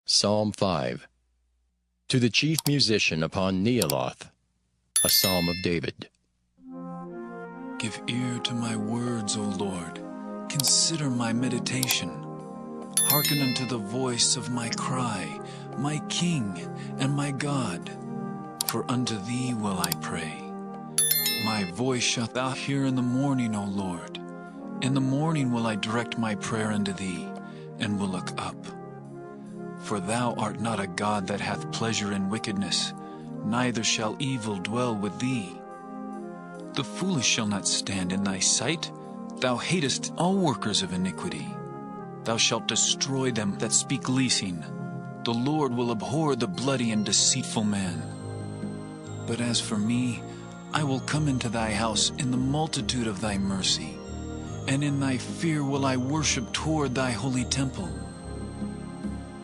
Psalm 5. To the chief musician upon Nealoth, a psalm of David. Give ear to my words, O Lord. Consider my meditation. Hearken unto the voice of my cry, my King and my God. For unto thee will I pray. My voice shalt thou hear in the morning, O Lord. In the morning will I direct my prayer unto thee, and will look up. For thou art not a God that hath pleasure in wickedness, neither shall evil dwell with thee. The foolish shall not stand in thy sight. Thou hatest all workers of iniquity. Thou shalt destroy them that speak leasing. The Lord will abhor the bloody and deceitful man. But as for me, I will come into thy house in the multitude of thy mercy, and in thy fear will I worship toward thy holy temple.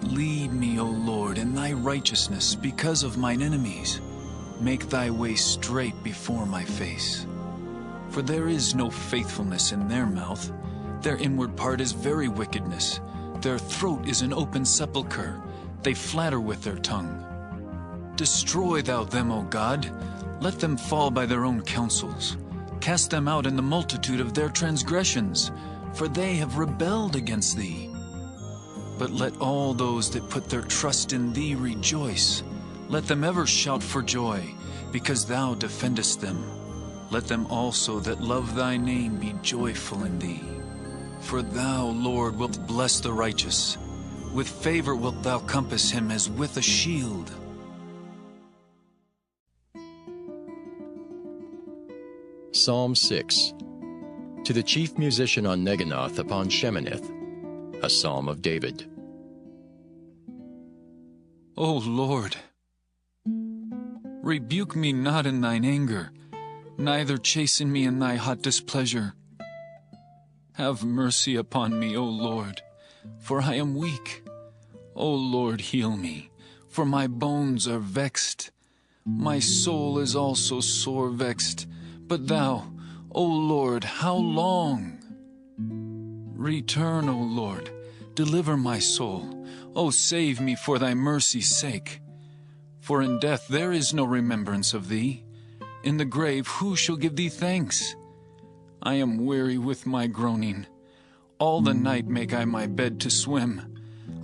Lead me, O Lord, in thy righteousness because of mine enemies. Make thy way straight before my face. For there is no faithfulness in their mouth. Their inward part is very wickedness. Their throat is an open sepulchre. They flatter with their tongue. Destroy thou them, O God. Let them fall by their own counsels. Cast them out in the multitude of their transgressions, for they have rebelled against thee. But let all those that put their trust in thee rejoice. Let them ever shout for joy, because thou defendest them. Let them also that love thy name be joyful in thee. For thou, Lord, wilt bless the righteous. With favor wilt thou compass him as with a shield. Psalm 6. To the chief musician on Neginoth upon Sheminith, a psalm of David. O Lord, rebuke me not in thine anger, neither chasten me in thy hot displeasure. Have mercy upon me, O Lord, for I am weak. O Lord, heal me, for my bones are vexed. My soul is also sore vexed. But thou, O Lord, how long? Return, O Lord, deliver my soul. O save me for thy mercy's sake. For in death there is no remembrance of thee. In the grave who shall give thee thanks? I am weary with my groaning. All the night make I my bed to swim.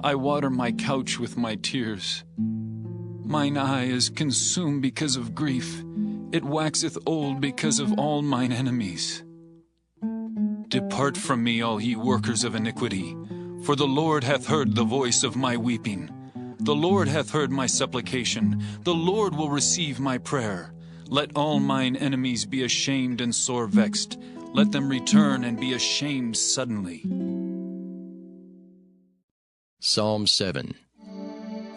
I water my couch with my tears. Mine eye is consumed because of grief. It waxeth old because of all mine enemies. Depart from me, all ye workers of iniquity, for the Lord hath heard the voice of my weeping. The Lord hath heard my supplication. The Lord will receive my prayer. Let all mine enemies be ashamed and sore vexed. Let them return and be ashamed suddenly. Psalm 7.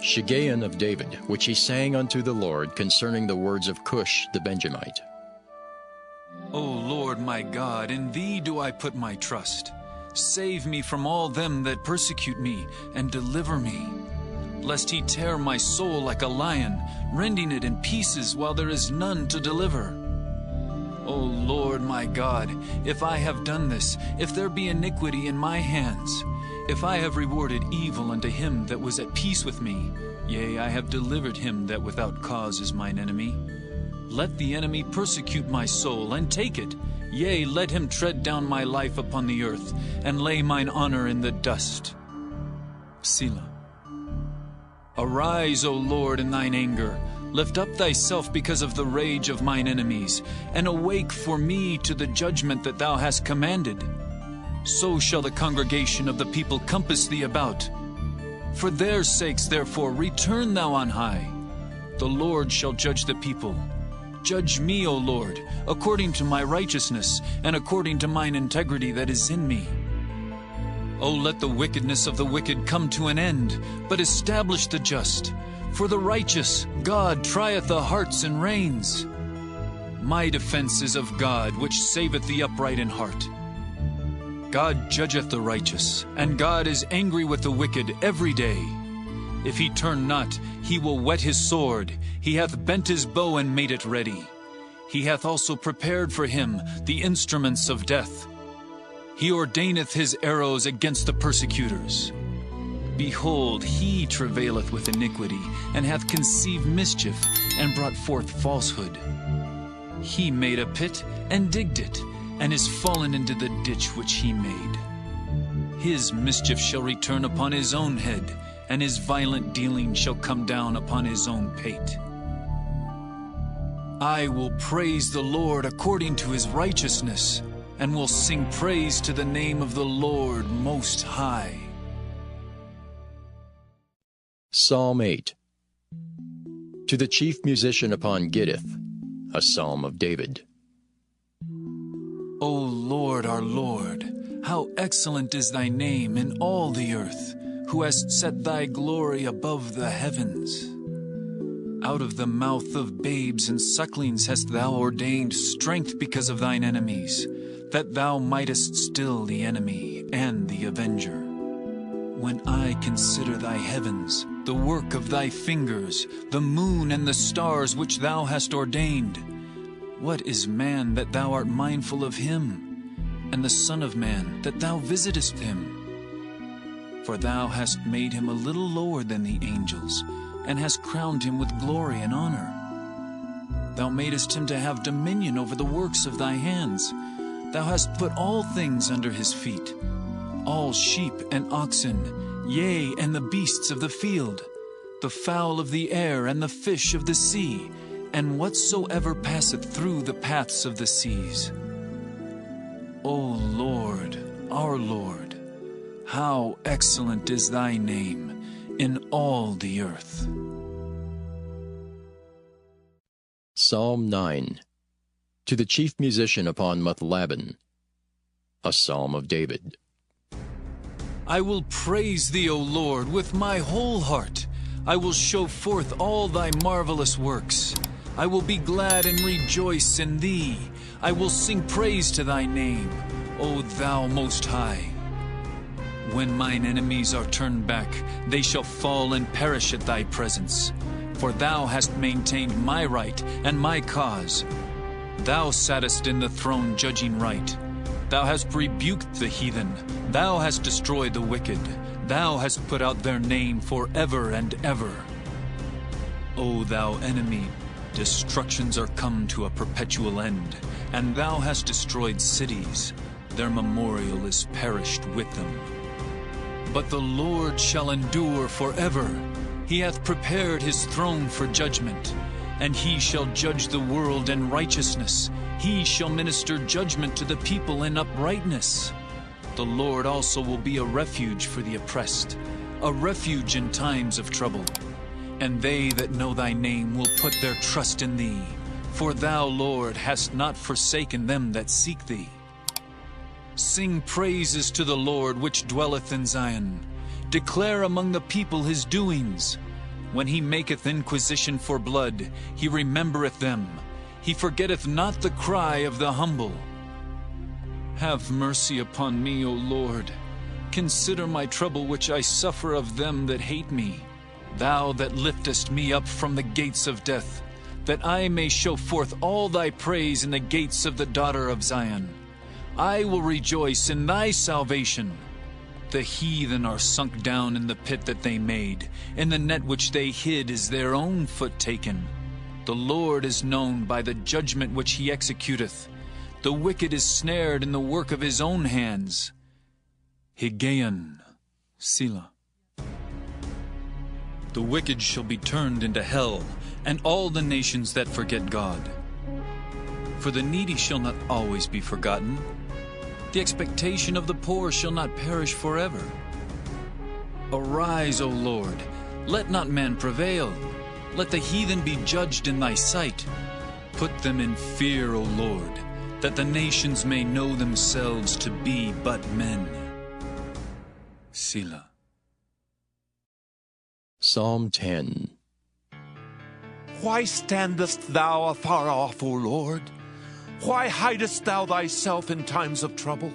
Shiggaion of David, which he sang unto the Lord concerning the words of Cush the Benjamite. O Lord my God, in thee do I put my trust. Save me from all them that persecute me, and deliver me. Lest he tear my soul like a lion, rending it in pieces while there is none to deliver. O Lord my God, if I have done this, if there be iniquity in my hands, if I have rewarded evil unto him that was at peace with me, yea, I have delivered him that without cause is mine enemy. Let the enemy persecute my soul, and take it. Yea, let him tread down my life upon the earth, and lay mine honor in the dust. Selah. Arise, O Lord, in thine anger. Lift up thyself because of the rage of mine enemies, and awake for me to the judgment that thou hast commanded. So shall the congregation of the people compass thee about. For their sakes, therefore, return thou on high. The Lord shall judge the people. Judge me, O Lord, according to my righteousness, and according to mine integrity that is in me. O let the wickedness of the wicked come to an end, but establish the just. For the righteous, God trieth the hearts and reins. My defense is of God, which saveth the upright in heart. God judgeth the righteous, and God is angry with the wicked every day. If he turn not, he will whet his sword. He hath bent his bow and made it ready. He hath also prepared for him the instruments of death. He ordaineth his arrows against the persecutors. Behold, he travaileth with iniquity, and hath conceived mischief, and brought forth falsehood. He made a pit, and digged it, and is fallen into the ditch which he made. His mischief shall return upon his own head, and his violent dealing shall come down upon his own pate. I will praise the Lord according to his righteousness, and will sing praise to the name of the Lord Most High. Psalm 8. To the chief musician upon Gittith, a psalm of David. O Lord, our Lord, how excellent is thy name in all the earth, who hast set thy glory above the heavens. Out of the mouth of babes and sucklings hast thou ordained strength because of thine enemies, that thou mightest still the enemy and the avenger. When I consider thy heavens, the work of thy fingers, the moon and the stars which thou hast ordained, what is man that thou art mindful of him, and the Son of Man that thou visitest him? For thou hast made him a little lower than the angels, and hast crowned him with glory and honor. Thou madest him to have dominion over the works of thy hands. Thou hast put all things under his feet, all sheep and oxen, yea, and the beasts of the field, the fowl of the air, and the fish of the sea, and whatsoever passeth through the paths of the seas. O Lord, our Lord, how excellent is thy name in all the earth. Psalm 9. To the chief musician upon Muthlaban, a psalm of David. I will praise thee, O Lord, with my whole heart. I will show forth all thy marvelous works. I will be glad and rejoice in thee. I will sing praise to thy name, O thou Most High. When mine enemies are turned back, they shall fall and perish at thy presence. For thou hast maintained my right and my cause. Thou sattest in the throne judging right. Thou hast rebuked the heathen. Thou hast destroyed the wicked. Thou hast put out their name forever and ever. O thou enemy, destructions are come to a perpetual end, and thou hast destroyed cities. Their memorial is perished with them. But the Lord shall endure forever. He hath prepared his throne for judgment, and he shall judge the world in righteousness. He shall minister judgment to the people in uprightness. The Lord also will be a refuge for the oppressed, a refuge in times of trouble. And they that know thy name will put their trust in thee, for thou, Lord, hast not forsaken them that seek thee. Sing praises to the Lord which dwelleth in Zion. Declare among the people his doings. When he maketh inquisition for blood, he remembereth them. He forgetteth not the cry of the humble. Have mercy upon me, O Lord. Consider my trouble which I suffer of them that hate me. Thou that liftest me up from the gates of death, that I may show forth all thy praise in the gates of the daughter of Zion. I will rejoice in thy salvation. The heathen are sunk down in the pit that they made. In the net which they hid is their own foot taken. The Lord is known by the judgment which he executeth. The wicked is snared in the work of his own hands. Higgaion, Selah. The wicked shall be turned into hell, and all the nations that forget God. For the needy shall not always be forgotten. The expectation of the poor shall not perish forever. Arise, O Lord, let not man prevail. Let the heathen be judged in thy sight. Put them in fear, O Lord, that the nations may know themselves to be but men. Selah. Psalm 10. Why standest thou afar off, O Lord? Why hidest thou thyself in times of trouble?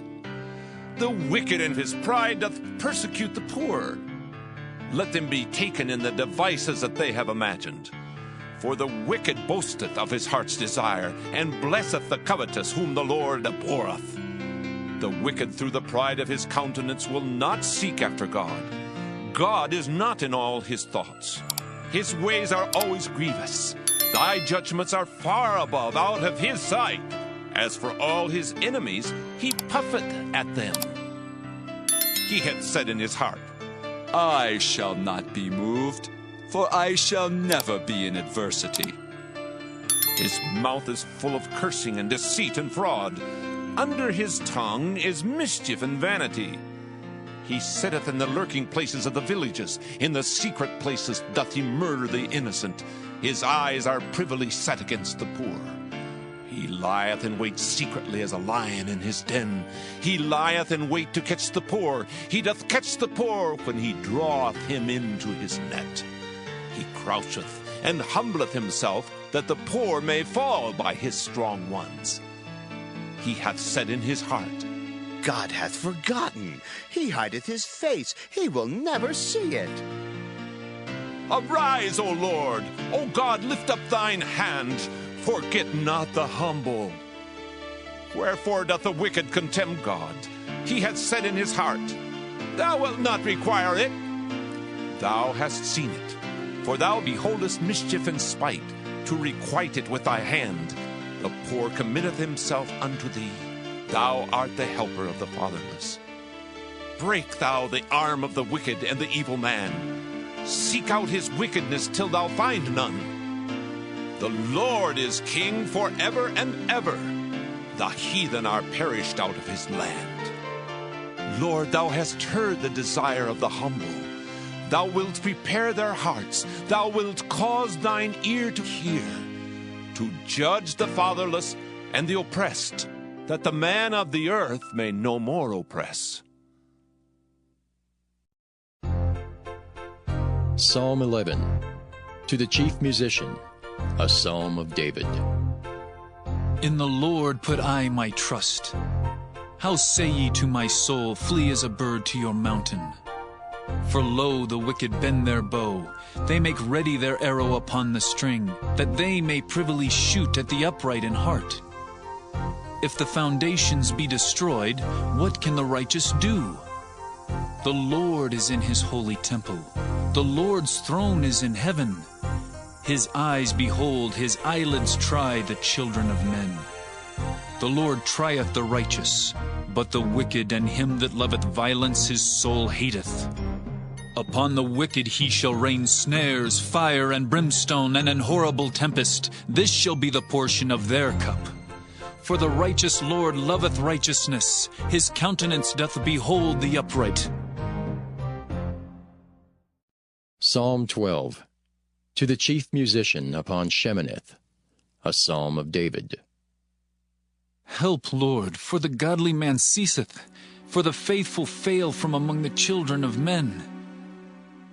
The wicked in his pride doth persecute the poor. Let them be taken in the devices that they have imagined. For the wicked boasteth of his heart's desire, and blesseth the covetous whom the Lord abhorreth. The wicked through the pride of his countenance will not seek after God. God is not in all his thoughts. His ways are always grievous. Thy judgments are far above out of his sight. As for all his enemies, he puffeth at them. He hath said in his heart, I shall not be moved, for I shall never be in adversity. His mouth is full of cursing and deceit and fraud. Under his tongue is mischief and vanity. He sitteth in the lurking places of the villages. In the secret places doth he murder the innocent. His eyes are privily set against the poor. He lieth in wait secretly as a lion in his den. He lieth in wait to catch the poor. He doth catch the poor when he draweth him into his net. He croucheth and humbleth himself, that the poor may fall by his strong ones. He hath said in his heart, God hath forgotten. He hideth his face. He will never see it. Arise, O Lord! O God, lift up thine hand. Forget not the humble. Wherefore doth the wicked contemn God? He hath said in his heart, Thou wilt not require it. Thou hast seen it, for thou beholdest mischief and spite, to requite it with thy hand. The poor committeth himself unto thee. Thou art the helper of the fatherless. Break thou the arm of the wicked and the evil man. Seek out his wickedness till thou find none. The Lord is king forever and ever. The heathen are perished out of his land. Lord, thou hast heard the desire of the humble. Thou wilt prepare their hearts. Thou wilt cause thine ear to hear, to judge the fatherless and the oppressed, that the man of the earth may no more oppress. Psalm 11. To the chief musician, a psalm of David. In the Lord put I my trust. How say ye to my soul, Flee as a bird to your mountain? For lo, the wicked bend their bow, they make ready their arrow upon the string, that they may privily shoot at the upright in heart. If the foundations be destroyed, what can the righteous do? The Lord is in his holy temple. The Lord's throne is in heaven. His eyes behold, his eyelids try the children of men. The Lord trieth the righteous, but the wicked and him that loveth violence his soul hateth. Upon the wicked he shall rain snares, fire and brimstone, and an horrible tempest. This shall be the portion of their cup. For the righteous Lord loveth righteousness. His countenance doth behold the upright. Psalm 12. To the chief musician upon Sheminith, a psalm of David. Help, Lord, for the godly man ceaseth, for the faithful fail from among the children of men.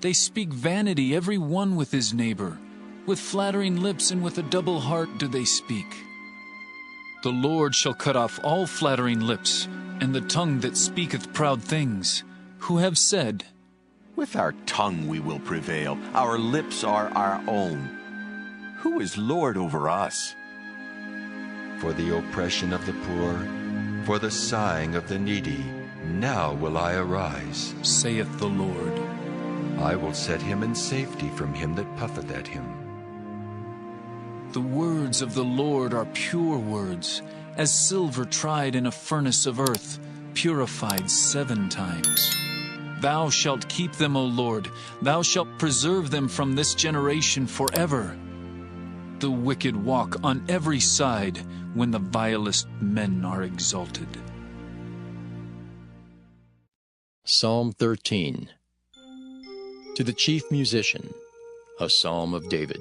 They speak vanity, every one with his neighbor. With flattering lips and with a double heart do they speak. The Lord shall cut off all flattering lips, and the tongue that speaketh proud things, who have said, With our tongue we will prevail. Our lips are our own. Who is Lord over us? For the oppression of the poor, for the sighing of the needy, now will I arise, saith the Lord. I will set him in safety from him that puffeth at him. The words of the Lord are pure words, as silver tried in a furnace of earth, purified 7 times. Thou shalt keep them, O Lord. Thou shalt preserve them from this generation forever. The wicked walk on every side when the vilest men are exalted. Psalm 13. To the chief musician, a psalm of David.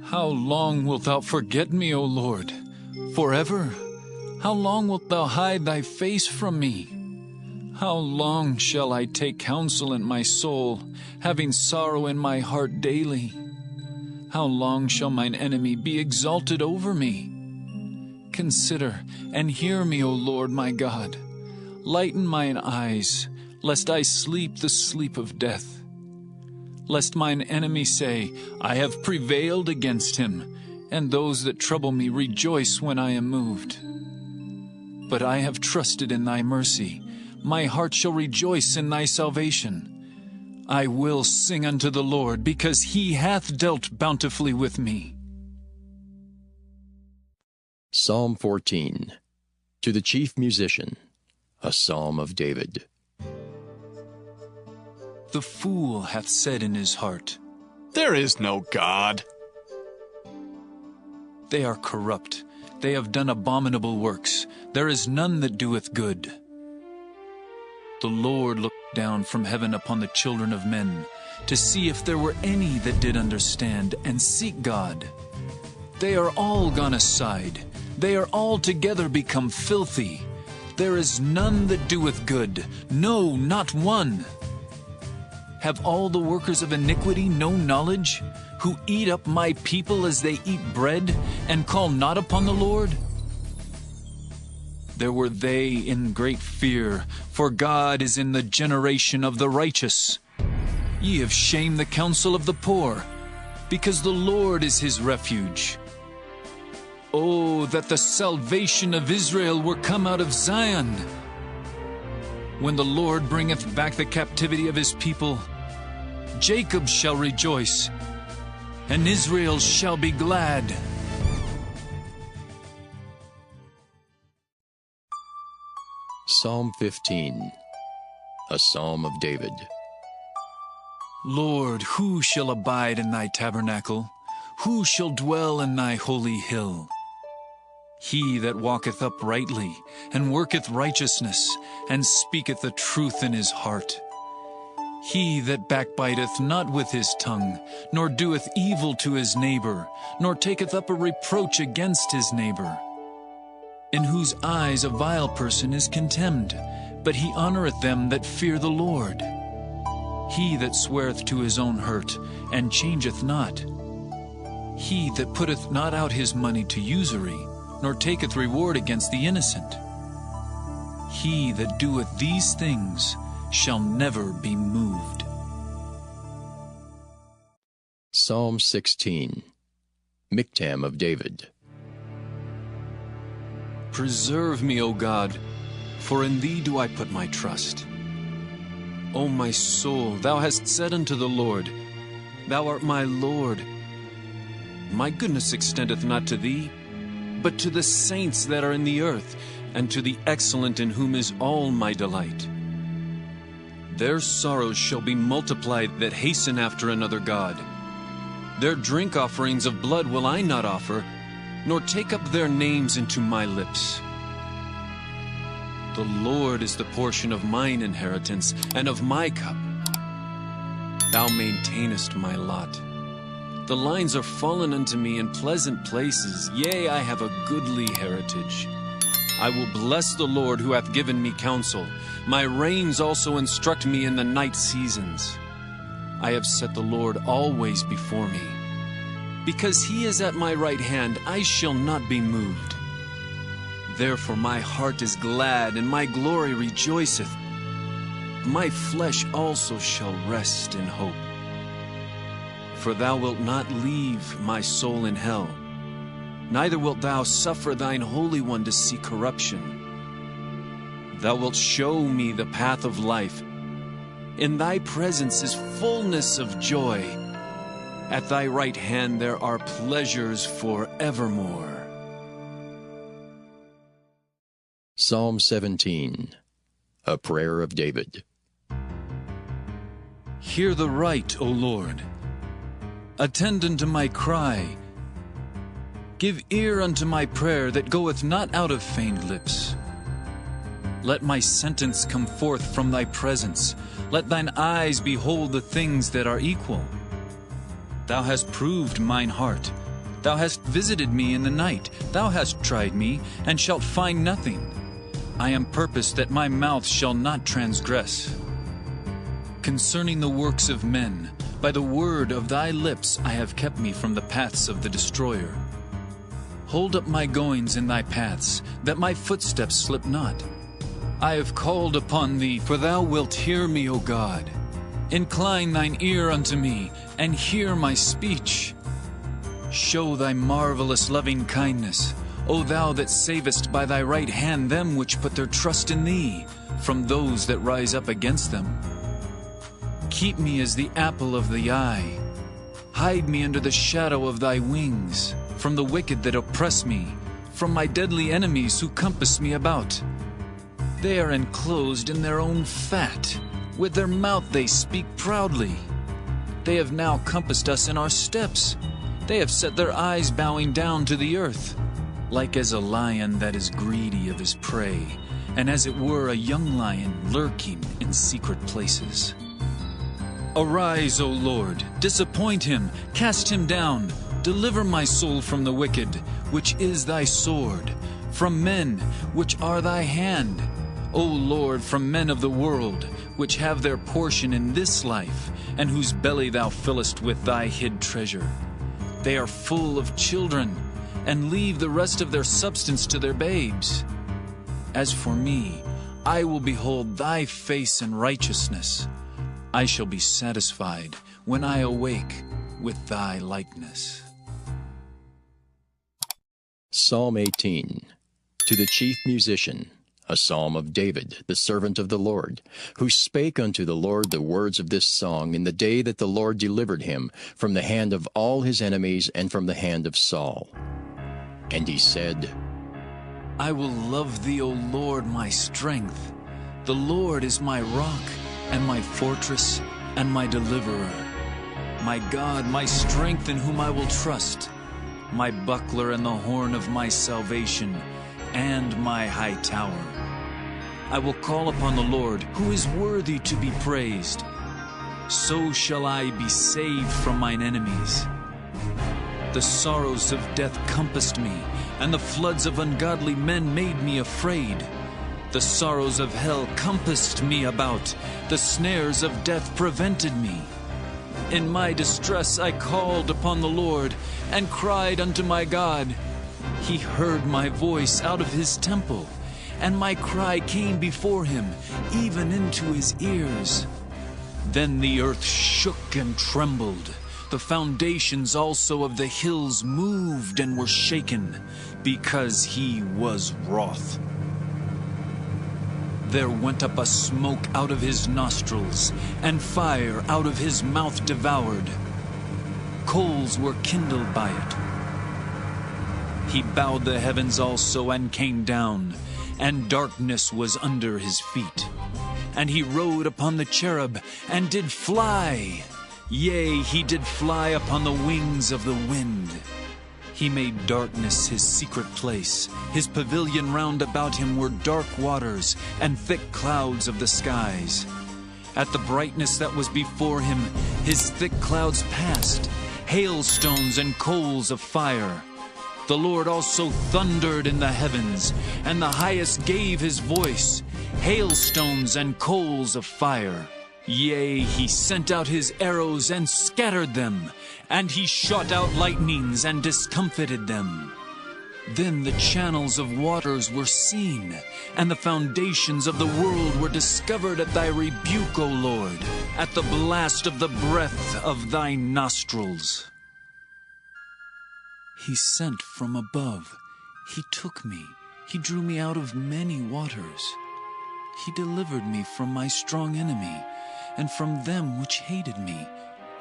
How long wilt thou forget me, O Lord? Forever? How long wilt thou hide thy face from me? How long shall I take counsel in my soul, having sorrow in my heart daily? How long shall mine enemy be exalted over me? Consider and hear me, O Lord my God. Lighten mine eyes, lest I sleep the sleep of death. Lest mine enemy say, I have prevailed against him, and those that trouble me rejoice when I am moved. But I have trusted in thy mercy. My heart shall rejoice in thy salvation. I will sing unto the Lord, because he hath dealt bountifully with me. Psalm 14. To the chief musician, a psalm of David. The fool hath said in his heart, There is no God. They are corrupt, they have done abominable works, there is none that doeth good. The Lord looked down from heaven upon the children of men, to see if there were any that did understand and seek God. They are all gone aside, they are altogether become filthy. There is none that doeth good, no, not one. Have all the workers of iniquity no knowledge, who eat up my people as they eat bread, and call not upon the Lord? There were they in great fear, for God is in the generation of the righteous. Ye have shamed the counsel of the poor, because the Lord is his refuge. Oh, that the salvation of Israel were come out of Zion! When the Lord bringeth back the captivity of his people, Jacob shall rejoice, and Israel shall be glad. Psalm 15. A psalm of David. Lord, who shall abide in thy tabernacle? Who shall dwell in thy holy hill? He that walketh uprightly, and worketh righteousness, and speaketh the truth in his heart. He that backbiteth not with his tongue, nor doeth evil to his neighbor, nor taketh up a reproach against his neighbor. In whose eyes a vile person is contemned, but he honoreth them that fear the Lord. He that sweareth to his own hurt, and changeth not. He that putteth not out his money to usury, nor taketh reward against the innocent. He that doeth these things shall never be moved. Psalm 16. Miktam of David. Preserve me, O God, for in thee do I put my trust. O my soul, thou hast said unto the Lord, Thou art my Lord. My goodness extendeth not to thee, but to the saints that are in the earth, and to the excellent in whom is all my delight. Their sorrows shall be multiplied that hasten after another God. Their drink offerings of blood will I not offer, nor take up their names into my lips. The Lord is the portion of mine inheritance, and of my cup. Thou maintainest my lot. The lines are fallen unto me in pleasant places, yea, I have a goodly heritage. I will bless the Lord who hath given me counsel. My reins also instruct me in the night seasons. I have set the Lord always before me. Because he is at my right hand, I shall not be moved. Therefore my heart is glad, and my glory rejoiceth. My flesh also shall rest in hope. For thou wilt not leave my soul in hell, neither wilt thou suffer thine Holy One to see corruption. Thou wilt show me the path of life. In thy presence is fullness of joy. At thy right hand there are pleasures forevermore. Psalm 17. A prayer of David. Hear the right, O Lord. Attend unto my cry. Give ear unto my prayer that goeth not out of feigned lips. Let my sentence come forth from thy presence. Let thine eyes behold the things that are equal. Thou hast proved mine heart. Thou hast visited me in the night. Thou hast tried me, and shalt find nothing. I am purposed that my mouth shall not transgress. Concerning the works of men, by the word of thy lips I have kept me from the paths of the destroyer. Hold up my goings in thy paths, that my footsteps slip not. I have called upon thee, for thou wilt hear me, O God. Incline thine ear unto me, and hear my speech. Show thy marvelous loving kindness, O thou that savest by thy right hand them which put their trust in thee. from those that rise up against them. Keep me as the apple of the eye. Hide me under the shadow of thy wings, from the wicked that oppress me, from my deadly enemies who compass me about. They are enclosed in their own fat. With their mouth they speak proudly. They have now compassed us in our steps. They have set their eyes bowing down to the earth, like as a lion that is greedy of his prey, and as it were a young lion lurking in secret places. Arise, O Lord, disappoint him, cast him down. Deliver my soul from the wicked, which is thy sword, from men, which are thy hand. O Lord, from men of the world, which have their portion in this life, and whose belly thou fillest with thy hid treasure. They are full of children, and leave the rest of their substance to their babes. As for me, I will behold thy face in righteousness. I shall be satisfied when I awake with thy likeness. Psalm 18. To the chief musician, a psalm of David, the servant of the Lord, who spake unto the Lord the words of this song in the day that the Lord delivered him from the hand of all his enemies and from the hand of Saul. And he said, I will love thee, O Lord, my strength. The Lord is my rock, and my fortress, and my deliverer. My God, my strength in whom I will trust, my buckler and the horn of my salvation, and my high tower. I will call upon the Lord, who is worthy to be praised. So shall I be saved from mine enemies. The sorrows of death compassed me, and the floods of ungodly men made me afraid. The sorrows of hell compassed me about. The snares of death prevented me. In my distress I called upon the Lord, and cried unto my God. He heard my voice out of his temple, and my cry came before him, even into his ears. Then the earth shook and trembled. The foundations also of the hills moved and were shaken, because he was wroth. There went up a smoke out of his nostrils, and fire out of his mouth devoured. Coals were kindled by it. He bowed the heavens also and came down, and darkness was under his feet. And he rode upon the cherub, and did fly. Yea, he did fly upon the wings of the wind. He made darkness his secret place. His pavilion round about him were dark waters and thick clouds of the skies. At the brightness that was before him, his thick clouds passed, hailstones and coals of fire. The Lord also thundered in the heavens, and the highest gave his voice, hailstones and coals of fire. Yea, he sent out his arrows and scattered them, and he shot out lightnings and discomfited them. Then the channels of waters were seen, and the foundations of the world were discovered at thy rebuke, O Lord, at the blast of the breath of thy nostrils. He sent from above. He took me. He drew me out of many waters. He delivered me from my strong enemy, and from them which hated me,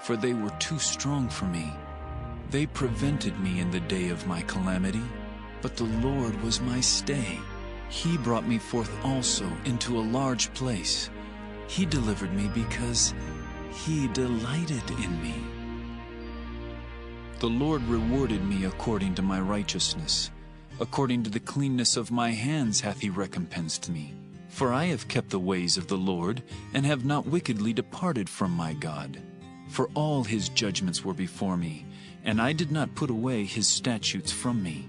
for they were too strong for me. They prevented me in the day of my calamity, but the Lord was my stay. He brought me forth also into a large place. He delivered me because he delighted in me. The Lord rewarded me according to my righteousness. According to the cleanness of my hands hath he recompensed me. For I have kept the ways of the Lord, and have not wickedly departed from my God. For all his judgments were before me, and I did not put away his statutes from me.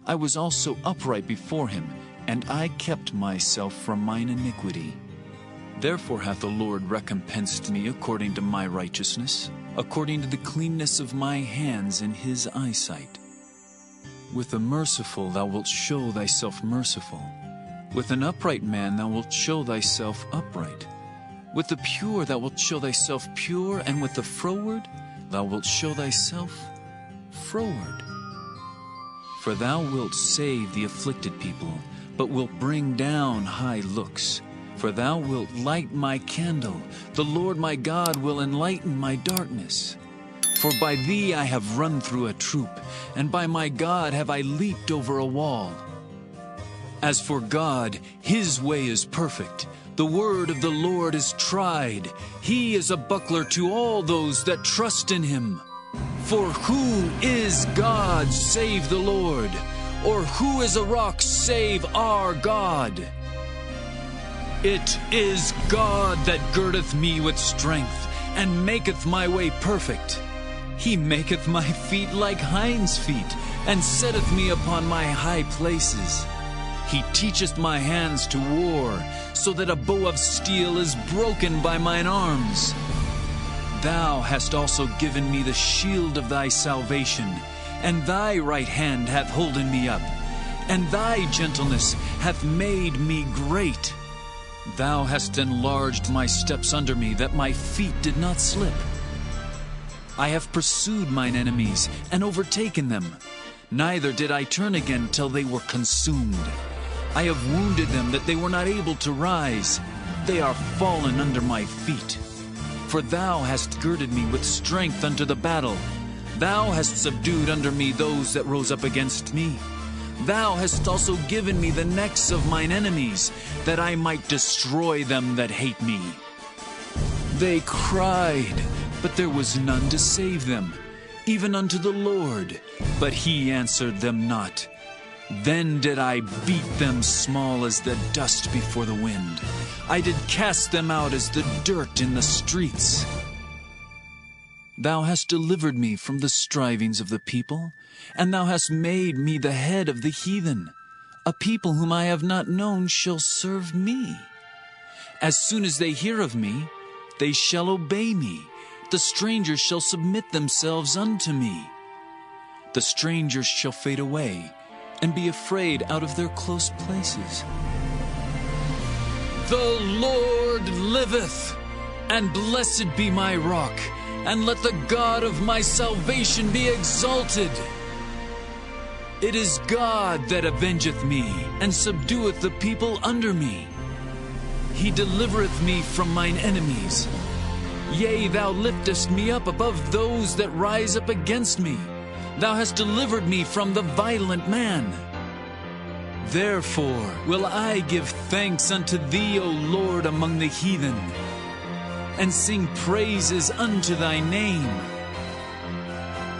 I was also upright before him, and I kept myself from mine iniquity. Therefore hath the Lord recompensed me according to my righteousness, according to the cleanness of my hands in his eyesight. With the merciful thou wilt show thyself merciful. With an upright man thou wilt show thyself upright. With the pure thou wilt show thyself pure, and with the froward thou wilt show thyself froward. For thou wilt save the afflicted people, but wilt bring down high looks. For thou wilt light my candle, the Lord my God will enlighten my darkness. For by thee I have run through a troop, and by my God have I leaped over a wall. As for God, his way is perfect. The word of the Lord is tried. He is a buckler to all those that trust in him. For who is God save the Lord? Or who is a rock save our God? It is God that girdeth me with strength, and maketh my way perfect. He maketh my feet like hinds' feet, and setteth me upon my high places. He teacheth my hands to war, so that a bow of steel is broken by mine arms. Thou hast also given me the shield of thy salvation, and thy right hand hath holden me up, and thy gentleness hath made me great. Thou hast enlarged my steps under me, that my feet did not slip. I have pursued mine enemies, and overtaken them. Neither did I turn again till they were consumed. I have wounded them, that they were not able to rise. They are fallen under my feet. For thou hast girded me with strength unto the battle. Thou hast subdued under me those that rose up against me. Thou hast also given me the necks of mine enemies, that I might destroy them that hate me. They cried, but there was none to save them, even unto the Lord, but he answered them not. Then did I beat them small as the dust before the wind. I did cast them out as the dirt in the streets. Thou hast delivered me from the strivings of the people, and thou hast made me the head of the heathen. A people whom I have not known shall serve me. As soon as they hear of me, they shall obey me. The strangers shall submit themselves unto me. The strangers shall fade away, and be afraid out of their close places. The Lord liveth, and blessed be my rock, and let the God of my salvation be exalted. It is God that avengeth me, and subdueth the people under me. He delivereth me from mine enemies. Yea, thou liftest me up above those that rise up against me. Thou hast delivered me from the violent man. Therefore will I give thanks unto thee, O Lord, among the heathen, and sing praises unto thy name.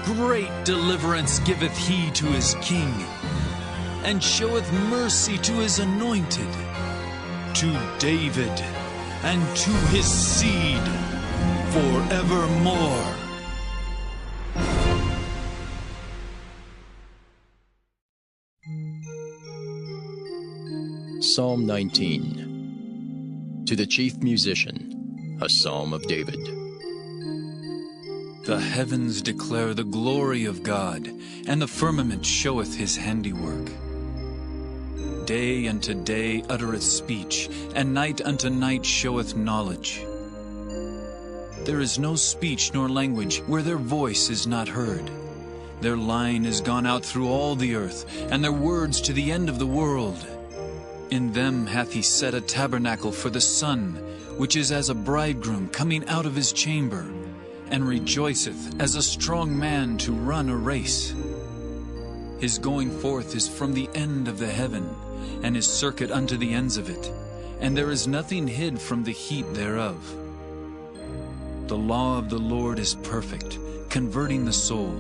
Great deliverance giveth he to his king, and showeth mercy to his anointed, to David, and to his seed forevermore. Psalm 19. To the chief musician, a psalm of David. The heavens declare the glory of God, and the firmament showeth his handiwork. Day unto day uttereth speech, and night unto night showeth knowledge. There is no speech nor language where their voice is not heard. Their line is gone out through all the earth, and their words to the end of the world. In them hath he set a tabernacle for the sun, which is as a bridegroom coming out of his chamber, and rejoiceth as a strong man to run a race. His going forth is from the end of the heaven, and his circuit unto the ends of it, and there is nothing hid from the heat thereof. The law of the Lord is perfect, converting the soul.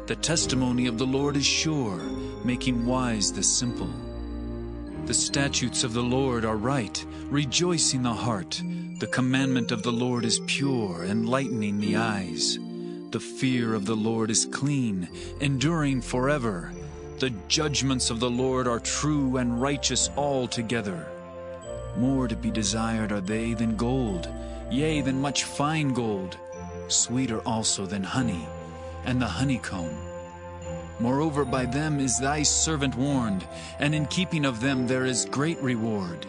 The testimony of the Lord is sure, making wise the simple. The statutes of the Lord are right, rejoicing the heart. The commandment of the Lord is pure, enlightening the eyes. The fear of the Lord is clean, enduring forever. The judgments of the Lord are true and righteous altogether. More to be desired are they than gold, yea, than much fine gold, sweeter also than honey, and the honeycomb. Moreover, by them is thy servant warned, and in keeping of them there is great reward.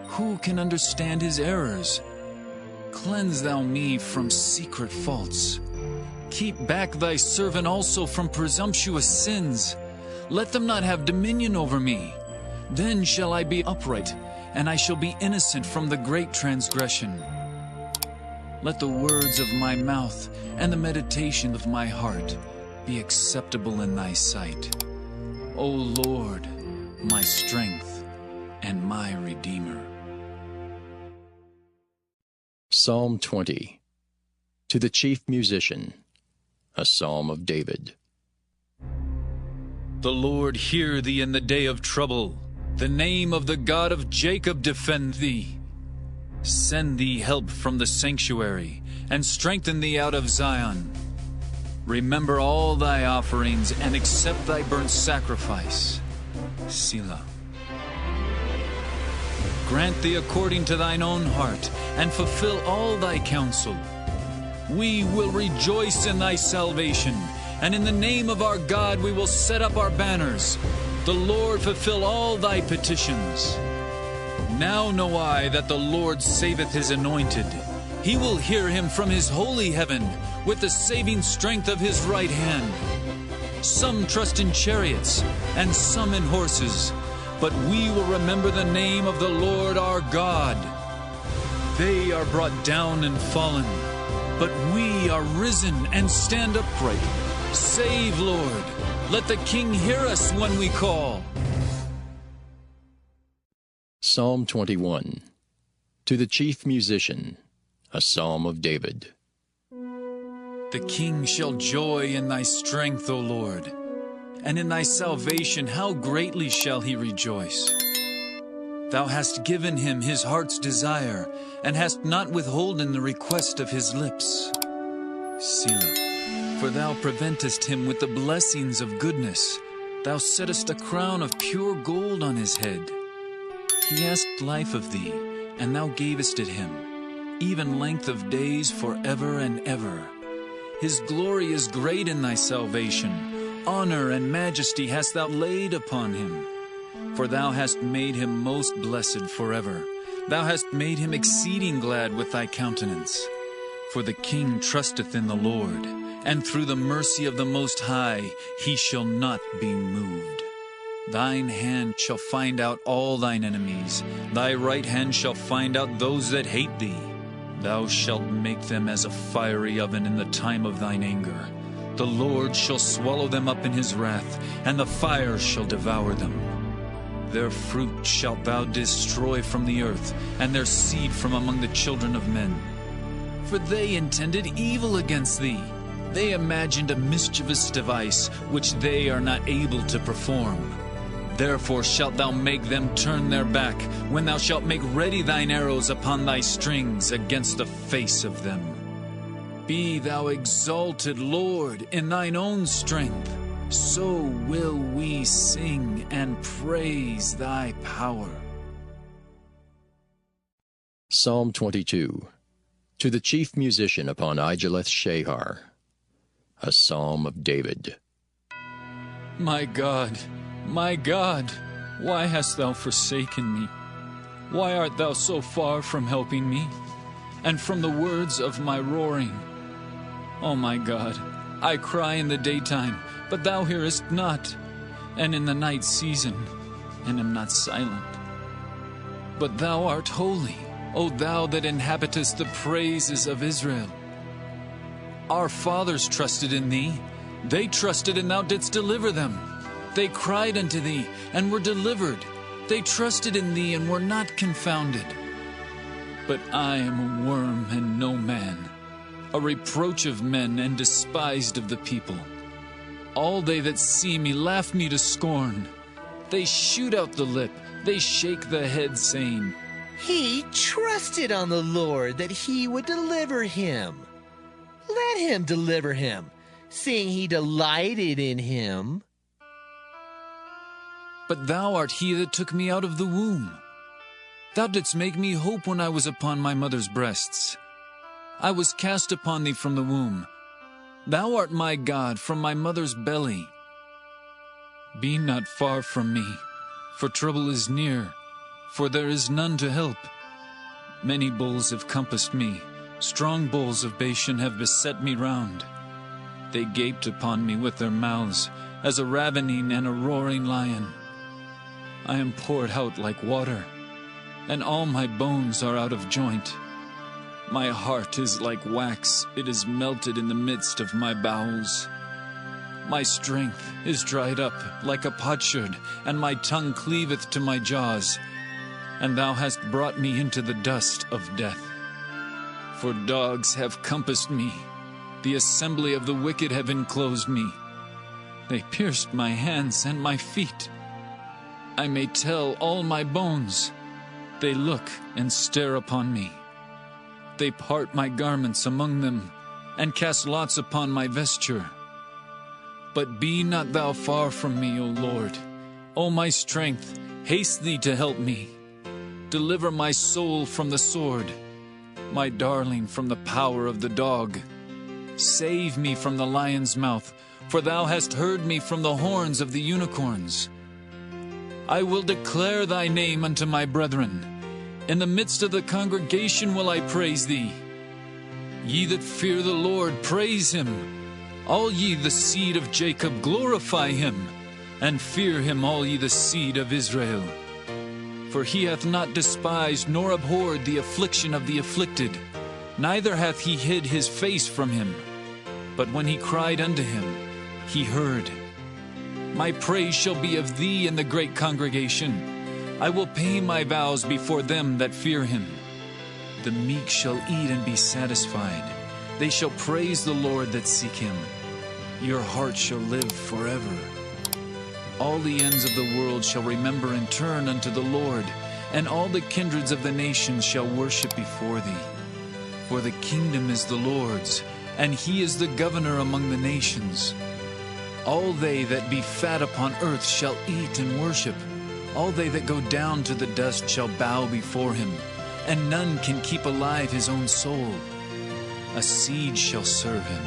Who can understand his errors? Cleanse thou me from secret faults. Keep back thy servant also from presumptuous sins. Let them not have dominion over me. Then shall I be upright, and I shall be innocent from the great transgression. Let the words of my mouth and the meditation of my heart be acceptable in thy sight, O Lord, my strength and my Redeemer. Psalm 20. To the chief musician, a psalm of David. The Lord hear thee in the day of trouble. The name of the God of Jacob defend thee. Send thee help from the sanctuary, and strengthen thee out of Zion. Remember all thy offerings, and accept thy burnt sacrifice. Selah. Grant thee according to thine own heart, and fulfill all thy counsel. We will rejoice in thy salvation, and in the name of our God we will set up our banners. The Lord fulfill all thy petitions. Now know I that the Lord saveth his anointed. He will hear him from his holy heaven, with the saving strength of his right hand. Some trust in chariots, and some in horses, but we will remember the name of the Lord our God. They are brought down and fallen, but we are risen and stand upright. Save, Lord. Let the King hear us when we call. Psalm 21. To the chief musician, a psalm of David. The king shall joy in thy strength, O Lord, and in thy salvation how greatly shall he rejoice. Thou hast given him his heart's desire, and hast not withholden the request of his lips. Selah. For thou preventest him with the blessings of goodness. Thou settest a crown of pure gold on his head. He asked life of thee, and thou gavest it him, even length of days forever and ever. His glory is great in thy salvation. Honor and majesty hast thou laid upon him. For thou hast made him most blessed forever. Thou hast made him exceeding glad with thy countenance. For the king trusteth in the Lord, and through the mercy of the Most High he shall not be moved. Thine hand shall find out all thine enemies. Thy right hand shall find out those that hate thee. Thou shalt make them as a fiery oven in the time of thine anger. The Lord shall swallow them up in his wrath, and the fire shall devour them. Their fruit shalt thou destroy from the earth, and their seed from among the children of men. For they intended evil against thee. They imagined a mischievous device, which they are not able to perform. Therefore shalt thou make them turn their back, when thou shalt make ready thine arrows upon thy strings against the face of them. Be thou exalted, Lord, in thine own strength. So will we sing and praise thy power. Psalm 22. To the chief musician upon Igeleth-Shahar, a psalm of David. My God, why hast thou forsaken me? Why art thou so far from helping me, and from the words of my roaring? O my God, I cry in the daytime, but thou hearest not, and in the night season, and am not silent. But thou art holy, O thou that inhabitest the praises of Israel. Our fathers trusted in thee. They trusted, and thou didst deliver them. They cried unto thee, and were delivered. They trusted in thee, and were not confounded. But I am a worm and no man, a reproach of men, and despised of the people. All they that see me laugh me to scorn. They shoot out the lip, they shake the head, saying, He trusted on the Lord that he would deliver him. Let him deliver him, seeing he delighted in him. But thou art he that took me out of the womb. Thou didst make me hope when I was upon my mother's breasts. I was cast upon thee from the womb. Thou art my God from my mother's belly. Be not far from me, for trouble is near, for there is none to help. Many bulls have compassed me. Strong bulls of Bashan have beset me round. They gaped upon me with their mouths, as a ravening and a roaring lion. I am poured out like water. and all my bones are out of joint. My heart is like wax, it is melted in the midst of my bowels. My strength is dried up like a potsherd, and my tongue cleaveth to my jaws. And thou hast brought me into the dust of death. For dogs have compassed me, the assembly of the wicked have enclosed me. They pierced my hands and my feet. I may tell all my bones. They look and stare upon me. They part my garments among them, and cast lots upon my vesture. But be not thou far from me, O Lord. O my strength, haste thee to help me. Deliver my soul from the sword, my darling from the power of the dog. Save me from the lion's mouth, for thou hast heard me from the horns of the unicorns. I will declare thy name unto my brethren. In the midst of the congregation will I praise thee. Ye that fear the Lord, praise him. All ye the seed of Jacob, glorify him. And fear him, all ye the seed of Israel. For he hath not despised nor abhorred the affliction of the afflicted, neither hath he hid his face from him. But when he cried unto him, he heard. My praise shall be of thee in the great congregation. I will pay my vows before them that fear him. The meek shall eat and be satisfied. They shall praise the Lord that seek him. Your heart shall live forever. All the ends of the world shall remember and turn unto the Lord, and all the kindreds of the nations shall worship before thee. For the kingdom is the Lord's, and he is the governor among the nations. All they that be fat upon earth shall eat and worship. All they that go down to the dust shall bow before him, and none can keep alive his own soul. A seed shall serve him.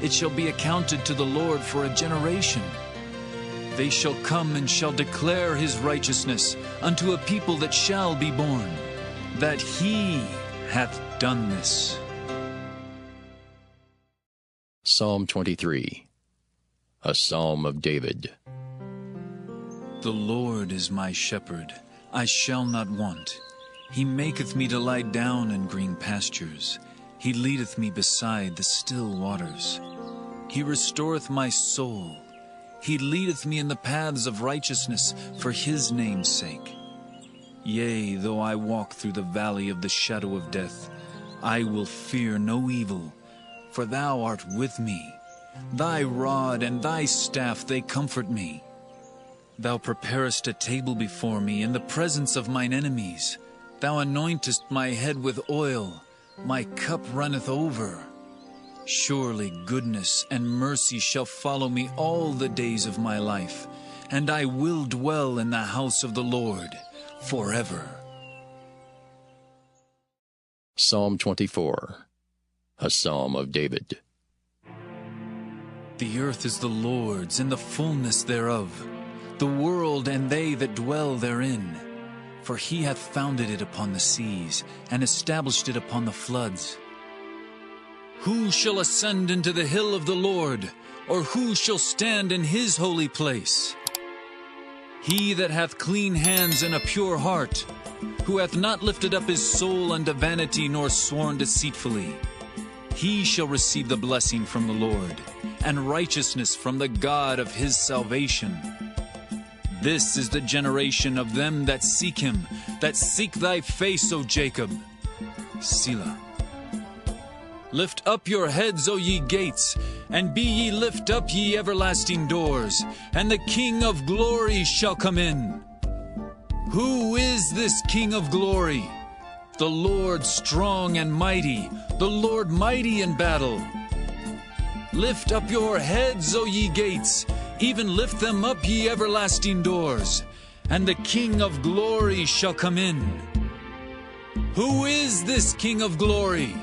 It shall be accounted to the Lord for a generation. They shall come and shall declare his righteousness unto a people that shall be born, that he hath done this. Psalm 23, a psalm of David. The Lord is my shepherd, I shall not want. He maketh me to lie down in green pastures. He leadeth me beside the still waters. He restoreth my soul. He leadeth me in the paths of righteousness for his name's sake. Yea, though I walk through the valley of the shadow of death, I will fear no evil, for thou art with me. Thy rod and thy staff, they comfort me. Thou preparest a table before me in the presence of mine enemies. Thou anointest my head with oil. My cup runneth over. Surely goodness and mercy shall follow me all the days of my life, and I will dwell in the house of the Lord forever. Psalm 24, a psalm of David. The earth is the Lord's, and the fullness thereof, the world and they that dwell therein. For he hath founded it upon the seas, and established it upon the floods. Who shall ascend into the hill of the Lord, or who shall stand in his holy place? He that hath clean hands and a pure heart, who hath not lifted up his soul unto vanity, nor sworn deceitfully. He shall receive the blessing from the Lord, and righteousness from the God of his salvation. This is the generation of them that seek him, that seek thy face, O Jacob. Selah. Lift up your heads, O ye gates, and be ye lift up, ye everlasting doors, and the King of glory shall come in. Who is this King of glory? The Lord strong and mighty, the Lord mighty in battle. Lift up your heads, O ye gates, even lift them up, ye everlasting doors, and the King of glory shall come in. Who is this King of glory?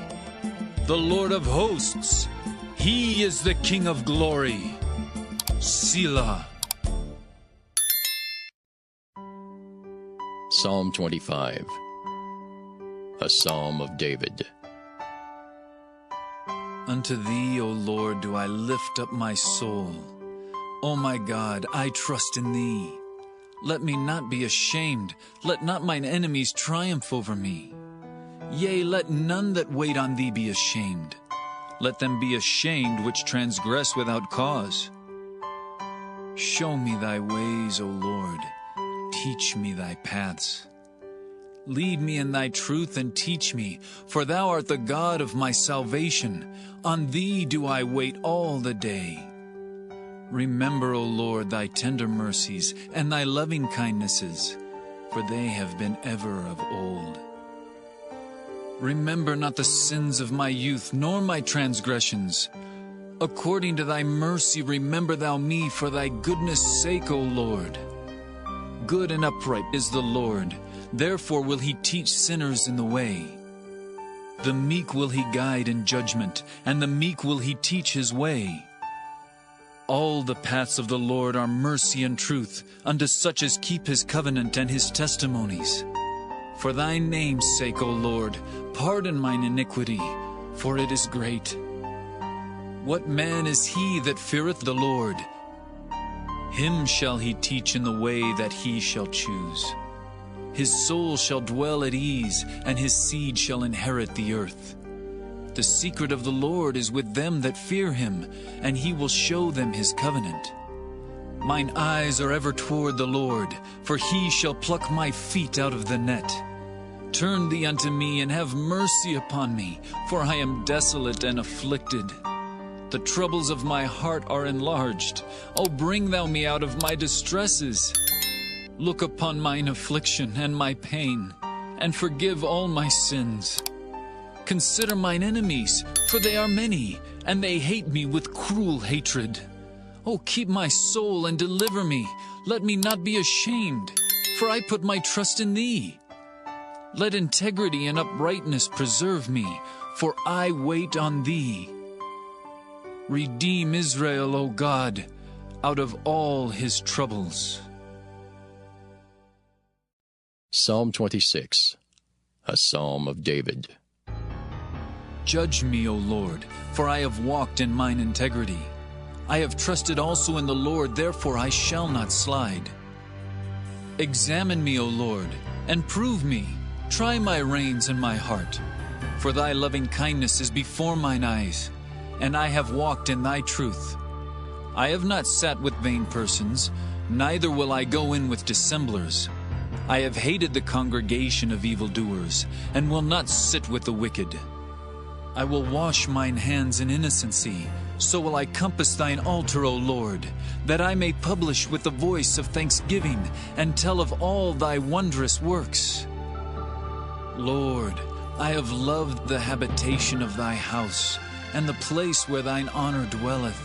The Lord of hosts. He is the King of glory. Selah. Psalm 25, a psalm of David. Unto thee, O Lord, do I lift up my soul. O my God, I trust in thee. Let me not be ashamed. Let not mine enemies triumph over me. Yea, let none that wait on thee be ashamed. Let them be ashamed which transgress without cause. Show me thy ways, O Lord. Teach me thy paths. Lead me in thy truth and teach me, for thou art the God of my salvation. On thee do I wait all the day. Remember, O Lord, thy tender mercies and thy loving kindnesses, for they have been ever of old. Remember not the sins of my youth, nor my transgressions. According to thy mercy remember thou me for thy goodness' sake, O Lord. Good and upright is the Lord, therefore will he teach sinners in the way. The meek will he guide in judgment, and the meek will he teach his way. All the paths of the Lord are mercy and truth, unto such as keep his covenant and his testimonies. For thy name's sake, O Lord, pardon mine iniquity, for it is great. What man is he that feareth the Lord? Him shall he teach in the way that he shall choose. His soul shall dwell at ease, and his seed shall inherit the earth. The secret of the Lord is with them that fear him, and he will show them his covenant. Mine eyes are ever toward the Lord, for he shall pluck my feet out of the net. Turn thee unto me, and have mercy upon me, for I am desolate and afflicted. The troubles of my heart are enlarged. O bring thou me out of my distresses. Look upon mine affliction and my pain, and forgive all my sins. Consider mine enemies, for they are many, and they hate me with cruel hatred. O keep my soul and deliver me. Let me not be ashamed, for I put my trust in thee. Let integrity and uprightness preserve me, for I wait on thee. Redeem Israel, O God, out of all his troubles. Psalm 26, a psalm of David. Judge me, O Lord, for I have walked in mine integrity. I have trusted also in the Lord, therefore I shall not slide. Examine me, O Lord, and prove me. Try my reins and my heart. For thy loving kindness is before mine eyes, and I have walked in thy truth. I have not sat with vain persons, neither will I go in with dissemblers. I have hated the congregation of evildoers, and will not sit with the wicked. I will wash mine hands in innocency, so will I compass thine altar, O Lord, that I may publish with the voice of thanksgiving, and tell of all thy wondrous works. Lord, I have loved the habitation of thy house, and the place where thine honor dwelleth.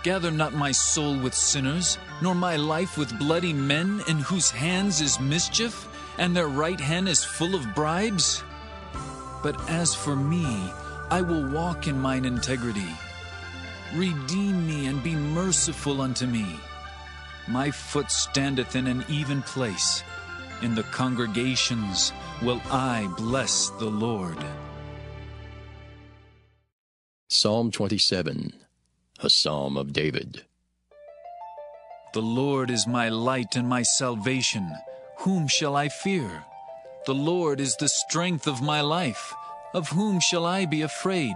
Gather not my soul with sinners, nor my life with bloody men, in whose hands is mischief, and their right hand is full of bribes. But as for me, I will walk in mine integrity. Redeem me and be merciful unto me. My foot standeth in an even place. In the congregations will I bless the Lord. Psalm 27, a psalm of David. The Lord is my light and my salvation. Whom shall I fear? The Lord is the strength of my life. Of whom shall I be afraid?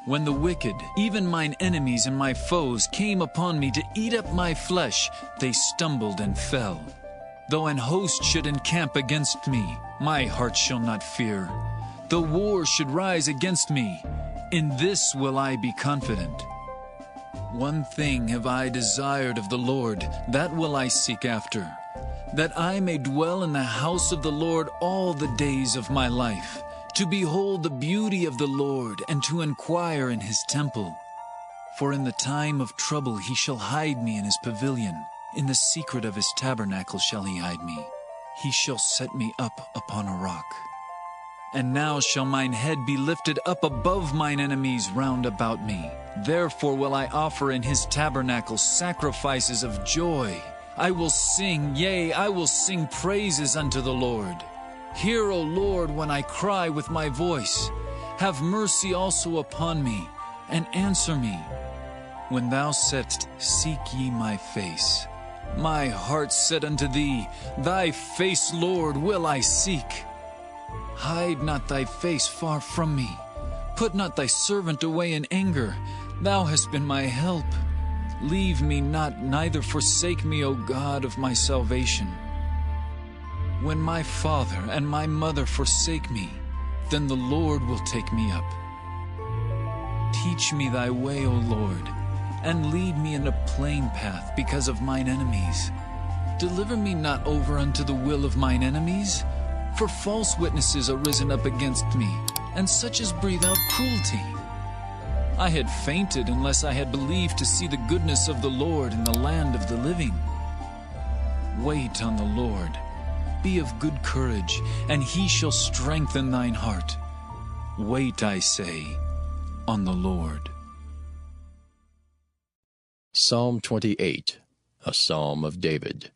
When the wicked, even mine enemies and my foes, came upon me to eat up my flesh, they stumbled and fell. Though an host should encamp against me, my heart shall not fear. Though war should rise against me, in this will I be confident. One thing have I desired of the Lord, that will I seek after, that I may dwell in the house of the Lord all the days of my life, to behold the beauty of the Lord, and to inquire in his temple. For in the time of trouble he shall hide me in his pavilion. In the secret of his tabernacle shall he hide me. He shall set me up upon a rock. And now shall mine head be lifted up above mine enemies round about me. Therefore will I offer in his tabernacle sacrifices of joy. I will sing, yea, I will sing praises unto the Lord. Hear, O Lord, when I cry with my voice. Have mercy also upon me, and answer me. When thou saidst, seek ye my face, My heart said unto thee, Thy face, Lord, will I seek. Hide not thy face far from me. Put not thy servant away in anger. Thou hast been my help. Leave me not, neither forsake me, O God of my salvation. When my father and my mother forsake me, then the Lord will take me up. Teach me thy way, O Lord, and lead me in a plain path because of mine enemies. Deliver me not over unto the will of mine enemies, for false witnesses are risen up against me, and such as breathe out cruelty. I had fainted unless I had believed to see the goodness of the Lord in the land of the living. Wait on the Lord. Be of good courage, and he shall strengthen thine heart. Wait, I say, on the Lord. Psalm 28, a psalm of David.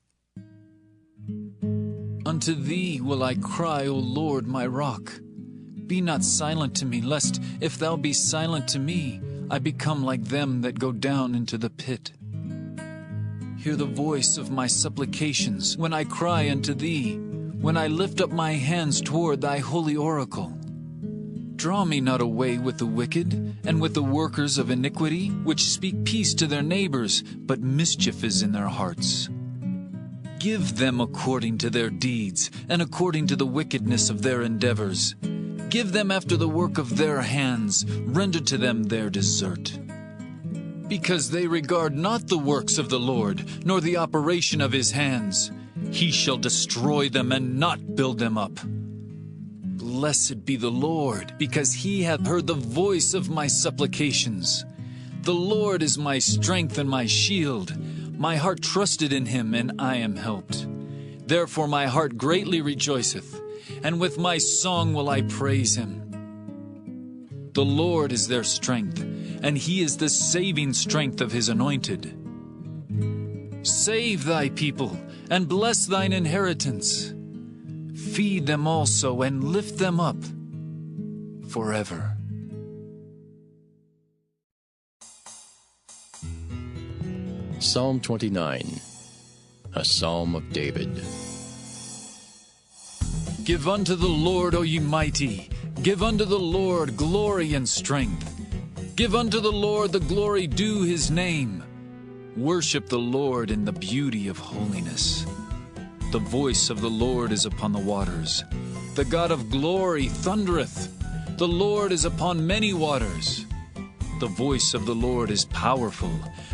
Unto thee will I cry, O Lord, my rock. Be not silent to me, lest, if thou be silent to me, I become like them that go down into the pit. Hear the voice of my supplications when I cry unto thee, when I lift up my hands toward thy holy oracle. Draw me not away with the wicked, and with the workers of iniquity, which speak peace to their neighbors, but mischief is in their hearts. Give them according to their deeds, and according to the wickedness of their endeavors. Give them after the work of their hands, render to them their desert. Because they regard not the works of the Lord, nor the operation of his hands, he shall destroy them and not build them up. Blessed be the Lord, because he hath heard the voice of my supplications. The Lord is my strength and my shield. My heart trusted in him, and I am helped. Therefore my heart greatly rejoiceth, and with my song will I praise him. The Lord is their strength, and he is the saving strength of his anointed. Save thy people, and bless thine inheritance. Feed them also, and lift them up forever. Psalm 29, a psalm of David. Give unto the Lord, O ye mighty, give unto the Lord glory and strength. Give unto the Lord the glory due his name. Worship the Lord in the beauty of holiness. The voice of the Lord is upon the waters. The God of glory thundereth. The Lord is upon many waters. The voice of the Lord is powerful.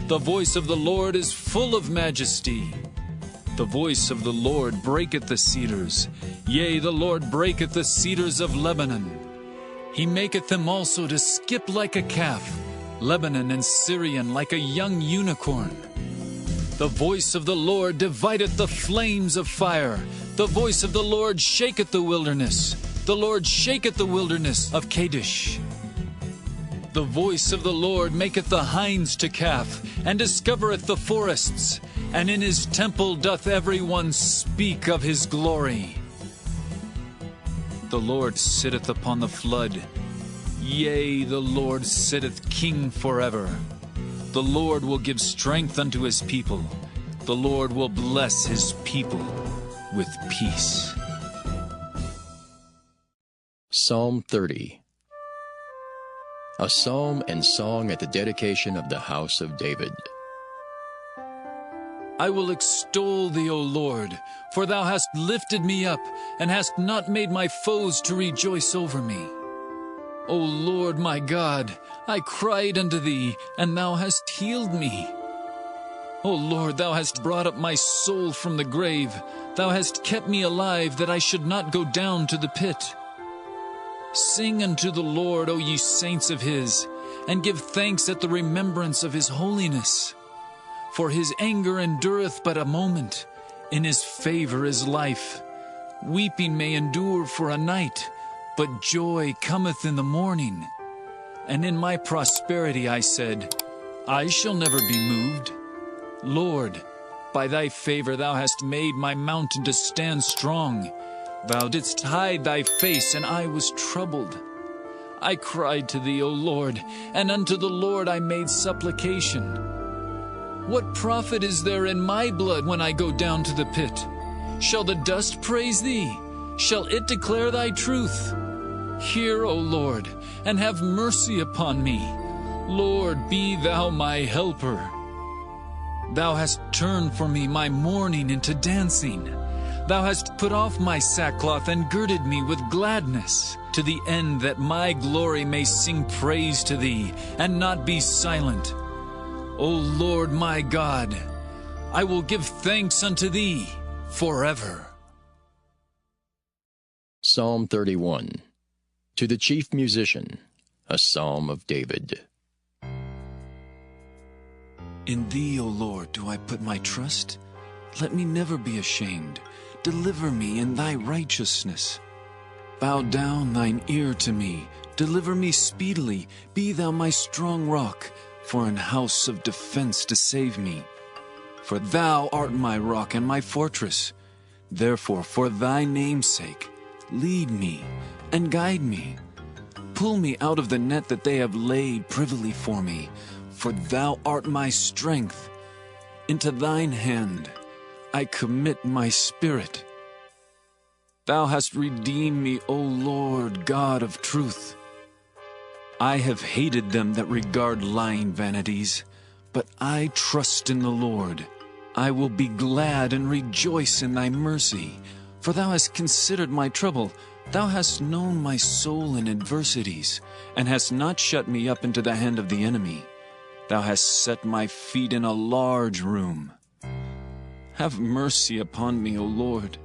The voice of the Lord is full of majesty. The voice of the Lord breaketh the cedars. Yea, the Lord breaketh the cedars of Lebanon. He maketh them also to skip like a calf, Lebanon and Syrian like a young unicorn. The voice of the Lord divideth the flames of fire. The voice of the Lord shaketh the wilderness. The Lord shaketh the wilderness of Kadesh. The voice of the Lord maketh the hinds to calf, and discovereth the forests. And in his temple doth every one speak of his glory. The Lord sitteth upon the flood. Yea, the Lord sitteth king forever. The Lord will give strength unto his people. The Lord will bless his people with peace. Psalm 30, a psalm and song at the dedication of the house of David. I will extol thee, O Lord, for thou hast lifted me up, and hast not made my foes to rejoice over me. O Lord my God, I cried unto thee, and thou hast healed me. O Lord, thou hast brought up my soul from the grave. Thou hast kept me alive, that I should not go down to the pit. Sing unto the Lord, O ye saints of his, and give thanks at the remembrance of his holiness. For his anger endureth but a moment, in his favor is life. Weeping may endure for a night, but joy cometh in the morning. And in my prosperity I said, I shall never be moved. Lord, by thy favor thou hast made my mountain to stand strong. Thou didst hide thy face, and I was troubled. I cried to thee, O Lord, and unto the Lord I made supplication. What profit is there in my blood when I go down to the pit? Shall the dust praise thee? Shall it declare thy truth? Hear, O Lord, and have mercy upon me. Lord, be thou my helper. Thou hast turned for me my mourning into dancing. Thou hast put off my sackcloth and girded me with gladness, to the end that my glory may sing praise to thee, and not be silent. O Lord my God, I will give thanks unto thee forever. Psalm 31. To the chief musician, a psalm of David. In thee, O Lord, do I put my trust. Let me never be ashamed. Deliver me in thy righteousness. Bow down thine ear to me. Deliver me speedily. Be thou my strong rock, for an house of defense to save me. For thou art my rock and my fortress. Therefore, for thy name's sake, lead me and guide me. Pull me out of the net that they have laid privily for me. For thou art my strength. Into thine hand I commit my spirit. Thou hast redeemed me, O Lord, God of truth. I have hated them that regard lying vanities, but I trust in the Lord. I will be glad and rejoice in thy mercy, for thou hast considered my trouble. Thou hast known my soul in adversities, and hast not shut me up into the hand of the enemy. Thou hast set my feet in a large room. Have mercy upon me, O Lord,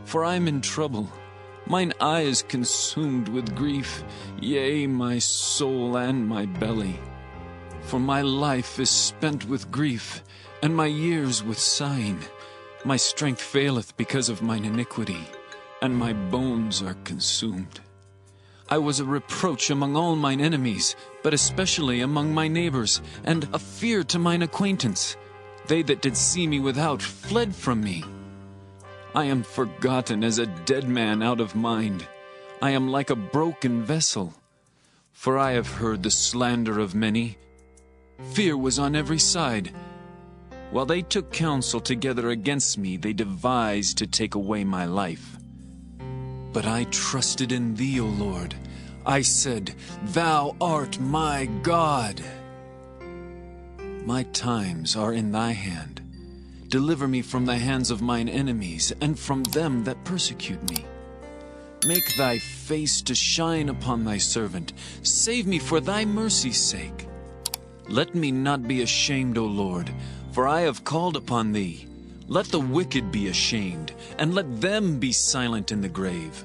for I am in trouble. Mine eye is consumed with grief, yea, my soul and my belly. For my life is spent with grief, and my years with sighing. My strength faileth because of mine iniquity, and my bones are consumed. I was a reproach among all mine enemies, but especially among my neighbors, and a fear to mine acquaintance. They that did see me without fled from me. I am forgotten as a dead man out of mind. I am like a broken vessel. For I have heard the slander of many. Fear was on every side. While they took counsel together against me, they devised to take away my life. But I trusted in thee, O Lord. I said, Thou art my God. My times are in thy hand. Deliver me from the hands of mine enemies, and from them that persecute me. Make thy face to shine upon thy servant. Save me for thy mercy's sake. Let me not be ashamed, O Lord, for I have called upon thee. Let the wicked be ashamed, and let them be silent in the grave.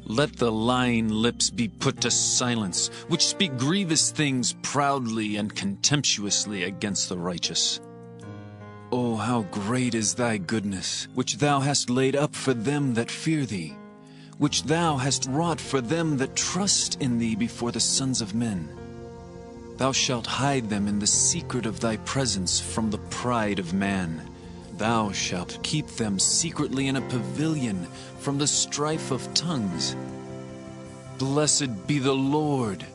Let the lying lips be put to silence, which speak grievous things proudly and contemptuously against the righteous. O how great is thy goodness, which thou hast laid up for them that fear thee, which thou hast wrought for them that trust in thee before the sons of men. Thou shalt hide them in the secret of thy presence from the pride of man. Thou shalt keep them secretly in a pavilion from the strife of tongues. Blessed be the Lord,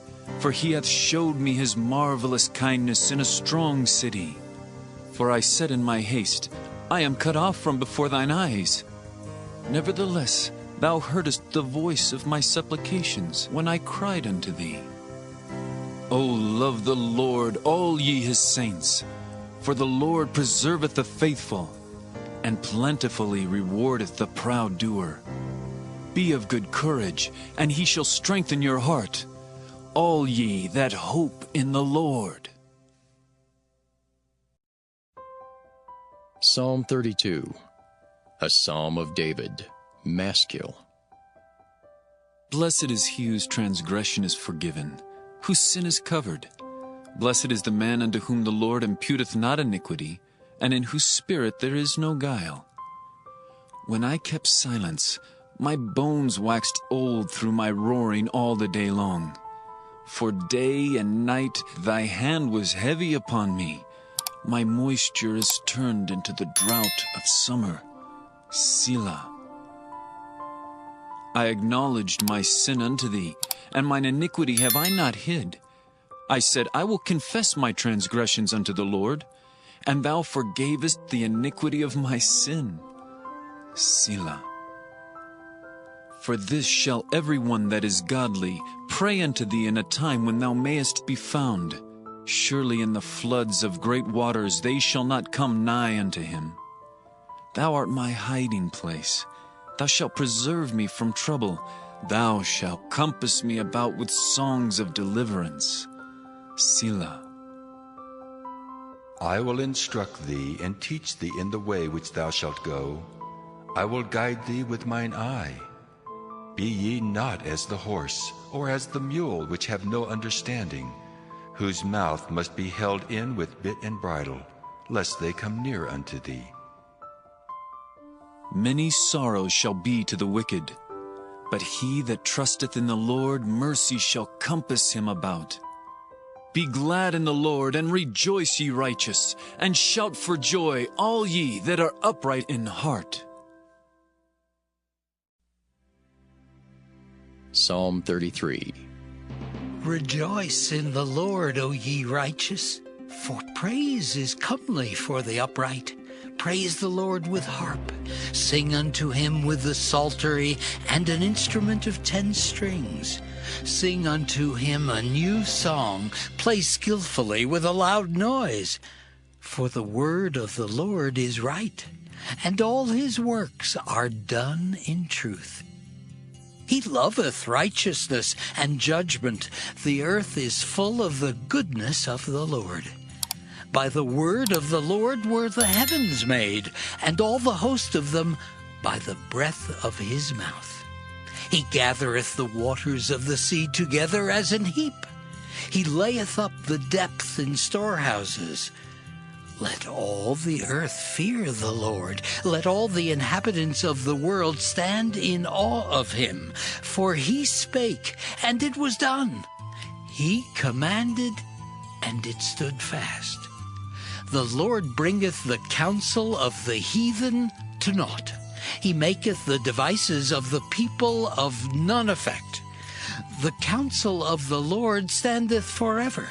for he hath showed me his marvelous kindness in a strong city. For I said in my haste, I am cut off from before thine eyes. Nevertheless, thou heardest the voice of my supplications when I cried unto thee. O love the Lord, all ye his saints, for the Lord preserveth the faithful, and plentifully rewardeth the proud doer. Be of good courage, and he shall strengthen your heart, all ye that hope in the Lord. Psalm 32, a psalm of David, Maskil. Blessed is he whose transgression is forgiven, whose sin is covered. Blessed is the man unto whom the Lord imputeth not iniquity, and in whose spirit there is no guile. When I kept silence, my bones waxed old through my roaring all the day long. For day and night thy hand was heavy upon me. My moisture is turned into the drought of summer. Selah. I acknowledged my sin unto thee, and mine iniquity have I not hid. I said, I will confess my transgressions unto the Lord, and thou forgavest the iniquity of my sin. Selah. For this shall every one that is godly pray unto thee in a time when thou mayest be found. Surely in the floods of great waters they shall not come nigh unto him. Thou art my hiding place. Thou shalt preserve me from trouble. Thou shalt compass me about with songs of deliverance. Selah. I will instruct thee and teach thee in the way which thou shalt go. I will guide thee with mine eye. Be ye not as the horse, or as the mule, which have no understanding, whose mouth must be held in with bit and bridle, lest they come near unto thee. Many sorrows shall be to the wicked, but he that trusteth in the Lord, mercy shall compass him about. Be glad in the Lord, and rejoice, ye righteous, and shout for joy, all ye that are upright in heart. Psalm 33. Rejoice in the Lord, O ye righteous, for praise is comely for the upright. Praise the Lord with harp. Sing unto him with the psaltery and an instrument of 10 strings. Sing unto him a new song. Play skillfully with a loud noise. For the word of the Lord is right, and all his works are done in truth. He loveth righteousness and judgment. The earth is full of the goodness of the Lord. By the word of the Lord were the heavens made, and all the host of them by the breath of his mouth. He gathereth the waters of the sea together as an heap. He layeth up the depth in storehouses. Let all the earth fear the Lord. Let all the inhabitants of the world stand in awe of him. For he spake, and it was done. He commanded, and it stood fast. The Lord bringeth the counsel of the heathen to naught. He maketh the devices of the people of none effect. The counsel of the Lord standeth forever,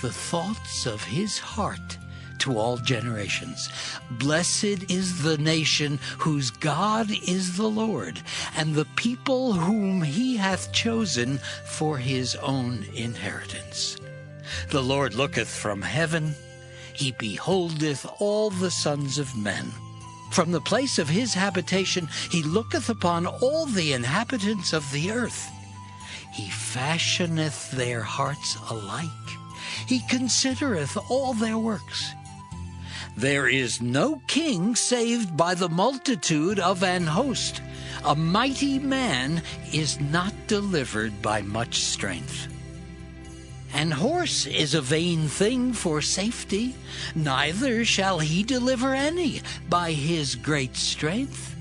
the thoughts of his heart to all generations. Blessed is the nation whose God is the Lord, and the people whom he hath chosen for his own inheritance. The Lord looketh from heaven, he beholdeth all the sons of men. From the place of his habitation he looketh upon all the inhabitants of the earth. He fashioneth their hearts alike. He considereth all their works. There is no king saved by the multitude of an host. A mighty man is not delivered by much strength. An horse is a vain thing for safety, neither shall he deliver any by his great strength.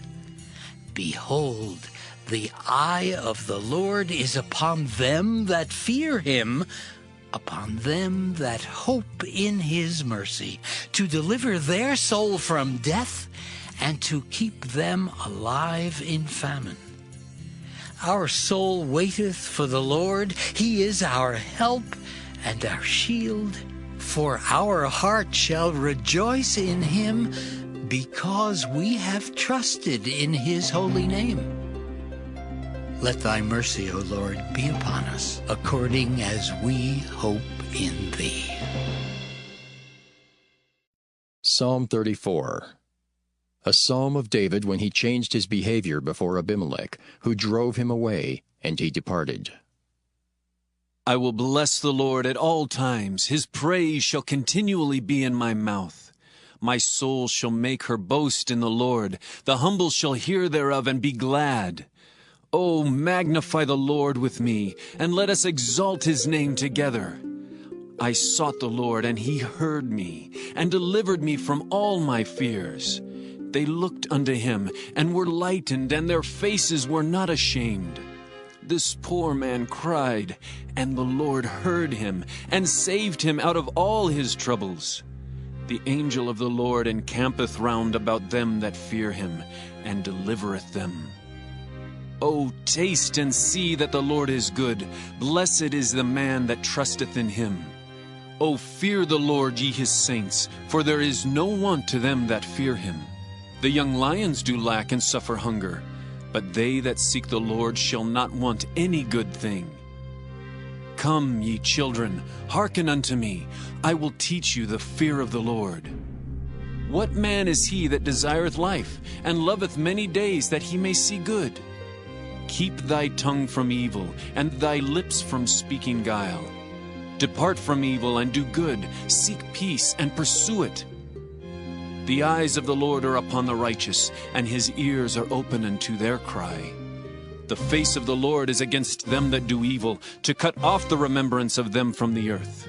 Behold, the eye of the Lord is upon them that fear him, upon them that hope in his mercy, to deliver their soul from death, and to keep them alive in famine. Our soul waiteth for the Lord. He is our help and our shield. For our heart shall rejoice in him, because we have trusted in his holy name. Let thy mercy, O Lord, be upon us, according as we hope in thee. Psalm 34. A psalm of David when he changed his behavior before Abimelech, who drove him away, and he departed. I will bless the Lord at all times. His praise shall continually be in my mouth. My soul shall make her boast in the Lord. The humble shall hear thereof and be glad. O magnify the Lord with me, and let us exalt his name together. I sought the Lord, and he heard me, and delivered me from all my fears. They looked unto him, and were lightened, and their faces were not ashamed. This poor man cried, and the Lord heard him, and saved him out of all his troubles. The angel of the Lord encampeth round about them that fear him, and delivereth them. O taste and see that the Lord is good. Blessed is the man that trusteth in him. O fear the Lord, ye his saints, for there is no want to them that fear him. The young lions do lack and suffer hunger, but they that seek the Lord shall not want any good thing. Come, ye children, hearken unto me. I will teach you the fear of the Lord. What man is he that desireth life, and loveth many days, that he may see good? Keep thy tongue from evil, and thy lips from speaking guile. Depart from evil and do good, seek peace and pursue it. The eyes of the Lord are upon the righteous, and his ears are open unto their cry. The face of the Lord is against them that do evil, to cut off the remembrance of them from the earth.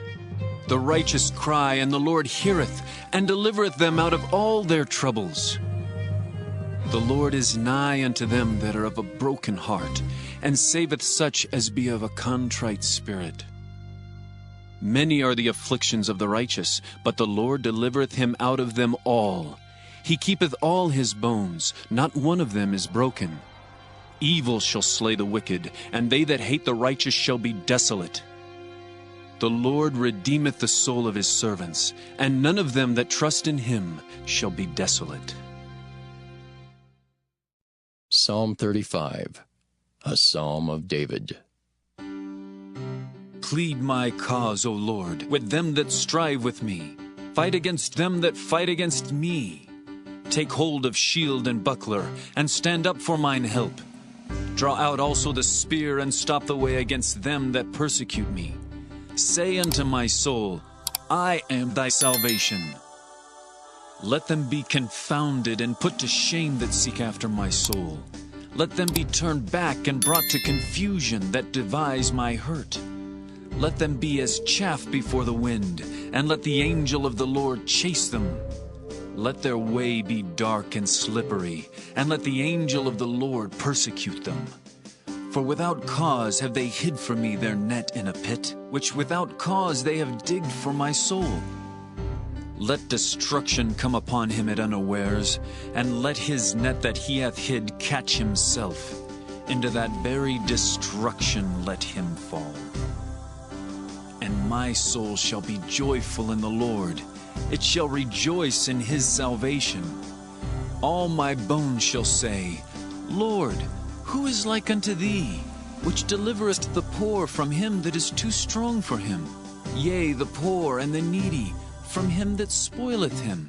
The righteous cry, and the Lord heareth, and delivereth them out of all their troubles. The Lord is nigh unto them that are of a broken heart, and saveth such as be of a contrite spirit. Many are the afflictions of the righteous, but the Lord delivereth him out of them all. He keepeth all his bones, not one of them is broken. Evil shall slay the wicked, and they that hate the righteous shall be desolate. The Lord redeemeth the soul of his servants, and none of them that trust in him shall be desolate. Psalm 35, a psalm of David. Plead my cause, O Lord, with them that strive with me. Fight against them that fight against me. Take hold of shield and buckler, and stand up for mine help. Draw out also the spear, and stop the way against them that persecute me. Say unto my soul, I am thy salvation. Let them be confounded and put to shame that seek after my soul. Let them be turned back and brought to confusion that devise my hurt. Let them be as chaff before the wind, and let the angel of the Lord chase them. Let their way be dark and slippery, and let the angel of the Lord persecute them. For without cause have they hid for me their net in a pit, which without cause they have digged for my soul. Let destruction come upon him at unawares, and let his net that he hath hid catch himself. Into that very destruction let him fall. And my soul shall be joyful in the Lord. It shall rejoice in his salvation. All my bones shall say, Lord, who is like unto thee, which deliverest the poor from him that is too strong for him? Yea, the poor and the needy from him that spoileth him.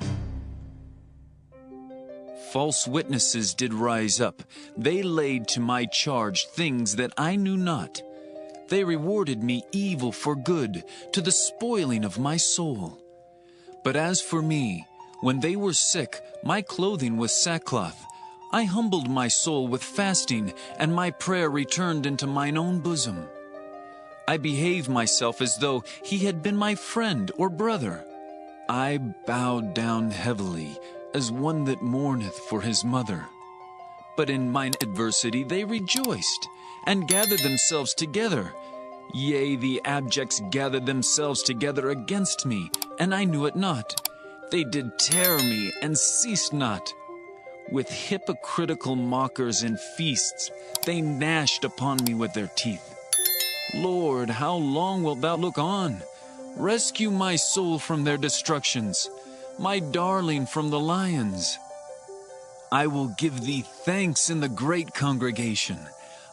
False witnesses did rise up. They laid to my charge things that I knew not. They rewarded me evil for good, to the spoiling of my soul. But as for me, when they were sick, my clothing was sackcloth. I humbled my soul with fasting, and my prayer returned into mine own bosom. I behaved myself as though he had been my friend or brother. I bowed down heavily, as one that mourneth for his mother. But in mine adversity they rejoiced, and gathered themselves together. Yea, the abjects gathered themselves together against me, and I knew it not. They did tear me, and ceased not. With hypocritical mockers and feasts, they gnashed upon me with their teeth. Lord, how long wilt thou look on? Rescue my soul from their destructions, my darling from the lions. I will give thee thanks in the great congregation.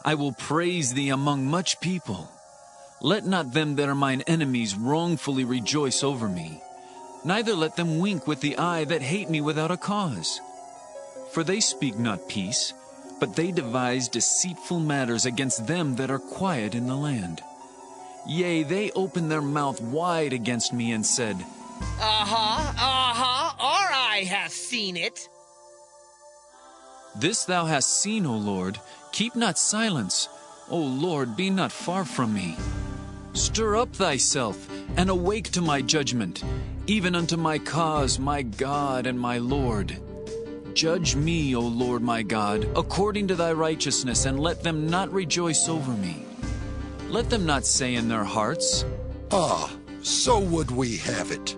I will praise thee among much people. Let not them that are mine enemies wrongfully rejoice over me. Neither let them wink with the eye that hate me without a cause. For they speak not peace, but they devise deceitful matters against them that are quiet in the land. Yea, they opened their mouth wide against me and said, Our eye hath seen it. This thou hast seen, O Lord. Keep not silence. O Lord, be not far from me. Stir up thyself, and awake to my judgment, even unto my cause, my God and my Lord. Judge me, O Lord my God, according to thy righteousness, and let them not rejoice over me. Let them not say in their hearts, So would we have it.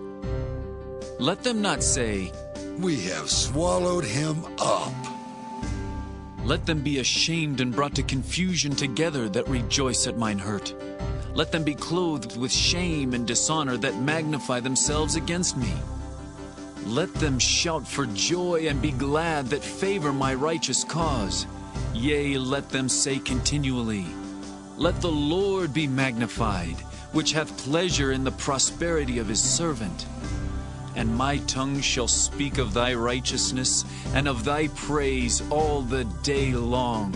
Let them not say, We have swallowed him up. Let them be ashamed and brought to confusion together that rejoice at mine hurt. Let them be clothed with shame and dishonor that magnify themselves against me. Let them shout for joy and be glad that favor my righteous cause. Yea, let them say continually, Let the Lord be magnified, which hath pleasure in the prosperity of his servant. And my tongue shall speak of thy righteousness and of thy praise all the day long.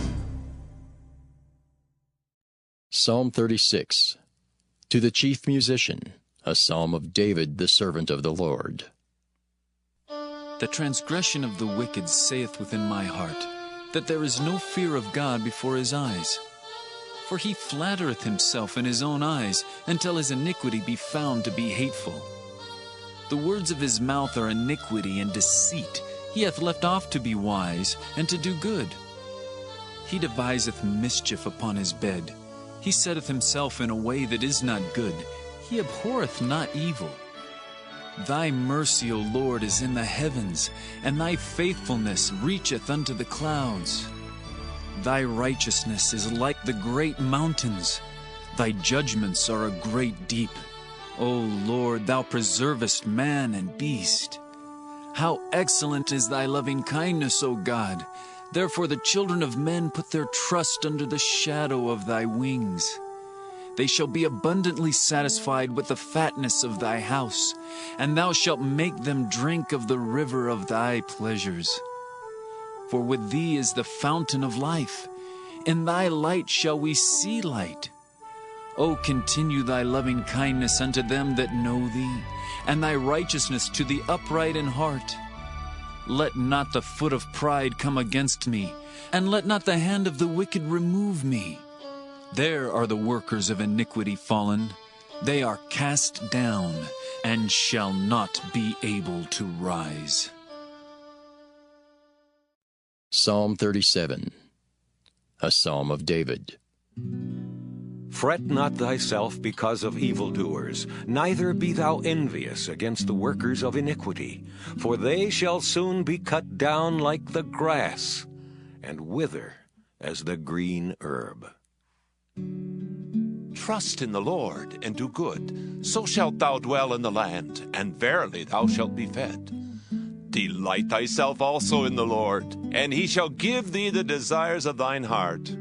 Psalm 36. To the chief musician, a psalm of David the servant of the Lord. The transgression of the wicked saith within my heart, that there is no fear of God before his eyes. For he flattereth himself in his own eyes, until his iniquity be found to be hateful. The words of his mouth are iniquity and deceit. He hath left off to be wise, and to do good. He deviseth mischief upon his bed. He setteth himself in a way that is not good. He abhorreth not evil. Thy mercy, O Lord, is in the heavens, and thy faithfulness reacheth unto the clouds. Thy righteousness is like the great mountains. Thy judgments are a great deep. O Lord, thou preservest man and beast. How excellent is thy loving kindness, O God! Therefore the children of men put their trust under the shadow of thy wings. They shall be abundantly satisfied with the fatness of thy house, and thou shalt make them drink of the river of thy pleasures. For with thee is the fountain of life. In thy light shall we see light. O continue thy loving kindness unto them that know thee, and thy righteousness to the upright in heart. Let not the foot of pride come against me, and let not the hand of the wicked remove me. There are the workers of iniquity fallen. They are cast down, and shall not be able to rise. Psalm 37. A psalm of David. Fret not thyself because of evildoers, neither be thou envious against the workers of iniquity, for they shall soon be cut down like the grass, and wither as the green herb. Trust in the Lord, and do good, so shalt thou dwell in the land, and verily thou shalt be fed. Delight thyself also in the Lord, and he shall give thee the desires of thine heart.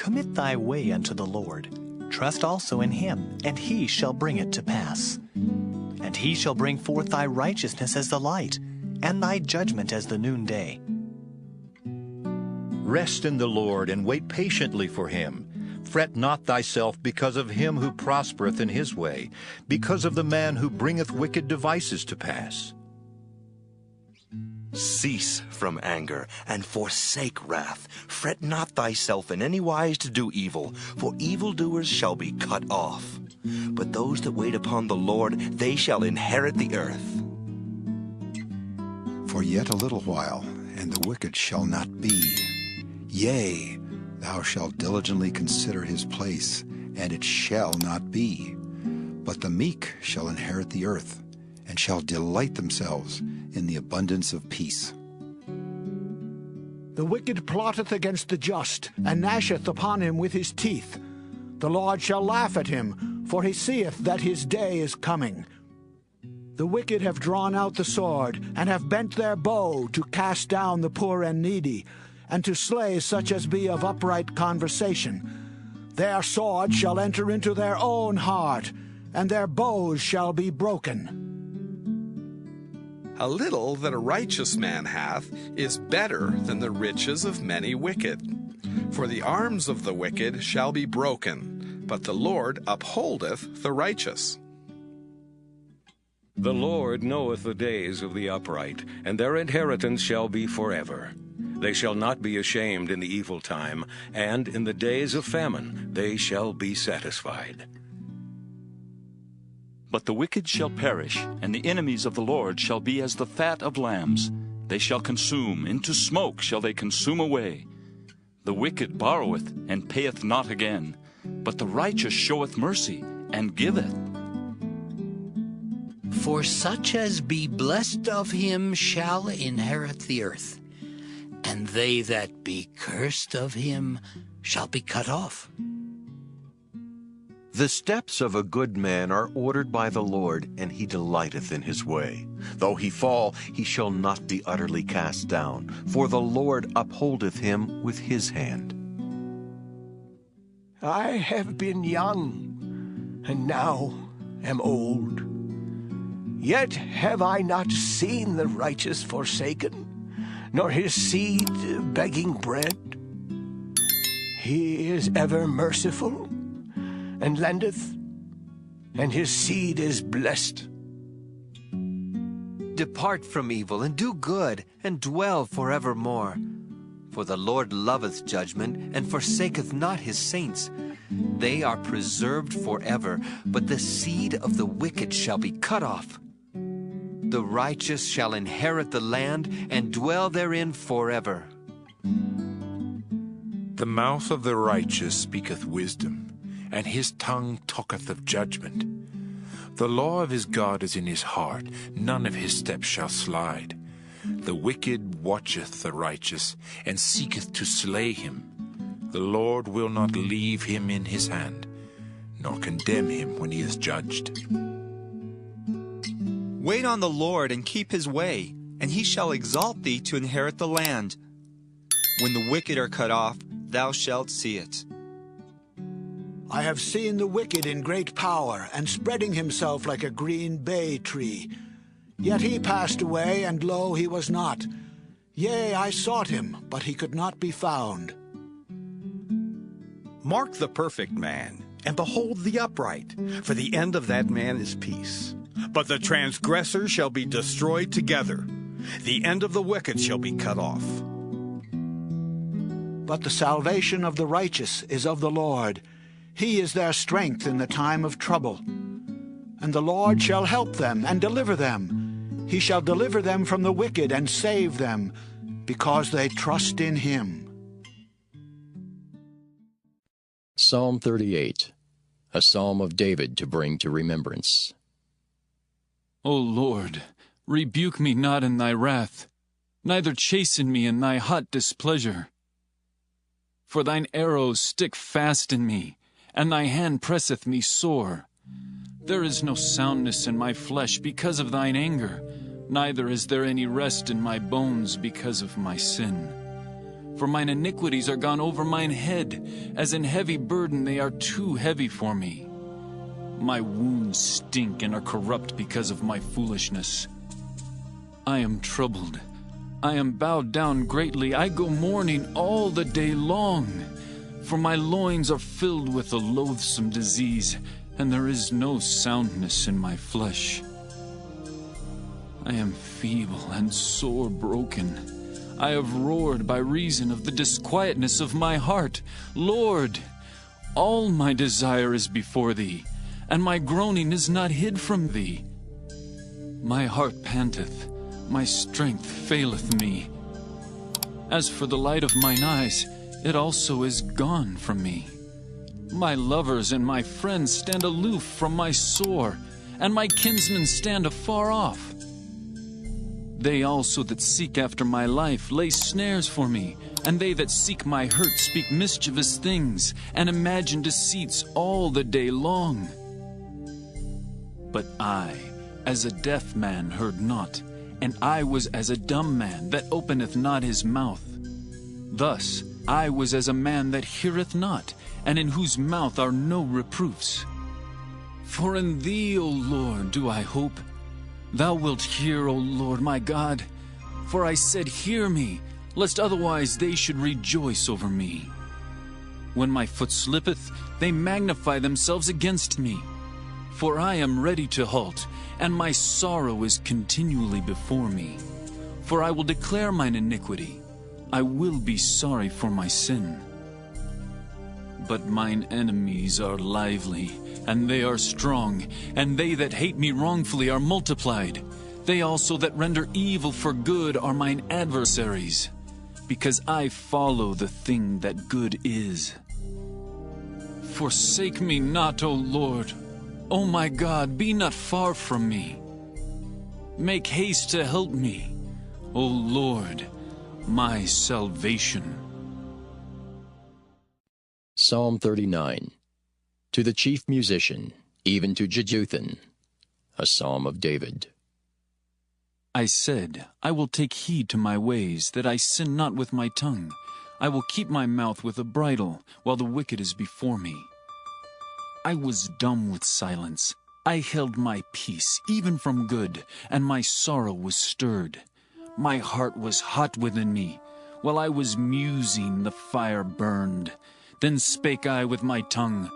Commit thy way unto the Lord. Trust also in him, and he shall bring it to pass. And he shall bring forth thy righteousness as the light, and thy judgment as the noonday. Rest in the Lord, and wait patiently for him. Fret not thyself because of him who prospereth in his way, because of the man who bringeth wicked devices to pass. Cease from anger, and forsake wrath. Fret not thyself in any wise to do evil, for evildoers shall be cut off. But those that wait upon the Lord, they shall inherit the earth. For yet a little while, and the wicked shall not be. Yea, thou shalt diligently consider his place, and it shall not be. But the meek shall inherit the earth, and shall delight themselves in the abundance of peace. The wicked plotteth against the just, and gnasheth upon him with his teeth. The Lord shall laugh at him, for he seeth that his day is coming. The wicked have drawn out the sword, and have bent their bow to cast down the poor and needy, and to slay such as be of upright conversation. Their sword shall enter into their own heart, and their bows shall be broken. A little that a righteous man hath is better than the riches of many wicked. For the arms of the wicked shall be broken, but the Lord upholdeth the righteous. The Lord knoweth the days of the upright, and their inheritance shall be forever. They shall not be ashamed in the evil time, and in the days of famine they shall be satisfied. But the wicked shall perish, and the enemies of the Lord shall be as the fat of lambs. They shall consume, into smoke shall they consume away. The wicked borroweth, and payeth not again, but the righteous showeth mercy, and giveth. For such as be blessed of him shall inherit the earth, and they that be cursed of him shall be cut off. The steps of a good man are ordered by the Lord, and he delighteth in his way. Though he fall, he shall not be utterly cast down, for the Lord upholdeth him with his hand. I have been young, and now am old. Yet have I not seen the righteous forsaken, nor his seed begging bread. He is ever merciful, and lendeth, and his seed is blessed. Depart from evil, and do good, and dwell forevermore. For the Lord loveth judgment, and forsaketh not his saints. They are preserved forever, but the seed of the wicked shall be cut off. The righteous shall inherit the land, and dwell therein forever. The mouth of the righteous speaketh wisdom, and his tongue talketh of judgment. The law of his God is in his heart, none of his steps shall slide. The wicked watcheth the righteous, and seeketh to slay him. The Lord will not leave him in his hand, nor condemn him when he is judged. Wait on the Lord and keep his way, and he shall exalt thee to inherit the land. When the wicked are cut off, thou shalt see it. I have seen the wicked in great power, and spreading himself like a green bay tree. Yet he passed away, and lo, he was not. Yea, I sought him, but he could not be found. Mark the perfect man, and behold the upright, for the end of that man is peace. But the transgressor shall be destroyed together. The end of the wicked shall be cut off. But the salvation of the righteous is of the Lord. He is their strength in the time of trouble. And the Lord shall help them and deliver them. He shall deliver them from the wicked and save them, because they trust in him. Psalm 38, a psalm of David to bring to remembrance. O Lord, rebuke me not in thy wrath, neither chasten me in thy hot displeasure. For thine arrows stick fast in me, and thy hand presseth me sore. There is no soundness in my flesh because of thine anger, neither is there any rest in my bones because of my sin. For mine iniquities are gone over mine head, as an heavy burden they are too heavy for me. My wounds stink and are corrupt because of my foolishness. I am troubled. I am bowed down greatly. I go mourning all the day long. For my loins are filled with a loathsome disease, and there is no soundness in my flesh. I am feeble and sore broken. I have roared by reason of the disquietness of my heart. Lord, all my desire is before thee, and my groaning is not hid from thee. My heart panteth, my strength faileth me. As for the light of mine eyes, it also is gone from me. My lovers and my friends stand aloof from my sore, and my kinsmen stand afar off. They also that seek after my life lay snares for me, and they that seek my hurt speak mischievous things, and imagine deceits all the day long. But I, as a deaf man, heard not, and I was as a dumb man that openeth not his mouth. Thus I was as a man that heareth not, and in whose mouth are no reproofs. For in thee, O Lord, do I hope. Thou wilt hear, O Lord my God. For I said, hear me, lest otherwise they should rejoice over me. When my foot slippeth, they magnify themselves against me. For I am ready to halt, and my sorrow is continually before me. For I will declare mine iniquity. I will be sorry for my sin. But mine enemies are lively, and they are strong, and they that hate me wrongfully are multiplied. They also that render evil for good are mine adversaries, because I follow the thing that good is. Forsake me not, O Lord. O my God, be not far from me. Make haste to help me, O Lord, my salvation. Psalm 39, To the chief musician, even to Jeduthun, a psalm of David. I said, I will take heed to my ways, that I sin not with my tongue. I will keep my mouth with a bridle, while the wicked is before me. I was dumb with silence. I held my peace, even from good, and my sorrow was stirred. My heart was hot within me. While I was musing, the fire burned. Then spake I with my tongue,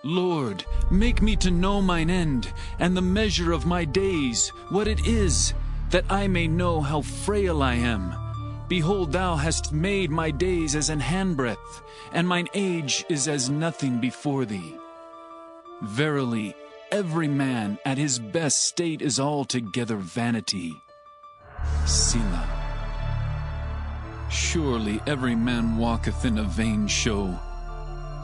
Lord, make me to know mine end, and the measure of my days, what it is, that I may know how frail I am. Behold, thou hast made my days as an handbreadth, and mine age is as nothing before thee. Verily, every man at his best state is altogether vanity. Selah. Surely every man walketh in a vain show.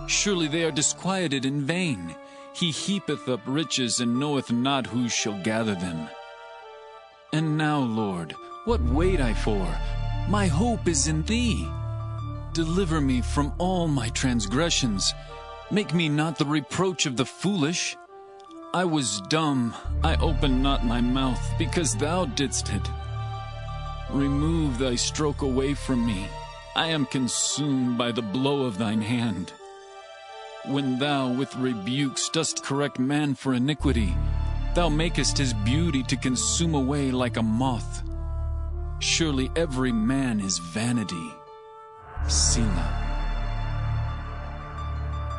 Surely they are disquieted in vain. He heapeth up riches, and knoweth not who shall gather them. And now, Lord, what wait I for? My hope is in thee. Deliver me from all my transgressions. Make me not the reproach of the foolish. I was dumb, I opened not my mouth, because thou didst it. Remove thy stroke away from me. I am consumed by the blow of thine hand. When thou with rebukes dost correct man for iniquity, thou makest his beauty to consume away like a moth. Surely every man is vanity. Selah.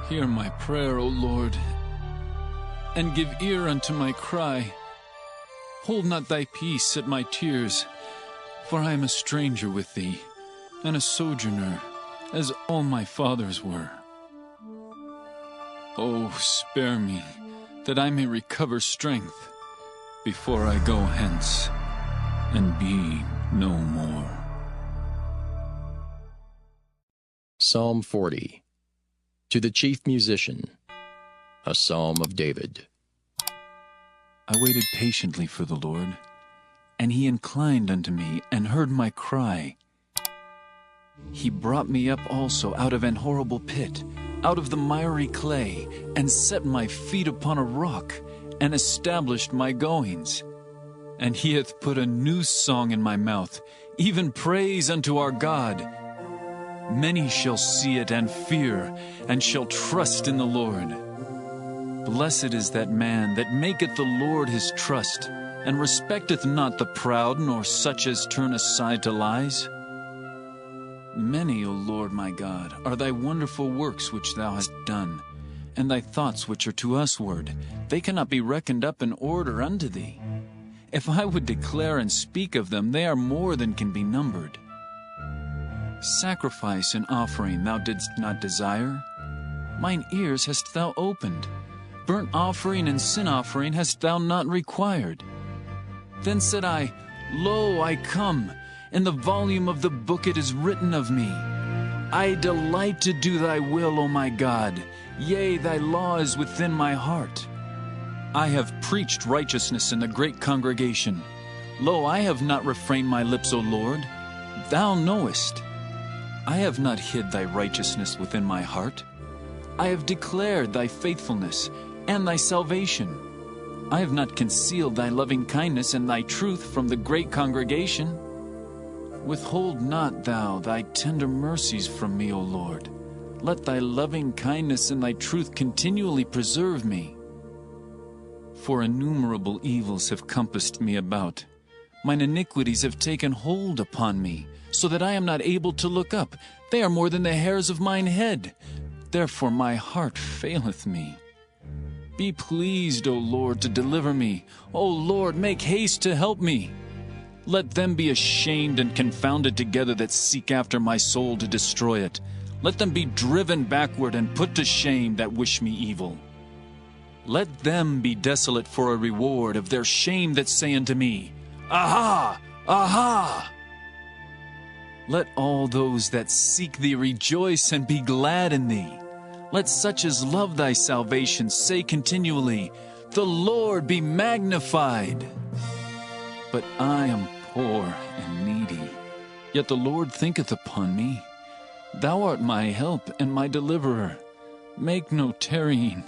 Hear my prayer, O Lord, and give ear unto my cry. Hold not thy peace at my tears, for I am a stranger with thee, and a sojourner, as all my fathers were. Oh, spare me, that I may recover strength, before I go hence, and be no more. Psalm 40. To the chief musician, a psalm of David. I waited patiently for the Lord, and he inclined unto me, and heard my cry. He brought me up also out of an horrible pit, out of the miry clay, and set my feet upon a rock, and established my goings. And he hath put a new song in my mouth, even praise unto our God. Many shall see it and fear, and shall trust in the Lord. Blessed is that man that maketh the Lord his trust, and respecteth not the proud, nor such as turn aside to lies. Many, O Lord my God, are thy wonderful works which thou hast done, and thy thoughts which are to usward. They cannot be reckoned up in order unto thee. If I would declare and speak of them, they are more than can be numbered. Sacrifice and offering thou didst not desire. Mine ears hast thou opened. Burnt offering and sin offering hast thou not required. Then said I, Lo, I come. In the volume of the book it is written of me. I delight to do thy will, O my God. Yea, thy law is within my heart. I have preached righteousness in the great congregation. Lo, I have not refrained my lips, O Lord. Thou knowest. I have not hid thy righteousness within my heart. I have declared thy faithfulness and thy salvation. I have not concealed thy loving kindness and thy truth from the great congregation. Withhold not thou thy tender mercies from me, O Lord. Let thy loving kindness and thy truth continually preserve me. For innumerable evils have compassed me about. Mine iniquities have taken hold upon me, so that I am not able to look up. They are more than the hairs of mine head. Therefore my heart faileth me. Be pleased, O Lord, to deliver me. O Lord, make haste to help me. Let them be ashamed and confounded together that seek after my soul to destroy it. Let them be driven backward and put to shame that wish me evil. Let them be desolate for a reward of their shame that say unto me, Aha! Aha! Let all those that seek thee rejoice and be glad in thee. Let such as love thy salvation say continually, The Lord be magnified. But I am poor and needy, yet the Lord thinketh upon me. Thou art my help and my deliverer. Make no tarrying.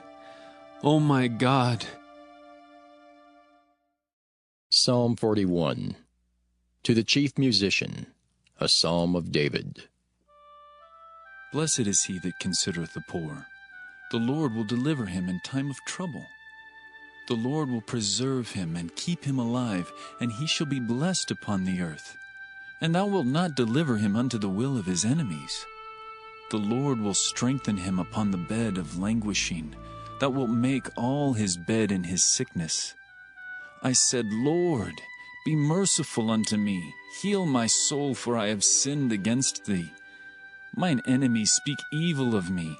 O my God. Psalm 41. To the chief musician, a psalm of David. Blessed is he that considereth the poor. The Lord will deliver him in time of trouble. The Lord will preserve him and keep him alive, and he shall be blessed upon the earth. And thou wilt not deliver him unto the will of his enemies. The Lord will strengthen him upon the bed of languishing. Thou wilt make all his bed in his sickness. I said, Lord, be merciful unto me. Heal my soul, for I have sinned against thee. Mine enemies speak evil of me.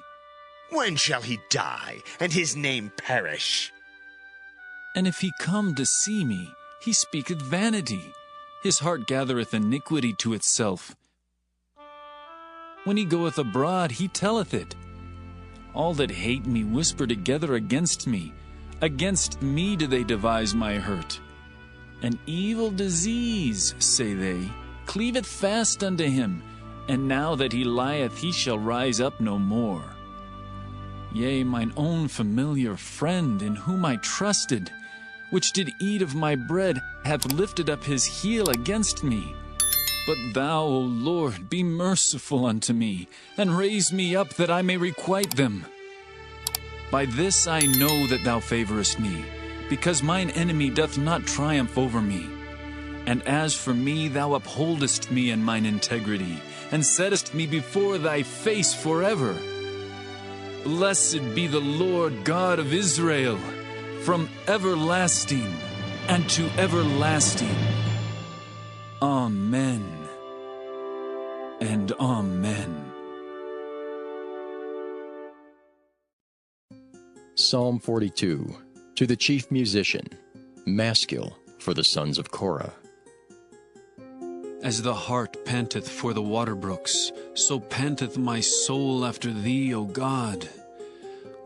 When shall he die, and his name perish? And if he come to see me, he speaketh vanity. His heart gathereth iniquity to itself. When he goeth abroad, he telleth it. All that hate me whisper together against me. Against me do they devise my hurt. An evil disease, say they, cleaveth fast unto him, and now that he lieth, he shall rise up no more. Yea, mine own familiar friend, in whom I trusted, which did eat of my bread, hath lifted up his heel against me. But thou, O Lord, be merciful unto me, and raise me up that I may requite them. By this I know that thou favorest me, because mine enemy doth not triumph over me. And as for me, thou upholdest me in mine integrity, and settest me before thy face forever. Blessed be the Lord God of Israel, from everlasting and to everlasting. Amen and amen. Psalm 42. To the chief musician, maskil for the sons of Korah. As the hart panteth for the water brooks, so panteth my soul after thee, O God.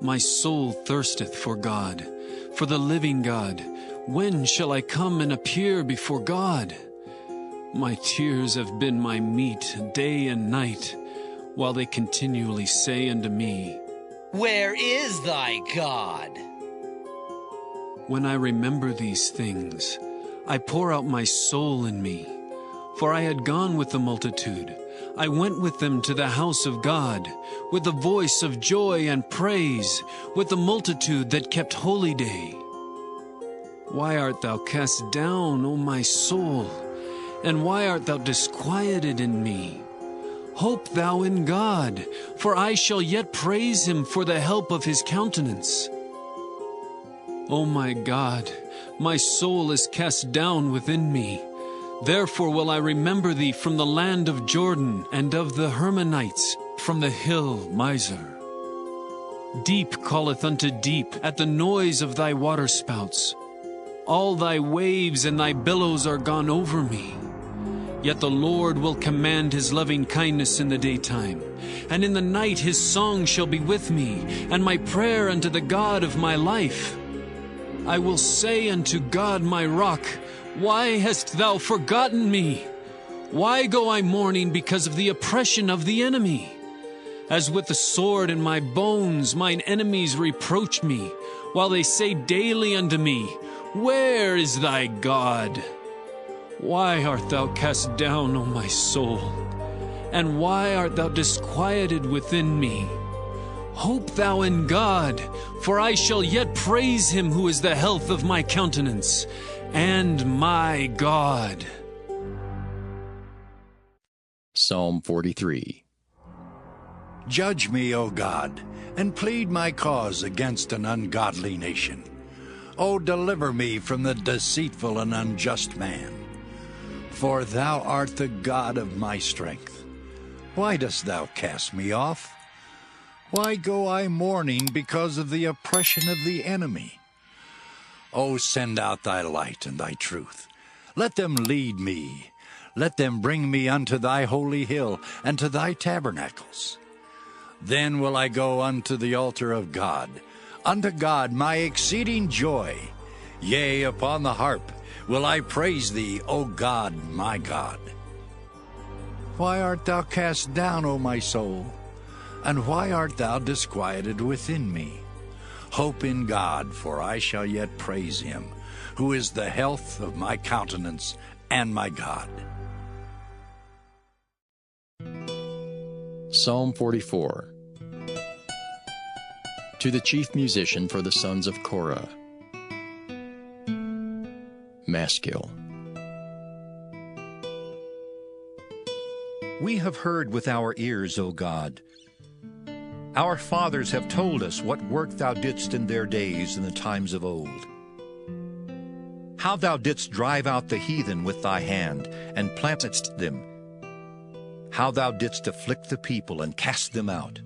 My soul thirsteth for God, for the living God. When shall I come and appear before God? My tears have been my meat day and night, while they continually say unto me, Where is thy God? When I remember these things, I pour out my soul in me. For I had gone with the multitude. I went with them to the house of God, with the voice of joy and praise, with the multitude that kept holy day. Why art thou cast down, O my soul? And why art thou disquieted in me? Hope thou in God, for I shall yet praise him for the help of his countenance. O my God, my soul is cast down within me. Therefore will I remember thee from the land of Jordan and of the Hermonites, from the hill Mizar. Deep calleth unto deep at the noise of thy waterspouts. All thy waves and thy billows are gone over me. Yet the Lord will command his loving kindness in the daytime, and in the night his song shall be with me, and my prayer unto the God of my life. I will say unto God my rock, Why hast thou forgotten me? Why go I mourning because of the oppression of the enemy? As with the sword in my bones mine enemies reproach me, while they say daily unto me, Where is thy God? Why art thou cast down, O my soul? And why art thou disquieted within me? Hope thou in God, for I shall yet praise him who is the health of my countenance, and my God. Psalm 43. Judge me, O God, and plead my cause against an ungodly nation. O deliver me from the deceitful and unjust man. For thou art the God of my strength. Why dost thou cast me off? Why go I mourning because of the oppression of the enemy? O send out thy light and thy truth. Let them lead me. Let them bring me unto thy holy hill and to thy tabernacles. Then will I go unto the altar of God, unto God my exceeding joy. Yea, upon the harp will I praise thee, O God, my God. Why art thou cast down, O my soul? And why art thou disquieted within me? Hope in God, for I shall yet praise him, who is the health of my countenance and my God. Psalm 44. To the chief musician for the sons of Korah. Maskil. We have heard with our ears, O God. Our fathers have told us what work thou didst in their days in the times of old. How thou didst drive out the heathen with thy hand, and plantedst them. How thou didst afflict the people, and cast them out.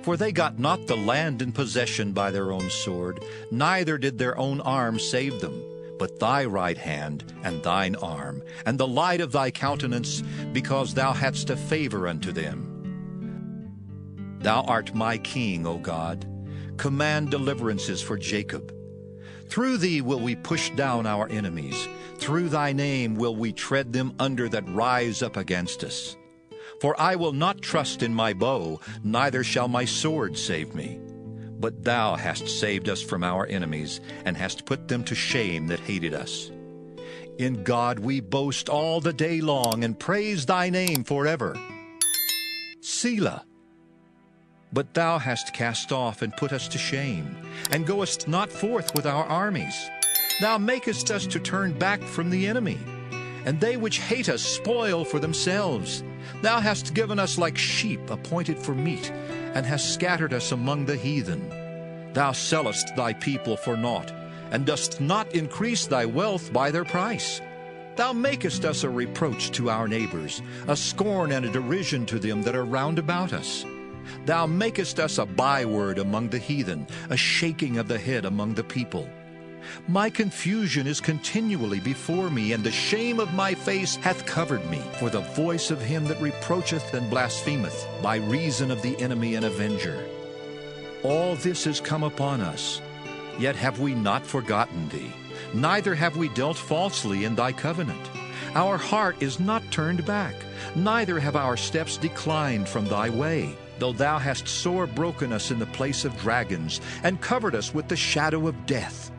For they got not the land in possession by their own sword, neither did their own arm save them, but thy right hand, and thine arm, and the light of thy countenance, because thou hadst a favor unto them. Thou art my king, O God. Command deliverances for Jacob. Through thee will we push down our enemies. Through thy name will we tread them under that rise up against us. For I will not trust in my bow, neither shall my sword save me. But thou hast saved us from our enemies, and hast put them to shame that hated us. In God we boast all the day long, and praise thy name forever. Selah. But thou hast cast off and put us to shame, and goest not forth with our armies. Thou makest us to turn back from the enemy, and they which hate us spoil for themselves. Thou hast given us like sheep appointed for meat, and hast scattered us among the heathen. Thou sellest thy people for naught, and dost not increase thy wealth by their price. Thou makest us a reproach to our neighbors, a scorn and a derision to them that are round about us. Thou makest us a byword among the heathen, a shaking of the head among the people. My confusion is continually before me, and the shame of my face hath covered me, for the voice of him that reproacheth and blasphemeth, by reason of the enemy and avenger. All this is come upon us, yet have we not forgotten thee, neither have we dealt falsely in thy covenant. Our heart is not turned back, neither have our steps declined from thy way. Though thou hast sore broken us in the place of dragons, and covered us with the shadow of death.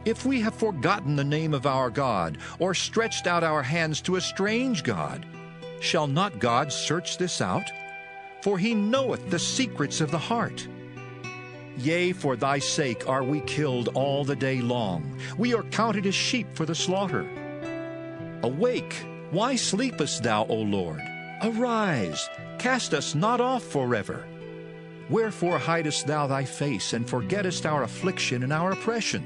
If we have forgotten the name of our God, or stretched out our hands to a strange God, shall not God search this out? For he knoweth the secrets of the heart. Yea, for thy sake are we killed all the day long. We are counted as sheep for the slaughter. Awake, why sleepest thou, O Lord? Arise, cast us not off forever. Wherefore hidest thou thy face, and forgettest our affliction and our oppression?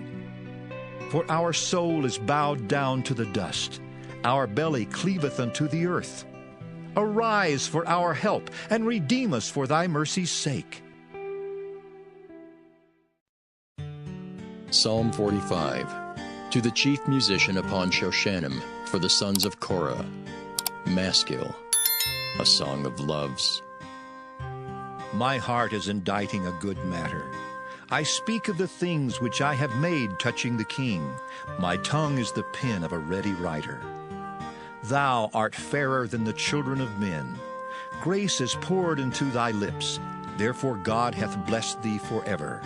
For our soul is bowed down to the dust, our belly cleaveth unto the earth. Arise for our help, and redeem us for thy mercy's sake. Psalm 45. To the chief musician upon Shoshanim for the sons of Korah. Maskil. A song of loves. My heart is inditing a good matter. I speak of the things which I have made touching the king. My tongue is the pen of a ready writer. Thou art fairer than the children of men. Grace is poured into thy lips. Therefore God hath blessed thee forever.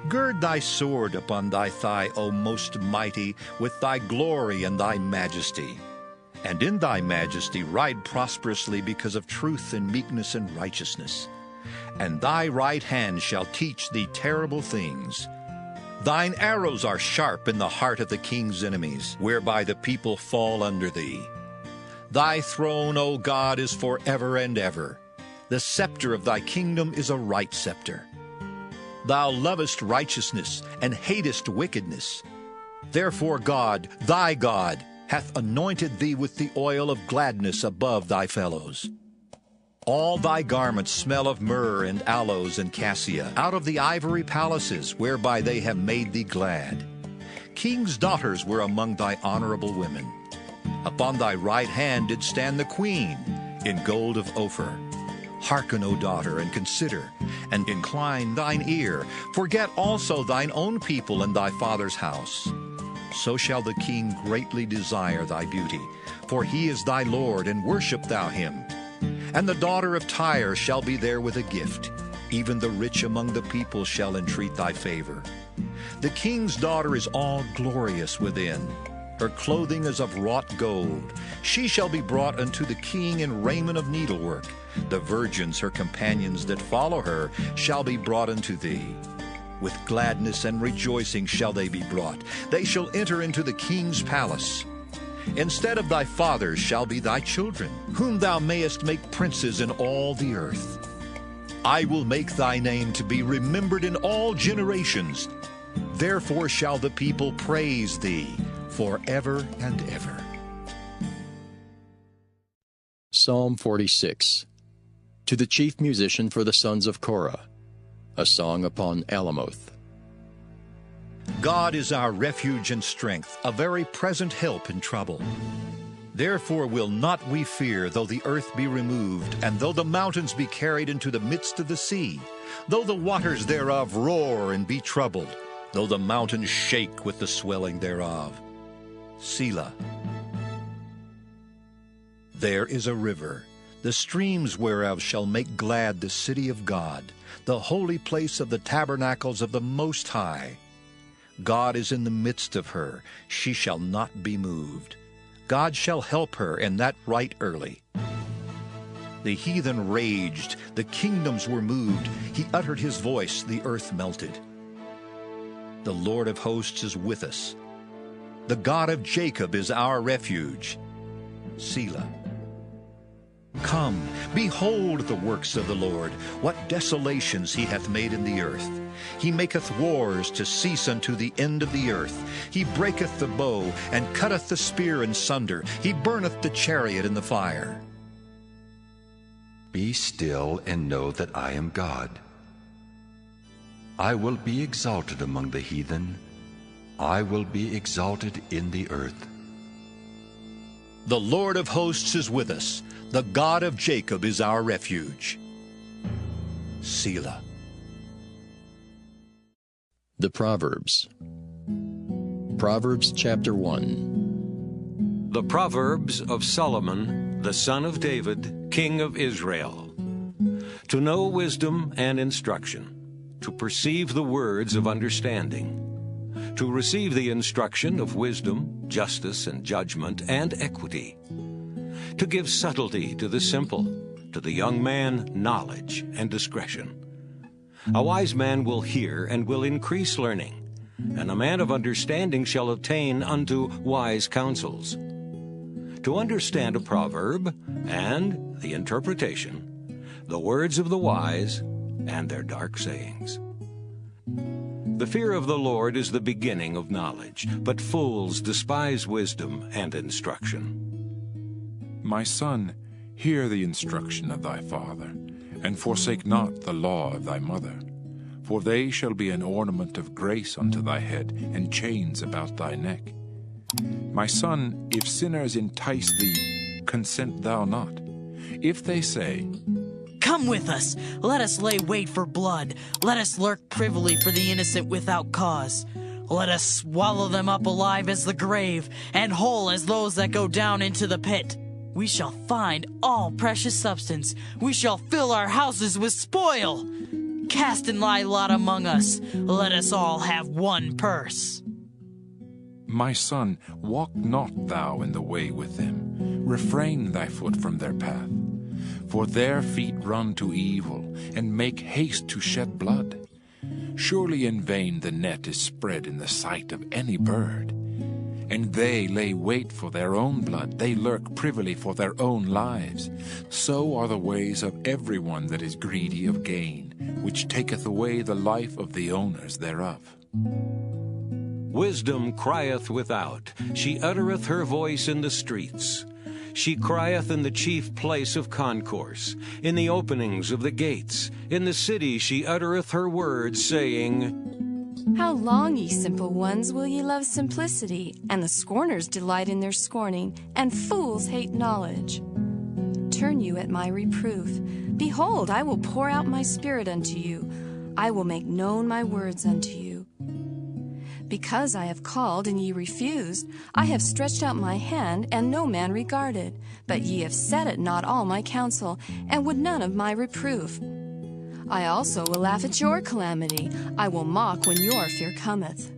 Gird thy sword upon thy thigh, O most mighty, with thy glory and thy majesty. And in thy majesty ride prosperously because of truth and meekness and righteousness. And thy right hand shall teach thee terrible things. Thine arrows are sharp in the heart of the king's enemies, whereby the people fall under thee. Thy throne, O God, is forever and ever. The scepter of thy kingdom is a right scepter. Thou lovest righteousness and hatest wickedness. Therefore God, thy God, hath anointed thee with the oil of gladness above thy fellows. All thy garments smell of myrrh and aloes and cassia, out of the ivory palaces whereby they have made thee glad. Kings' daughters were among thy honorable women. Upon thy right hand did stand the queen, in gold of Ophir. Hearken, O daughter, and consider, and incline thine ear. Forget also thine own people and thy father's house. So shall the king greatly desire thy beauty, for he is thy Lord, and worship thou him. And the daughter of Tyre shall be there with a gift. Even the rich among the people shall entreat thy favor. The king's daughter is all glorious within. Her clothing is of wrought gold. She shall be brought unto the king in raiment of needlework. The virgins, her companions that follow her, shall be brought unto thee. With gladness and rejoicing shall they be brought. They shall enter into the king's palace. Instead of thy fathers shall be thy children, whom thou mayest make princes in all the earth. I will make thy name to be remembered in all generations. Therefore shall the people praise thee forever and ever. Psalm 46. To the chief musician for the sons of Korah, a song upon Alamoth. God is our refuge and strength, a very present help in trouble. Therefore will not we fear, though the earth be removed, and though the mountains be carried into the midst of the sea, though the waters thereof roar and be troubled, though the mountains shake with the swelling thereof. Selah. There is a river, the streams whereof shall make glad the city of God, the holy place of the tabernacles of the Most High. God is in the midst of her, she shall not be moved. God shall help her, and that right early. The heathen raged, the kingdoms were moved. He uttered his voice, the earth melted. The Lord of hosts is with us. The God of Jacob is our refuge. Selah. Come, behold the works of the Lord, what desolations he hath made in the earth. He maketh wars to cease unto the end of the earth. He breaketh the bow, and cutteth the spear in sunder. He burneth the chariot in the fire. Be still and know that I am God. I will be exalted among the heathen. I will be exalted in the earth. The Lord of hosts is with us. The God of Jacob is our refuge. Selah. The Proverbs. Proverbs chapter 1. The Proverbs of Solomon, the son of David, king of Israel. To know wisdom and instruction, to perceive the words of understanding, to receive the instruction of wisdom, justice, and judgment, and equity, to give subtlety to the simple, to the young man knowledge and discretion. A wise man will hear and will increase learning, and a man of understanding shall attain unto wise counsels. To understand a proverb and the interpretation, the words of the wise and their dark sayings. The fear of the Lord is the beginning of knowledge, but fools despise wisdom and instruction. My son, hear the instruction of thy father, and forsake not the law of thy mother. For they shall be an ornament of grace unto thy head, and chains about thy neck. My son, if sinners entice thee, consent thou not. If they say, Come with us, let us lay wait for blood, let us lurk privily for the innocent without cause. Let us swallow them up alive as the grave, and whole as those that go down into the pit. We shall find all precious substance. We shall fill our houses with spoil. Cast in thy lot among us. Let us all have one purse. My son, walk not thou in the way with them. Refrain thy foot from their path. For their feet run to evil, and make haste to shed blood. Surely in vain the net is spread in the sight of any bird. And they lay wait for their own blood, they lurk privily for their own lives. So are the ways of every one that is greedy of gain, which taketh away the life of the owners thereof. Wisdom crieth without, she uttereth her voice in the streets. She crieth in the chief place of concourse, in the openings of the gates. In the city she uttereth her words, saying, How long, ye simple ones, will ye love simplicity? And the scorners delight in their scorning, and fools hate knowledge. Turn you at my reproof. Behold, I will pour out my spirit unto you. I will make known my words unto you. Because I have called, and ye refused, I have stretched out my hand, and no man regarded. But ye have set at naught all my counsel, and would none of my reproof. I also will laugh at your calamity. I will mock when your fear cometh.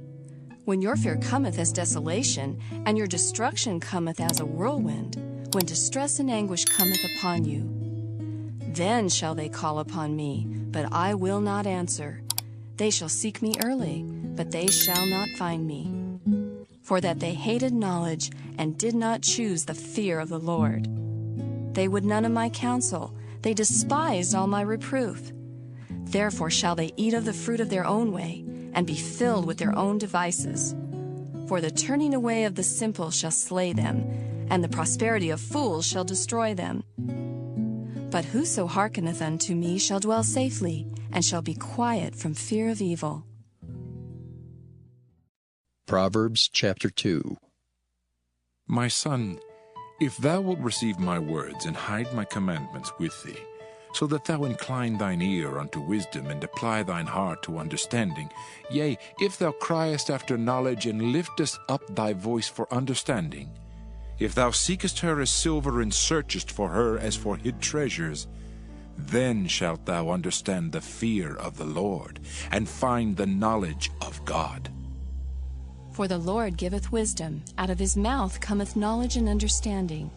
When your fear cometh as desolation, and your destruction cometh as a whirlwind, when distress and anguish cometh upon you. Then shall they call upon me, but I will not answer. They shall seek me early, but they shall not find me. For that they hated knowledge, and did not choose the fear of the Lord. They would none of my counsel, they despised all my reproof. Therefore shall they eat of the fruit of their own way, and be filled with their own devices. For the turning away of the simple shall slay them, and the prosperity of fools shall destroy them. But whoso hearkeneth unto me shall dwell safely, and shall be quiet from fear of evil. Proverbs chapter 2. My son, if thou wilt receive my words and hide my commandments with thee, so that thou incline thine ear unto wisdom and apply thine heart to understanding, yea, if thou criest after knowledge and liftest up thy voice for understanding, if thou seekest her as silver and searchest for her as for hid treasures, then shalt thou understand the fear of the Lord, and find the knowledge of God. For the Lord giveth wisdom, out of his mouth cometh knowledge and understanding.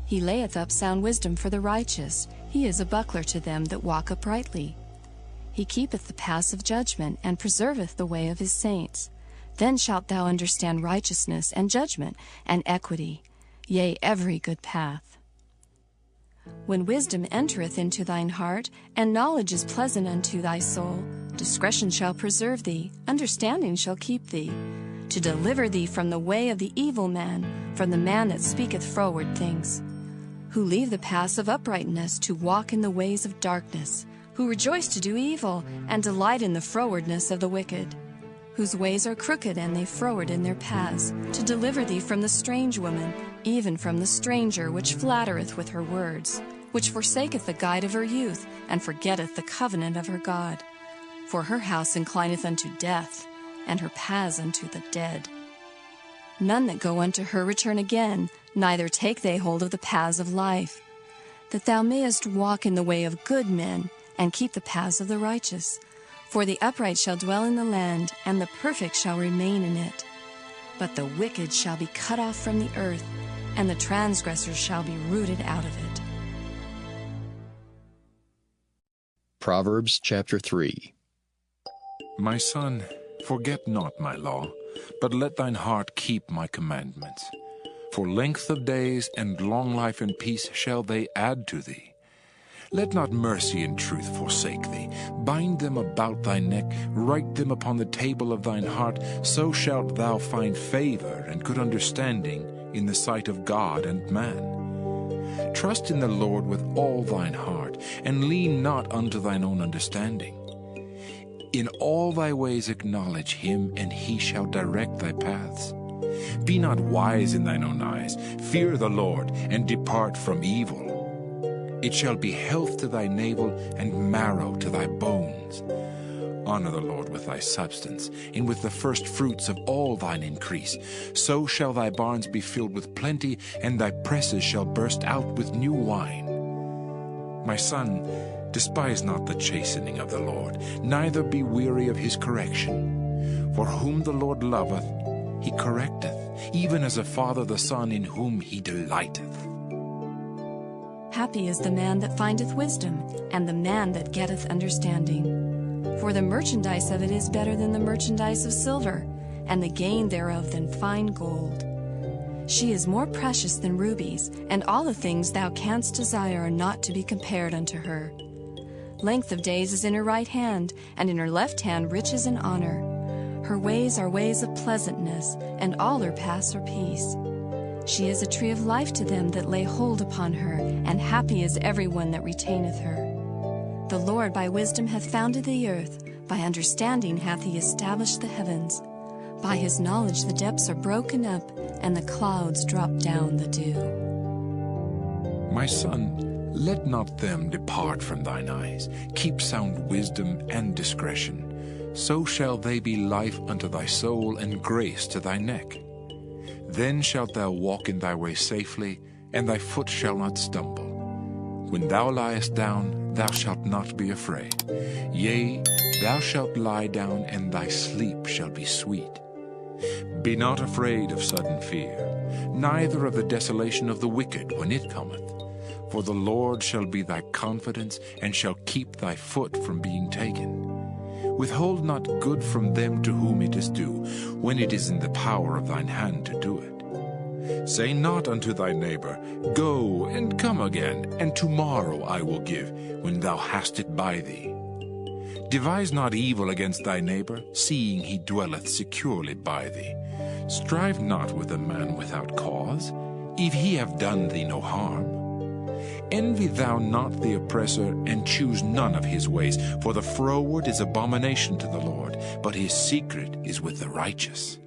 He layeth up sound wisdom for the righteous, he is a buckler to them that walk uprightly. He keepeth the paths of judgment, and preserveth the way of his saints. Then shalt thou understand righteousness, and judgment, and equity, yea, every good path. When wisdom entereth into thine heart, and knowledge is pleasant unto thy soul, discretion shall preserve thee, understanding shall keep thee, to deliver thee from the way of the evil man, from the man that speaketh froward things, who leave the paths of uprightness to walk in the ways of darkness, who rejoice to do evil, and delight in the frowardness of the wicked, whose ways are crooked, and they froward in their paths, to deliver thee from the strange woman, even from the stranger which flattereth with her words, which forsaketh the guide of her youth, and forgetteth the covenant of her God. For her house inclineth unto death, and her paths unto the dead. None that go unto her return again, neither take they hold of the paths of life, that thou mayest walk in the way of good men, and keep the paths of the righteous. For the upright shall dwell in the land, and the perfect shall remain in it. But the wicked shall be cut off from the earth, and the transgressors shall be rooted out of it. Proverbs chapter 3. My son, forget not my law, but let thine heart keep my commandments. For length of days and long life and peace shall they add to thee. Let not mercy and truth forsake thee. Bind them about thy neck, write them upon the table of thine heart, so shalt thou find favor and good understanding in the sight of God and man. Trust in the Lord with all thine heart, and lean not unto thine own understanding. In all thy ways acknowledge him, and he shall direct thy paths. Be not wise in thine own eyes. Fear the Lord, and depart from evil. It shall be health to thy navel, and marrow to thy bones. Honor the Lord with thy substance, and with the first fruits of all thine increase. So shall thy barns be filled with plenty, and thy presses shall burst out with new wine. My son, despise not the chastening of the Lord, neither be weary of his correction. For whom the Lord loveth, he correcteth, even as a father the son in whom he delighteth. Happy is the man that findeth wisdom, and the man that getteth understanding. For the merchandise of it is better than the merchandise of silver, and the gain thereof than fine gold. She is more precious than rubies, and all the things thou canst desire are not to be compared unto her. Length of days is in her right hand, and in her left hand riches and honor. Her ways are ways of pleasantness, and all her paths are peace. She is a tree of life to them that lay hold upon her, and happy is every one that retaineth her. The Lord by wisdom hath founded the earth, by understanding hath he established the heavens. By his knowledge the depths are broken up, and the clouds drop down the dew. My son, let not them depart from thine eyes. Keep sound wisdom and discretion. So shall they be life unto thy soul, and grace to thy neck. Then shalt thou walk in thy way safely, and thy foot shall not stumble. When thou liest down, thou shalt not be afraid. Yea, thou shalt lie down, and thy sleep shall be sweet. Be not afraid of sudden fear, neither of the desolation of the wicked when it cometh. For the Lord shall be thy confidence, and shall keep thy foot from being taken. Withhold not good from them to whom it is due, when it is in the power of thine hand to do it. Say not unto thy neighbor, Go and come again, and tomorrow I will give, when thou hast it by thee. Devise not evil against thy neighbor, seeing he dwelleth securely by thee. Strive not with a man without cause, if he have done thee no harm. Envy thou not the oppressor, and choose none of his ways, for the froward is abomination to the Lord, but his secret is with the righteous.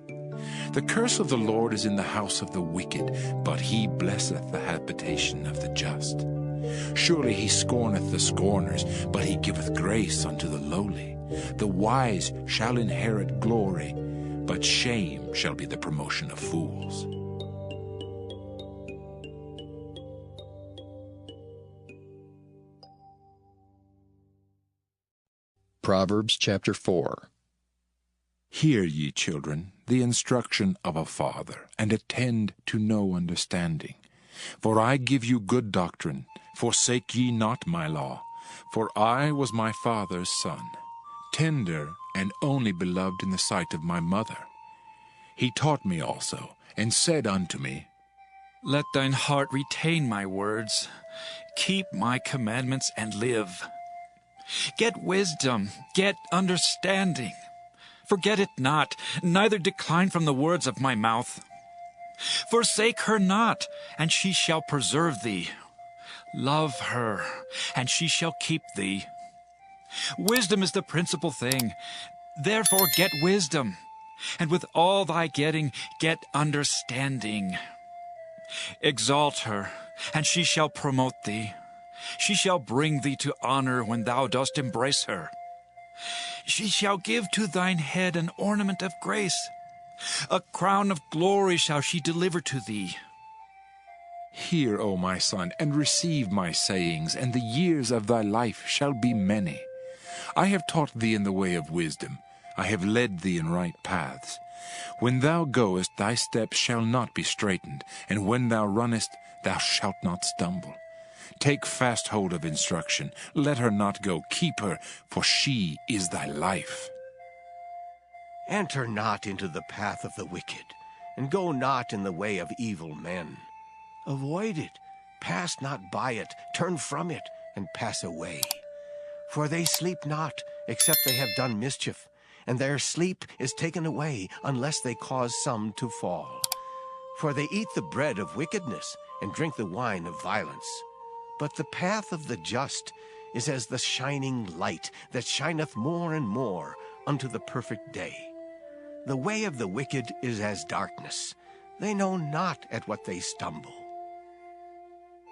The curse of the Lord is in the house of the wicked, but he blesseth the habitation of the just. Surely he scorneth the scorners, but he giveth grace unto the lowly. The wise shall inherit glory, but shame shall be the promotion of fools. Proverbs chapter 4. Hear, ye children, the instruction of a father, and attend to no understanding. For I give you good doctrine. Forsake ye not my law. For I was my father's son, tender and only beloved in the sight of my mother. He taught me also, and said unto me, Let thine heart retain my words. Keep my commandments and live. Get wisdom, get understanding. Forget it not, neither decline from the words of my mouth. Forsake her not, and she shall preserve thee. Love her, and she shall keep thee. Wisdom is the principal thing. Therefore get wisdom, and with all thy getting, get understanding. Exalt her, and she shall promote thee. She shall bring thee to honor when thou dost embrace her. She shall give to thine head an ornament of grace. A crown of glory shall she deliver to thee. Hear, O my son, and receive my sayings, and the years of thy life shall be many. I have taught thee in the way of wisdom. I have led thee in right paths. When thou goest, thy steps shall not be straitened, and when thou runnest, thou shalt not stumble. Take fast hold of instruction. Let her not go. Keep her, for she is thy life. Enter not into the path of the wicked, and go not in the way of evil men. Avoid it, pass not by it, turn from it, and pass away. For they sleep not, except they have done mischief, and their sleep is taken away, unless they cause some to fall. For they eat the bread of wickedness, and drink the wine of violence. But the path of the just is as the shining light that shineth more and more unto the perfect day. The way of the wicked is as darkness. They know not at what they stumble.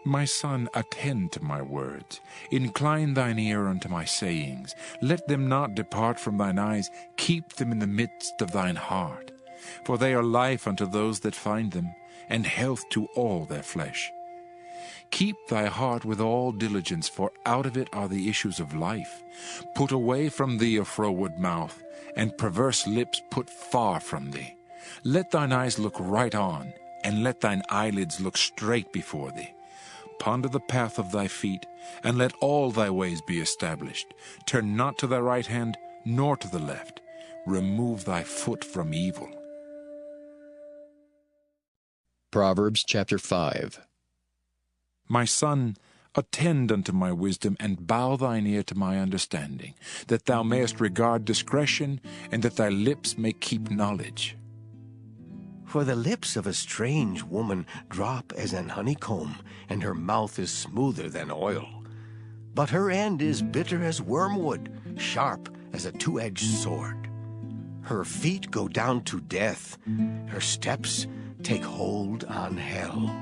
My son, attend to my words. Incline thine ear unto my sayings. Let them not depart from thine eyes. Keep them in the midst of thine heart. For they are life unto those that find them, and health to all their flesh. Keep thy heart with all diligence, for out of it are the issues of life. Put away from thee a froward mouth, and perverse lips put far from thee. Let thine eyes look right on, and let thine eyelids look straight before thee. Ponder the path of thy feet, and let all thy ways be established. Turn not to thy right hand, nor to the left. Remove thy foot from evil. Proverbs chapter 5. My son, attend unto my wisdom, and bow thine ear to my understanding, that thou mayest regard discretion, and that thy lips may keep knowledge. For the lips of a strange woman drop as an honeycomb, and her mouth is smoother than oil. But her end is bitter as wormwood, sharp as a two-edged sword. Her feet go down to death, her steps take hold on hell.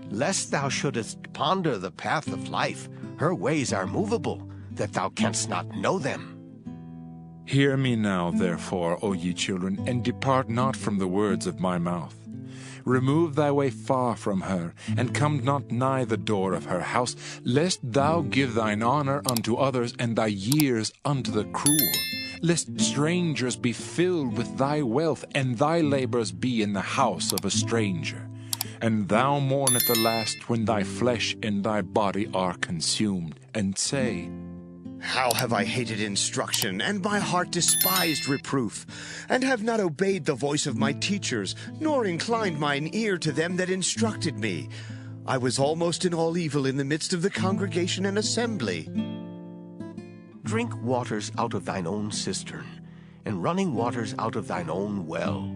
Lest thou shouldest ponder the path of life, her ways are movable, that thou canst not know them. Hear me now, therefore, O ye children, and depart not from the words of my mouth. Remove thy way far from her, and come not nigh the door of her house, lest thou give thine honor unto others, and thy years unto the cruel. Lest strangers be filled with thy wealth, and thy labors be in the house of a stranger. And thou mourn at the last, when thy flesh and thy body are consumed, and say, How have I hated instruction, and my heart despised reproof, and have not obeyed the voice of my teachers, nor inclined mine ear to them that instructed me. I was almost in all evil in the midst of the congregation and assembly. Drink waters out of thine own cistern, and running waters out of thine own well.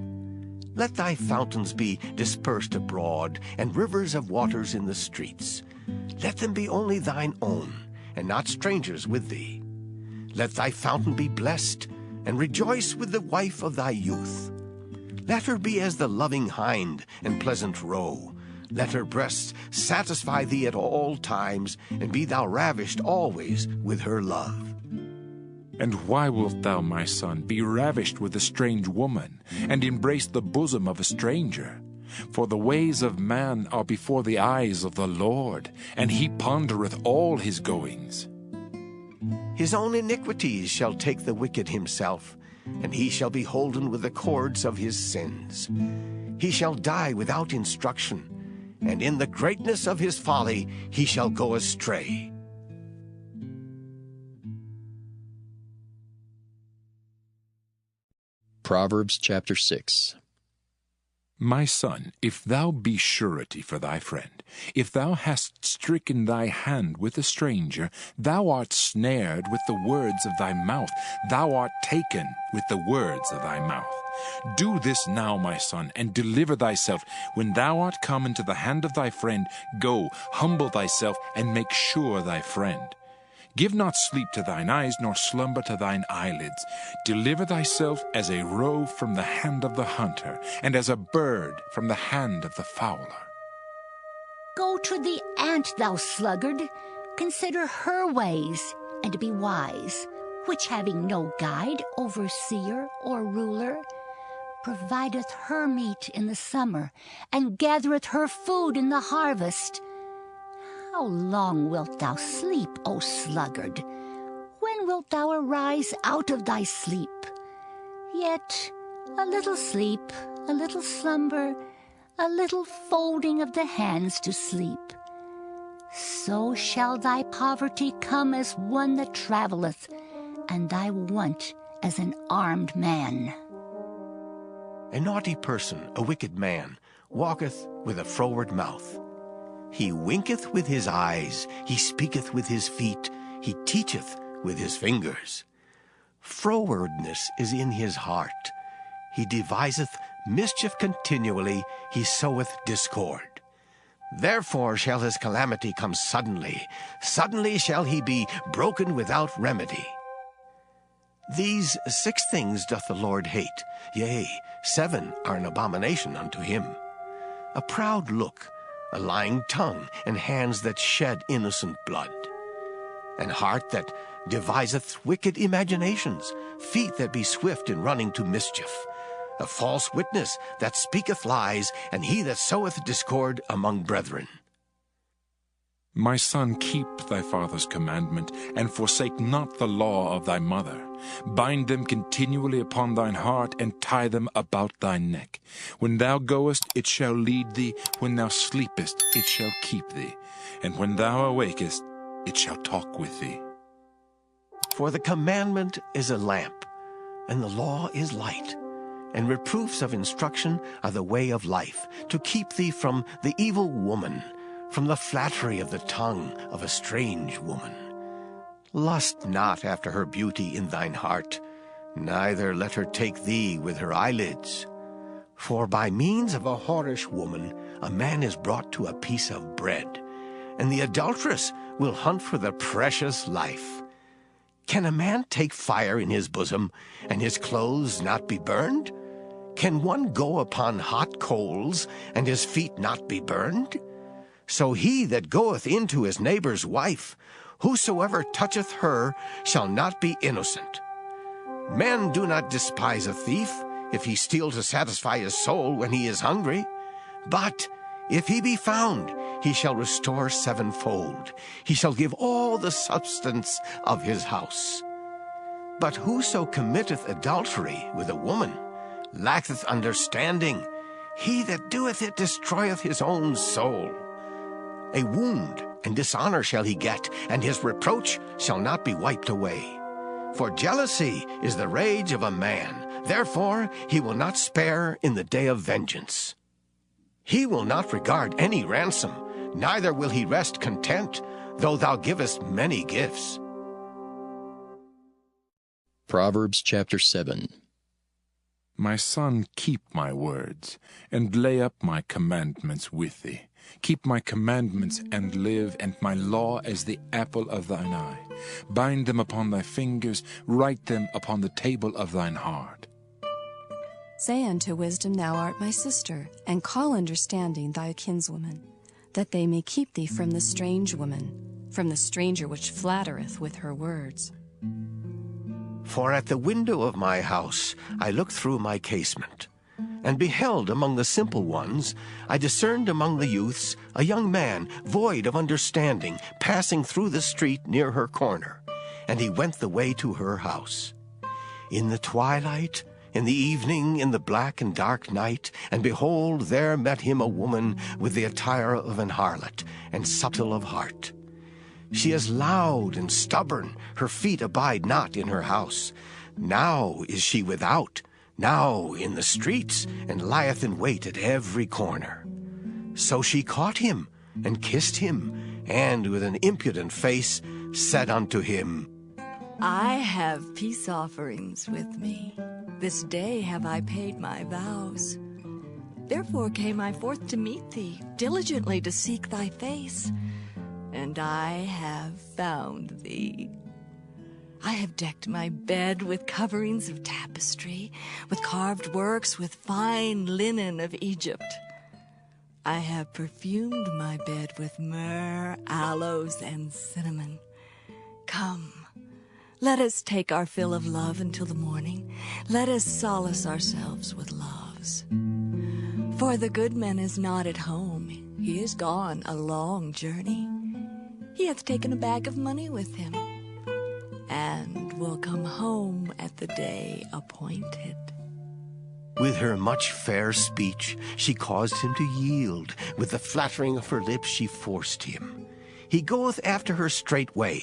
Let thy fountains be dispersed abroad, and rivers of waters in the streets. Let them be only thine own, and not strangers with thee. Let thy fountain be blessed, and rejoice with the wife of thy youth. Let her be as the loving hind and pleasant roe. Let her breasts satisfy thee at all times, and be thou ravished always with her love. And why wilt thou, my son, be ravished with a strange woman, and embrace the bosom of a stranger? For the ways of man are before the eyes of the Lord, and he pondereth all his goings. His own iniquities shall take the wicked himself, and he shall be holden with the cords of his sins. He shall die without instruction, and in the greatness of his folly he shall go astray. Proverbs chapter 6. My son, if thou be surety for thy friend, if thou hast stricken thy hand with a stranger, thou art snared with the words of thy mouth, thou art taken with the words of thy mouth. Do this now, my son, and deliver thyself. When thou art come into the hand of thy friend, go, humble thyself, and make sure thy friend. Give not sleep to thine eyes, nor slumber to thine eyelids. Deliver thyself as a roe from the hand of the hunter, and as a bird from the hand of the fowler. Go to the ant, thou sluggard. Consider her ways, and be wise, which having no guide, overseer, or ruler, provideth her meat in the summer, and gathereth her food in the harvest. How long wilt thou sleep, O sluggard? When wilt thou arise out of thy sleep? Yet a little sleep, a little slumber, a little folding of the hands to sleep. So shall thy poverty come as one that travelleth, and thy want as an armed man. A naughty person, a wicked man, walketh with a froward mouth. He winketh with his eyes, he speaketh with his feet, he teacheth with his fingers. Frowardness is in his heart. He deviseth mischief continually, he soweth discord. Therefore shall his calamity come suddenly, suddenly shall he be broken without remedy. These 6 things doth the Lord hate, yea, 7 are an abomination unto him: a proud look, a lying tongue, and hands that shed innocent blood, an heart that deviseth wicked imaginations, feet that be swift in running to mischief, a false witness that speaketh lies, and he that soweth discord among brethren. My son, keep thy father's commandment, and forsake not the law of thy mother. Bind them continually upon thine heart, and tie them about thy neck. When thou goest, it shall lead thee. When thou sleepest, it shall keep thee. And when thou awakest, it shall talk with thee. For the commandment is a lamp, and the law is light, and reproofs of instruction are the way of life, to keep thee from the evil woman, from the flattery of the tongue of a strange woman. Lust not after her beauty in thine heart, neither let her take thee with her eyelids. For by means of a whorish woman a man is brought to a piece of bread, and the adulteress will hunt for the precious life. Can a man take fire in his bosom, and his clothes not be burned? Can one go upon hot coals, and his feet not be burned? So he that goeth into his neighbor's wife, whosoever toucheth her shall not be innocent. Men do not despise a thief, if he steal to satisfy his soul when he is hungry. But if he be found, he shall restore sevenfold. He shall give all the substance of his house. But whoso committeth adultery with a woman lacketh understanding. He that doeth it destroyeth his own soul. A wound and dishonor shall he get, and his reproach shall not be wiped away. For jealousy is the rage of a man. Therefore he will not spare in the day of vengeance. He will not regard any ransom, neither will he rest content, though thou givest many gifts. Proverbs chapter 7. My son, keep my words, and lay up my commandments with thee. Keep my commandments and live, and my law as the apple of thine eye. Bind them upon thy fingers, write them upon the table of thine heart. Say unto wisdom, Thou art my sister, and call understanding thy kinswoman, that they may keep thee from the strange woman, from the stranger which flattereth with her words. For at the window of my house I looked through my casement, and beheld among the simple ones, I discerned among the youths a young man void of understanding, passing through the street near her corner, and he went the way to her house. In the twilight, in the evening, in the black and dark night, and behold, there met him a woman with the attire of an harlot, and subtle of heart. She is loud and stubborn, her feet abide not in her house. Now is she without, now in the streets, and lieth in wait at every corner. So she caught him, and kissed him, and with an impudent face said unto him, I have peace offerings with me. This day have I paid my vows. Therefore came I forth to meet thee, diligently to seek thy face. And I have found thee. I have decked my bed with coverings of tapestry, with carved works, with fine linen of Egypt. I have perfumed my bed with myrrh, aloes, and cinnamon. Come, let us take our fill of love until the morning. Let us solace ourselves with loves. For the good man is not at home. He is gone a long journey. He hath taken a bag of money with him, and will come home at the day appointed. With her much fair speech she caused him to yield. With the flattering of her lips she forced him. He goeth after her straightway,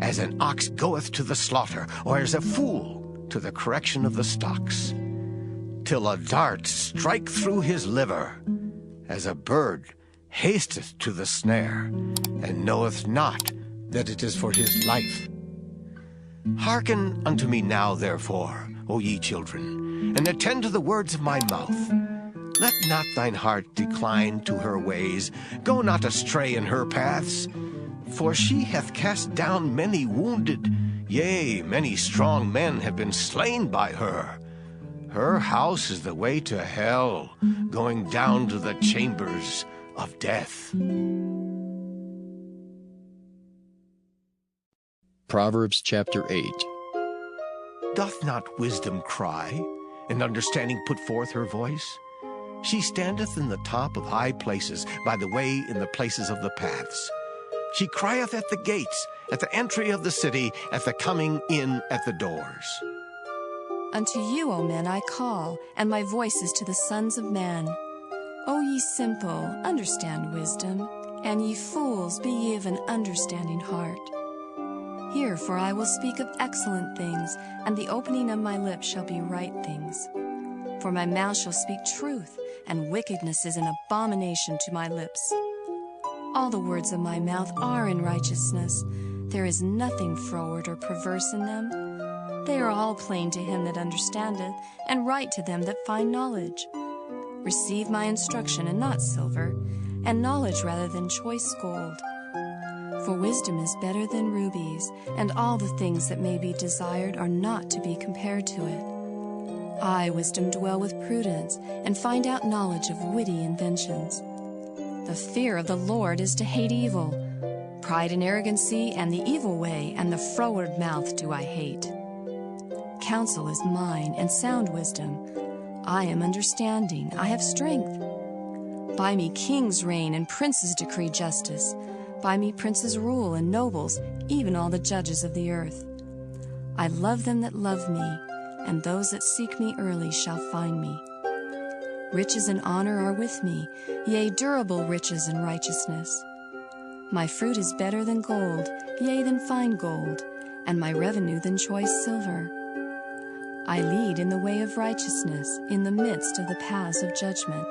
as an ox goeth to the slaughter, or as a fool to the correction of the stocks, till a dart strike through his liver, as a bird hasteth to the snare, and knoweth not that it is for his life. Hearken unto me now, therefore, O ye children, and attend to the words of my mouth. Let not thine heart decline to her ways, go not astray in her paths. For she hath cast down many wounded, yea, many strong men have been slain by her. Her house is the way to hell, going down to the chambers of death. Proverbs chapter 8. Doth not wisdom cry, and understanding put forth her voice? She standeth in the top of high places, by the way in the places of the paths. She crieth at the gates, at the entry of the city, at the coming in at the doors. Unto you, O men, I call, and my voice is to the sons of men. O ye simple, understand wisdom, and ye fools, be ye of an understanding heart. Hear, for I will speak of excellent things, and the opening of my lips shall be right things. For my mouth shall speak truth, and wickedness is an abomination to my lips. All the words of my mouth are in righteousness. There is nothing froward or perverse in them. They are all plain to him that understandeth, and right to them that find knowledge. Receive my instruction, and not silver, and knowledge rather than choice gold. For wisdom is better than rubies, and all the things that may be desired are not to be compared to it. I, wisdom, dwell with prudence, and find out knowledge of witty inventions. The fear of the Lord is to hate evil. Pride and arrogancy, and the evil way, and the froward mouth do I hate. Counsel is mine, and sound wisdom. I am understanding, I have strength. By me kings reign and princes decree justice. By me princes rule and nobles, even all the judges of the earth. I love them that love me, and those that seek me early shall find me. Riches and honor are with me, yea, durable riches and righteousness. My fruit is better than gold, yea, than fine gold, and my revenue than choice silver. I lead in the way of righteousness, in the midst of the paths of judgment,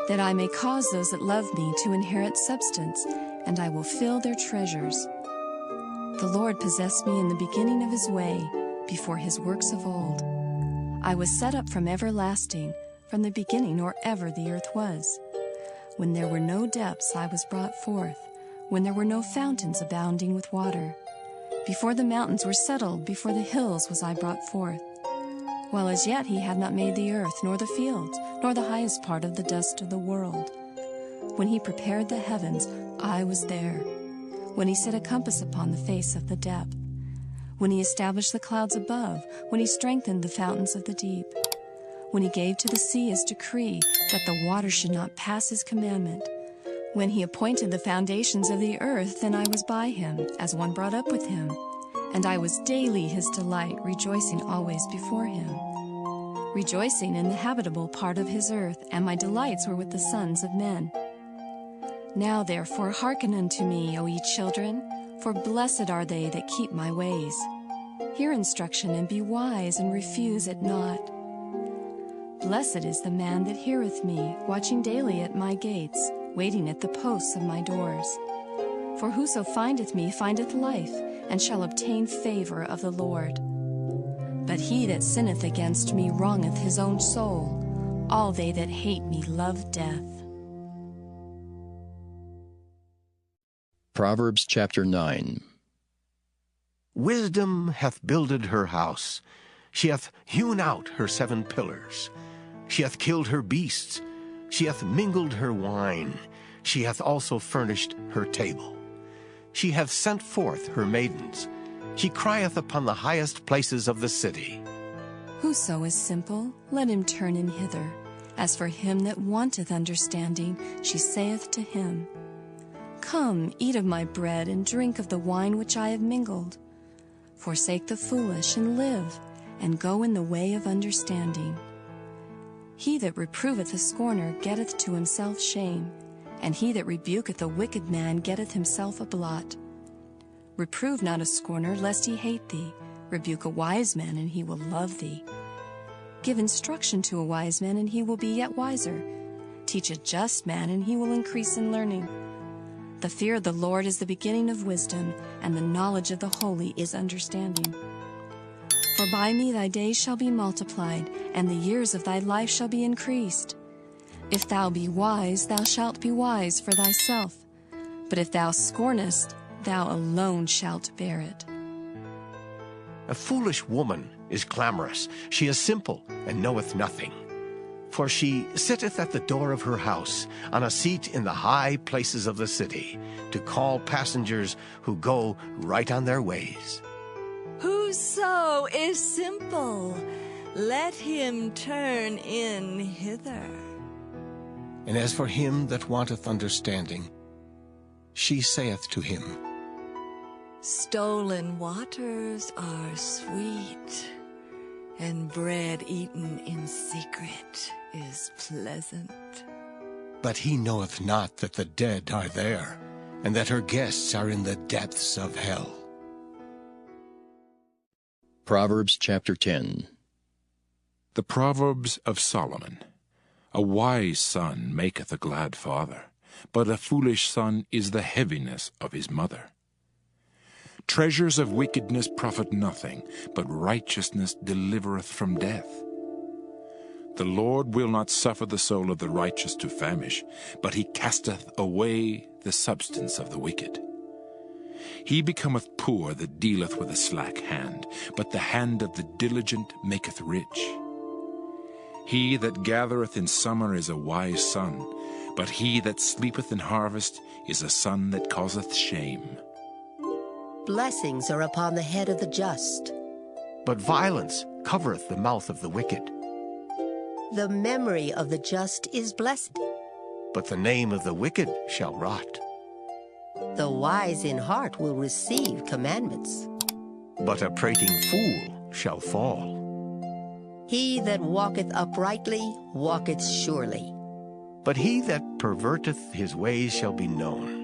that I may cause those that love me to inherit substance, and I will fill their treasures. The Lord possessed me in the beginning of his way, before his works of old. I was set up from everlasting, from the beginning or ever the earth was. When there were no depths, I was brought forth, when there were no fountains abounding with water. Before the mountains were settled, before the hills was I brought forth. While as yet he had not made the earth, nor the fields, nor the highest part of the dust of the world. When he prepared the heavens, I was there. When he set a compass upon the face of the depth. When he established the clouds above, when he strengthened the fountains of the deep. When he gave to the sea his decree, that the water should not pass his commandment. When he appointed the foundations of the earth, then I was by him, as one brought up with him. And I was daily his delight, rejoicing always before him. Rejoicing in the habitable part of his earth, and my delights were with the sons of men. Now therefore hearken unto me, O ye children, for blessed are they that keep my ways. Hear instruction, and be wise, and refuse it not. Blessed is the man that heareth me, watching daily at my gates, waiting at the posts of my doors. For whoso findeth me findeth life, and shall obtain favor of the Lord. But he that sinneth against me wrongeth his own soul. All they that hate me love death. Proverbs chapter 9. Wisdom hath builded her house. She hath hewn out her 7 pillars. She hath killed her beasts. She hath mingled her wine. She hath also furnished her table. She hath sent forth her maidens. She crieth upon the highest places of the city. Whoso is simple, let him turn in hither. As for him that wanteth understanding, she saith to him, Come, eat of my bread, and drink of the wine which I have mingled. Forsake the foolish, and live, and go in the way of understanding. He that reproveth a scorner getteth to himself shame, and he that rebuketh a wicked man getteth himself a blot. Reprove not a scorner, lest he hate thee. Rebuke a wise man, and he will love thee. Give instruction to a wise man, and he will be yet wiser. Teach a just man, and he will increase in learning. The fear of the Lord is the beginning of wisdom, and the knowledge of the holy is understanding. For by me thy days shall be multiplied, and the years of thy life shall be increased. If thou be wise, thou shalt be wise for thyself. But if thou scornest, thou alone shalt bear it. A foolish woman is clamorous. She is simple, and knoweth nothing. For she sitteth at the door of her house, on a seat in the high places of the city, to call passengers who go right on their ways. Whoso is simple, let him turn in hither. And as for him that wanteth understanding, she saith to him, Stolen waters are sweet, and bread eaten in secret is pleasant. But he knoweth not that the dead are there, and that her guests are in the depths of hell. Proverbs chapter 10. The Proverbs of Solomon. A wise son maketh a glad father, but a foolish son is the heaviness of his mother. Treasures of wickedness profit nothing, but righteousness delivereth from death. The Lord will not suffer the soul of the righteous to famish, but he casteth away the substance of the wicked. He becometh poor that dealeth with a slack hand, but the hand of the diligent maketh rich. He that gathereth in summer is a wise son, but he that sleepeth in harvest is a son that causeth shame. Blessings are upon the head of the just, but violence covereth the mouth of the wicked. The memory of the just is blessed, but the name of the wicked shall rot. The wise in heart will receive commandments, But a prating fool shall fall. he that walketh uprightly walketh surely. But he that perverteth his ways shall be known.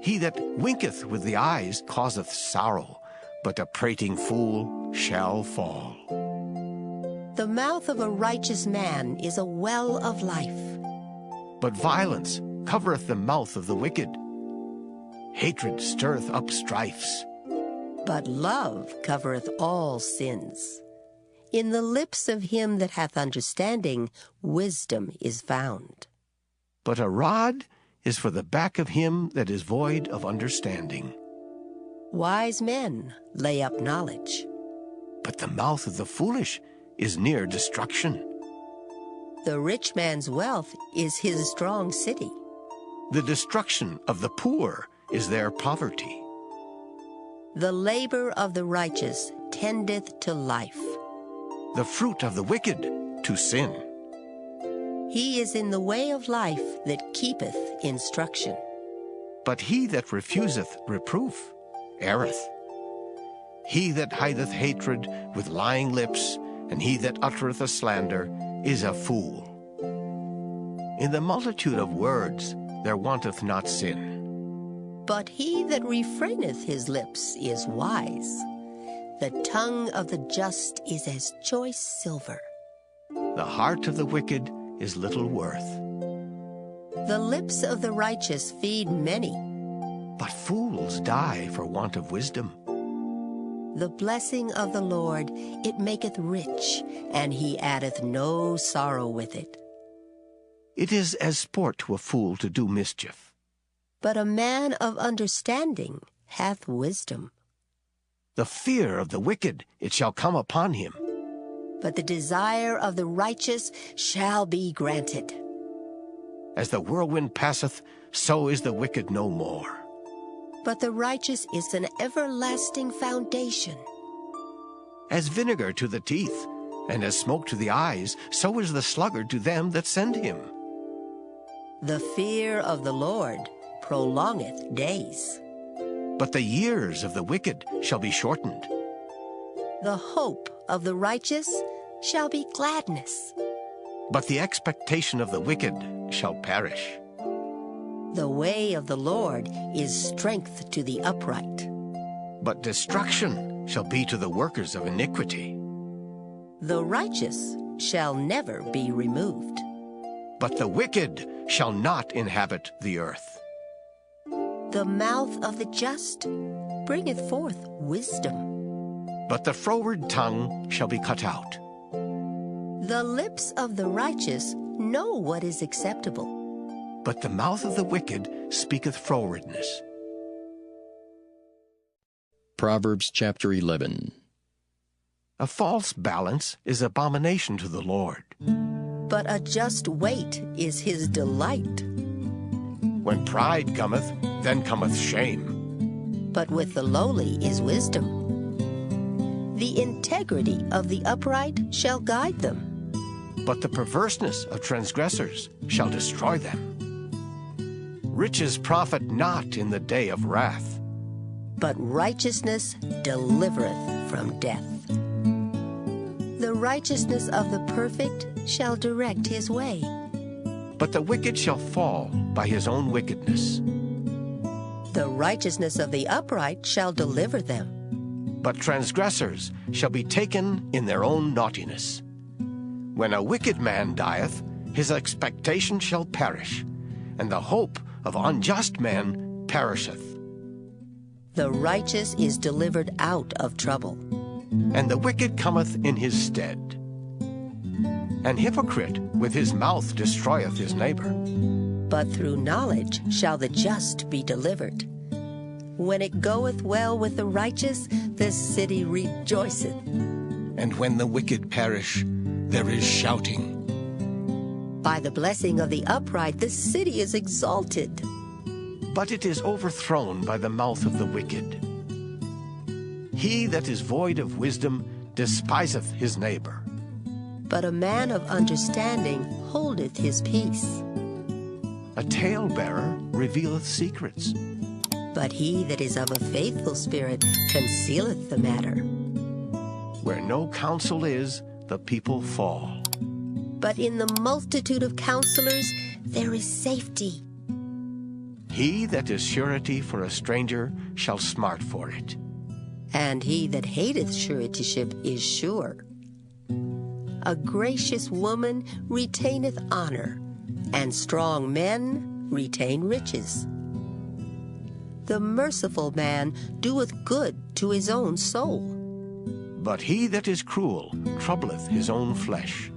He that winketh with the eyes causeth sorrow, but a prating fool shall fall. The mouth of a righteous man is a well of life, But violence covereth the mouth of the wicked. Hatred stirreth up strifes. but love covereth all sins. In the lips of him that hath understanding, wisdom is found. But a rod is for the back of him that is void of understanding. Wise men lay up knowledge, But the mouth of the foolish is near destruction. the rich man's wealth is his strong city. The destruction of the poor is their poverty. The labor of the righteous tendeth to life. The fruit of the wicked to sin. He is in the way of life that keepeth instruction. But he that refuseth reproof erreth. He that hideth hatred with lying lips, and he that uttereth a slander, is a fool. In the multitude of words there wanteth not sin. But he that refraineth his lips is wise. The tongue of the just is as choice silver. The heart of the wicked is little worth. The lips of the righteous feed many. But fools die for want of wisdom. The blessing of the Lord, it maketh rich, and he addeth no sorrow with it. It is as sport to a fool to do mischief. But a man of understanding hath wisdom. The fear of the wicked, it shall come upon him. But the desire of the righteous shall be granted. As the whirlwind passeth, so is the wicked no more. But the righteous is an everlasting foundation. As vinegar to the teeth, and as smoke to the eyes, so is the sluggard to them that send him. The fear of the Lord prolongeth days. But the years of the wicked shall be shortened. The hope of the righteous shall be gladness. But the expectation of the wicked shall perish. The way of the Lord is strength to the upright. But destruction shall be to the workers of iniquity. The righteous shall never be removed. But the wicked shall not inhabit the earth. The mouth of the just bringeth forth wisdom. But the froward tongue shall be cut out. The lips of the righteous know what is acceptable. But the mouth of the wicked speaketh frowardness. Proverbs chapter 11. A false balance is abomination to the Lord. But a just weight is his delight. When pride cometh, then cometh shame. But with the lowly is wisdom. The integrity of the upright shall guide them. But the perverseness of transgressors shall destroy them. Riches profit not in the day of wrath. But righteousness delivereth from death. The righteousness of the perfect shall direct his way. But the wicked shall fall by his own wickedness. The righteousness of the upright shall deliver them. But transgressors shall be taken in their own naughtiness. When a wicked man dieth, his expectation shall perish, and the hope of unjust men perisheth. The righteous is delivered out of trouble. And the wicked cometh in his stead. An hypocrite with his mouth destroyeth his neighbor. But through knowledge shall the just be delivered. When it goeth well with the righteous, the city rejoiceth. And when the wicked perish, there is shouting. By the blessing of the upright, the city is exalted. But it is overthrown by the mouth of the wicked. He that is void of wisdom despiseth his neighbor. But a man of understanding holdeth his peace. A talebearer revealeth secrets. But he that is of a faithful spirit concealeth the matter. Where no counsel is, the people fall. But in the multitude of counselors there is safety. He that is surety for a stranger shall smart for it. And he that hateth suretyship is sure. A gracious woman retaineth honor, and strong men retain riches. The merciful man doeth good to his own soul. But he that is cruel troubleth his own flesh.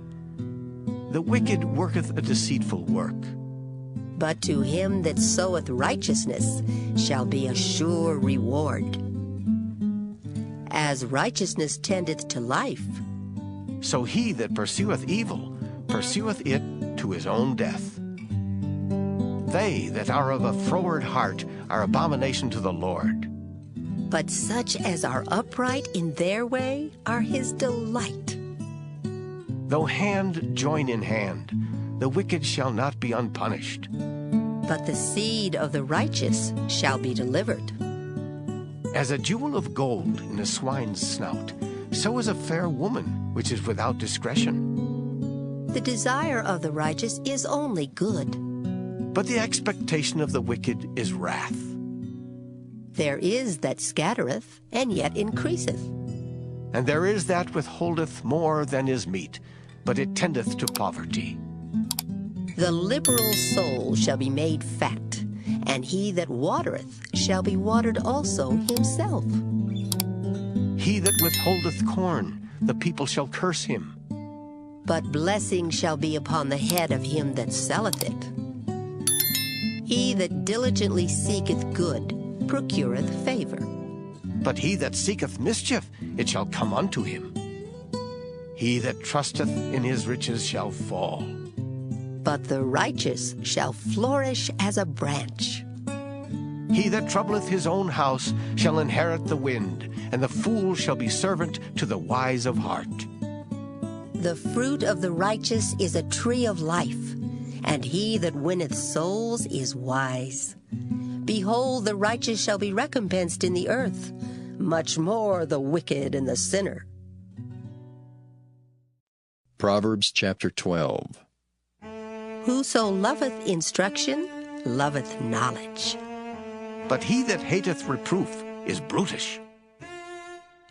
The wicked worketh a deceitful work. But to him that soweth righteousness shall be a sure reward. As righteousness tendeth to life, so he that pursueth evil pursueth it to his own death. They that are of a froward heart are abomination to the Lord. But such as are upright in their way are his delight. Though hand join in hand, the wicked shall not be unpunished. But the seed of the righteous shall be delivered. As a jewel of gold in a swine's snout, so is a fair woman which is without discretion. The desire of the righteous is only good, but the expectation of the wicked is wrath. There is that scattereth, and yet increaseth. And there is that withholdeth more than is meet, but it tendeth to poverty. The liberal soul shall be made fat, and he that watereth shall be watered also himself. He that withholdeth corn, the people shall curse him. But blessing shall be upon the head of him that selleth it. He that diligently seeketh good procureth favor. But he that seeketh mischief, it shall come unto him. He that trusteth in his riches shall fall. But the righteous shall flourish as a branch. He that troubleth his own house shall inherit the wind, and the fool shall be servant to the wise of heart. The fruit of the righteous is a tree of life, and he that winneth souls is wise. Behold, the righteous shall be recompensed in the earth, much more the wicked and the sinner. Proverbs chapter 12. Whoso loveth instruction loveth knowledge. But he that hateth reproof is brutish.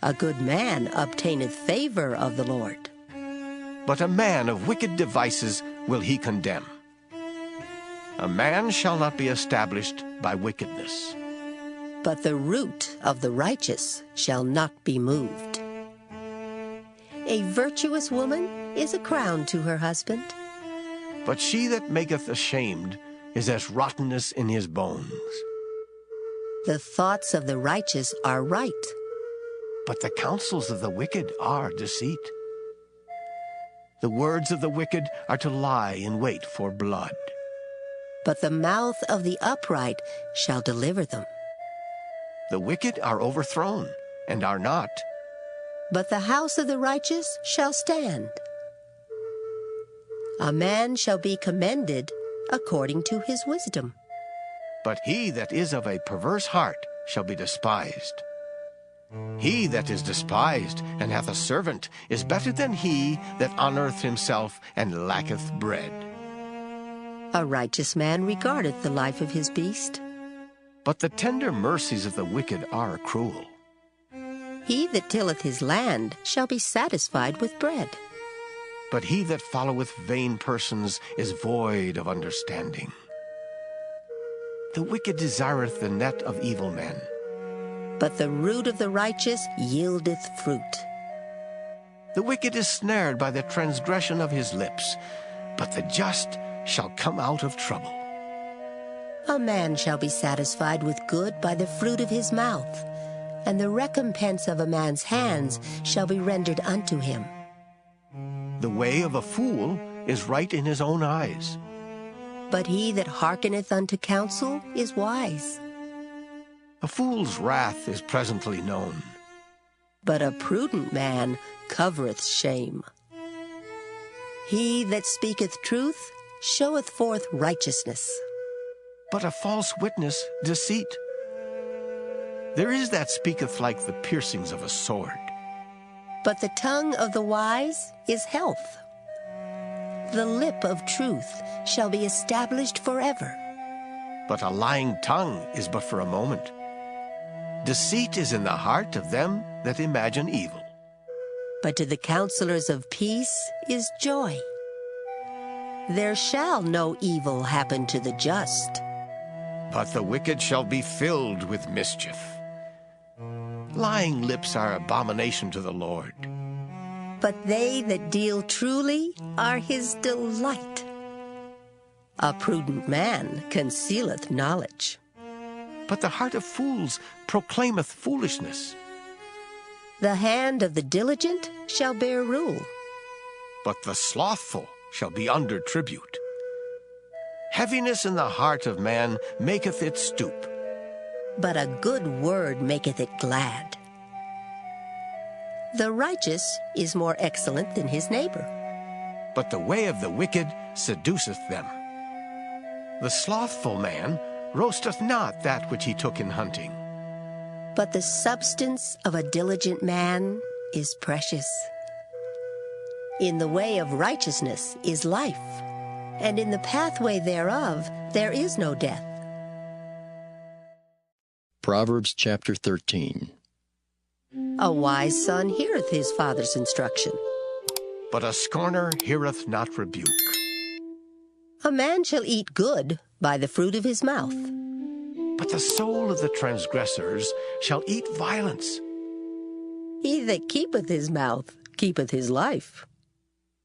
A good man obtaineth favor of the Lord. But a man of wicked devices will he condemn. A man shall not be established by wickedness. But the root of the righteous shall not be moved. A virtuous woman is a crown to her husband. But she that maketh ashamed is as rottenness in his bones. The thoughts of the righteous are right. But the counsels of the wicked are deceit. The words of the wicked are to lie in wait for blood. But the mouth of the upright shall deliver them. The wicked are overthrown, and are not. But the house of the righteous shall stand. A man shall be commended according to his wisdom. But he that is of a perverse heart shall be despised. He that is despised and hath a servant is better than he that honoureth himself and lacketh bread. A righteous man regardeth the life of his beast. But the tender mercies of the wicked are cruel. He that tilleth his land shall be satisfied with bread. But he that followeth vain persons is void of understanding. The wicked desireth the net of evil men. But the root of the righteous yieldeth fruit. The wicked is snared by the transgression of his lips, but the just shall come out of trouble. A man shall be satisfied with good by the fruit of his mouth, and the recompense of a man's hands shall be rendered unto him. The way of a fool is right in his own eyes. But he that hearkeneth unto counsel is wise. A fool's wrath is presently known. But a prudent man covereth shame. He that speaketh truth showeth forth righteousness, but a false witness deceit. There is that speaketh like the piercings of a sword. But the tongue of the wise is health. The lip of truth shall be established forever. But a lying tongue is but for a moment. Deceit is in the heart of them that imagine evil. But to the counselors of peace is joy. There shall no evil happen to the just. But the wicked shall be filled with mischief. Lying lips are abomination to the Lord. But they that deal truly are his delight. A prudent man concealeth knowledge. But the heart of fools proclaimeth foolishness. The hand of the diligent shall bear rule. But the slothful shall be under tribute. Heaviness in the heart of man maketh it stoop. But a good word maketh it glad. The righteous is more excellent than his neighbor. But the way of the wicked seduceth them. The slothful man roasteth not that which he took in hunting. But the substance of a diligent man is precious. In the way of righteousness is life, and in the pathway thereof there is no death. Proverbs chapter 13. A wise son heareth his father's instruction. But a scorner heareth not rebuke. A man shall eat good by the fruit of his mouth. But the soul of the transgressors shall eat violence. He that keepeth his mouth keepeth his life.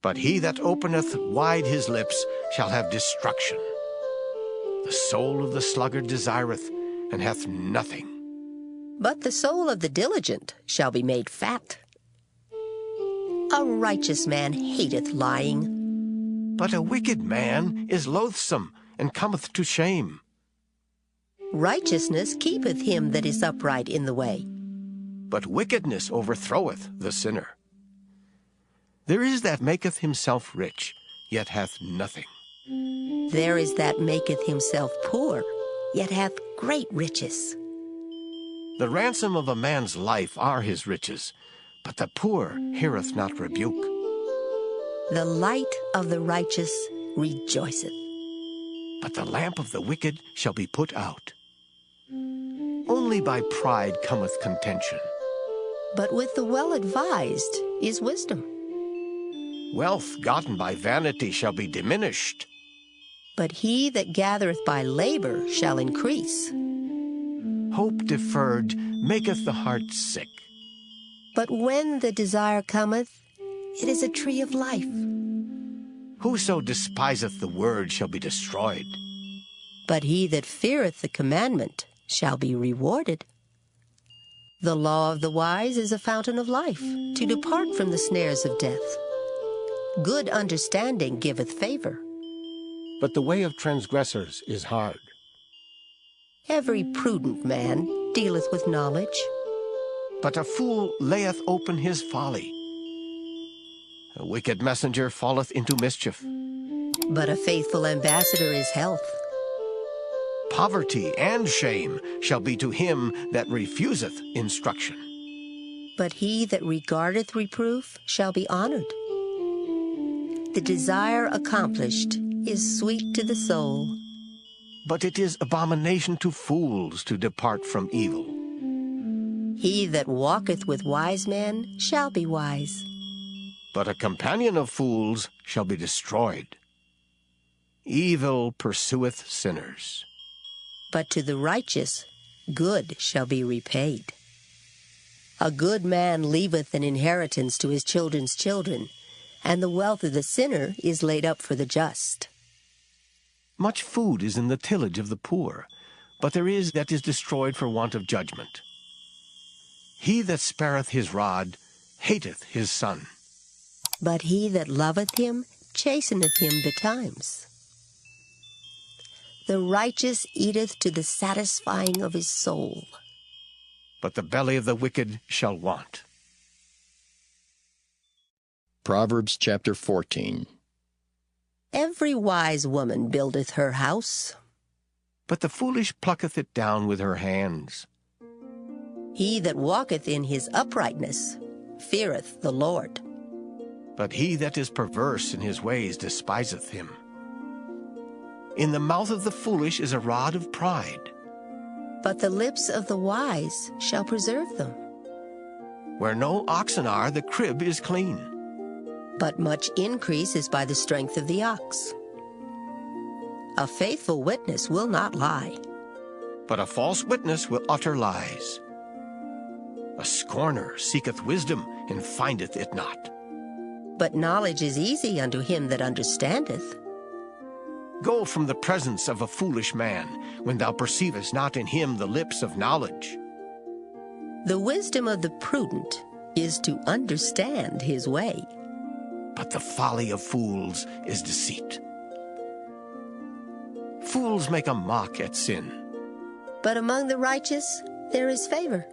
But he that openeth wide his lips shall have destruction. The soul of the sluggard desireth, and hath nothing. But the soul of the diligent shall be made fat. A righteous man hateth lying. But a wicked man is loathsome, and cometh to shame. Righteousness keepeth him that is upright in the way. But wickedness overthroweth the sinner. There is that maketh himself rich, yet hath nothing. There is that maketh himself poor, yet hath great riches. The ransom of a man's life are his riches, but the poor heareth not rebuke. The light of the righteous rejoiceth. But the lamp of the wicked shall be put out. Only by pride cometh contention. But with the well-advised is wisdom. Wealth gotten by vanity shall be diminished. But he that gathereth by labor shall increase. Hope deferred maketh the heart sick. But when the desire cometh, it is a tree of life. Whoso despiseth the word shall be destroyed. But he that feareth the commandment shall be rewarded. The law of the wise is a fountain of life, to depart from the snares of death. Good understanding giveth favor. But the way of transgressors is hard. Every prudent man dealeth with knowledge. But a fool layeth open his folly. A wicked messenger falleth into mischief. But a faithful ambassador is health. Poverty and shame shall be to him that refuseth instruction. But he that regardeth reproof shall be honored. The desire accomplished is sweet to the soul. But it is abomination to fools to depart from evil. He that walketh with wise men shall be wise. But a companion of fools shall be destroyed. Evil pursueth sinners. But to the righteous good shall be repaid. A good man leaveth an inheritance to his children's children, and the wealth of the sinner is laid up for the just. Much food is in the tillage of the poor, but there is that is destroyed for want of judgment. He that spareth his rod hateth his son. But he that loveth him chasteneth him betimes. The righteous eateth to the satisfying of his soul. But the belly of the wicked shall want. Proverbs chapter 14. Every wise woman buildeth her house, but the foolish plucketh it down with her hands. He that walketh in his uprightness feareth the Lord. But he that is perverse in his ways despiseth him. In the mouth of the foolish is a rod of pride. But the lips of the wise shall preserve them. Where no oxen are, the crib is clean. But much increase is by the strength of the ox. A faithful witness will not lie. But a false witness will utter lies. A scorner seeketh wisdom, and findeth it not. But knowledge is easy unto him that understandeth. Go from the presence of a foolish man, when thou perceivest not in him the lips of knowledge. The wisdom of the prudent is to understand his way. But the folly of fools is deceit. Fools make a mock at sin. But among the righteous there is favor.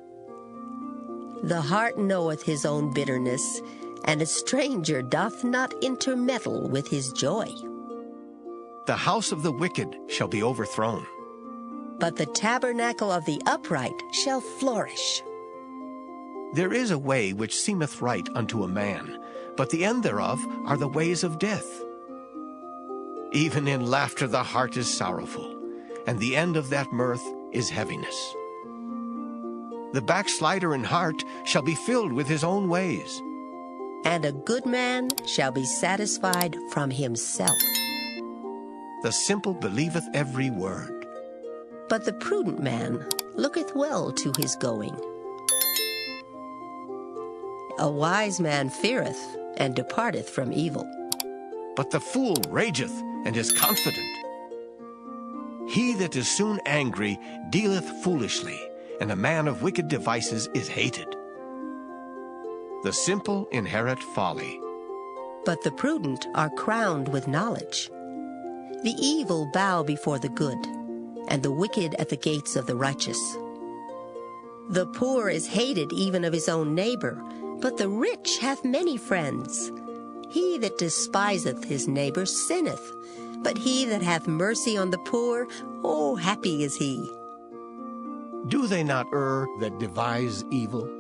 The heart knoweth his own bitterness, and a stranger doth not intermeddle with his joy. The house of the wicked shall be overthrown. But the tabernacle of the upright shall flourish. There is a way which seemeth right unto a man, but the end thereof are the ways of death. Even in laughter the heart is sorrowful, and the end of that mirth is heaviness. The backslider in heart shall be filled with his own ways. And a good man shall be satisfied from himself. The simple believeth every word. But the prudent man looketh well to his going. A wise man feareth and departeth from evil. But the fool rageth and is confident. He that is soon angry dealeth foolishly, and a man of wicked devices is hated. The simple inherit folly. But the prudent are crowned with knowledge. The evil bow before the good, and the wicked at the gates of the righteous. The poor is hated even of his own neighbor, but the rich hath many friends. He that despiseth his neighbor sinneth, but he that hath mercy on the poor, oh, happy is he. Do they not err that devise evil?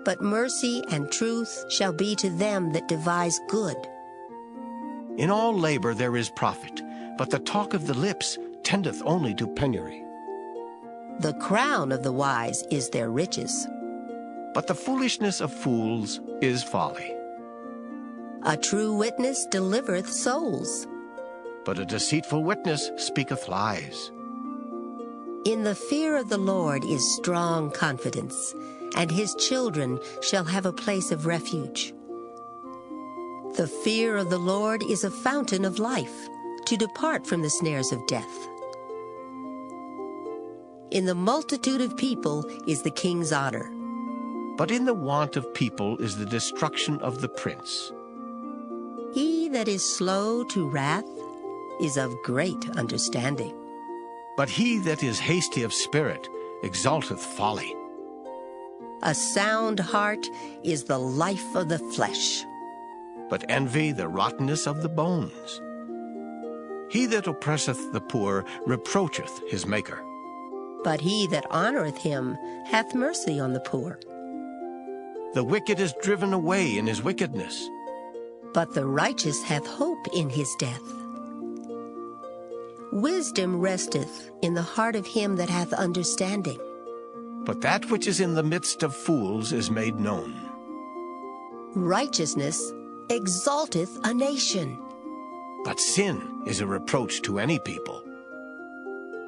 But mercy and truth shall be to them that devise good. In all labor there is profit, but the talk of the lips tendeth only to penury. The crown of the wise is their riches. But the foolishness of fools is folly. A true witness delivereth souls. But a deceitful witness speaketh lies. In the fear of the Lord is strong confidence, and his children shall have a place of refuge. The fear of the Lord is a fountain of life, to depart from the snares of death. In the multitude of people is the king's honor. But in the want of people is the destruction of the prince. He that is slow to wrath is of great understanding. But he that is hasty of spirit exalteth folly. A sound heart is the life of the flesh. But envy the rottenness of the bones. He that oppresseth the poor reproacheth his maker. But he that honoreth him hath mercy on the poor. The wicked is driven away in his wickedness. But the righteous hath hope in his death. Wisdom resteth in the heart of him that hath understanding. But that which is in the midst of fools is made known. Righteousness exalteth a nation. But sin is a reproach to any people.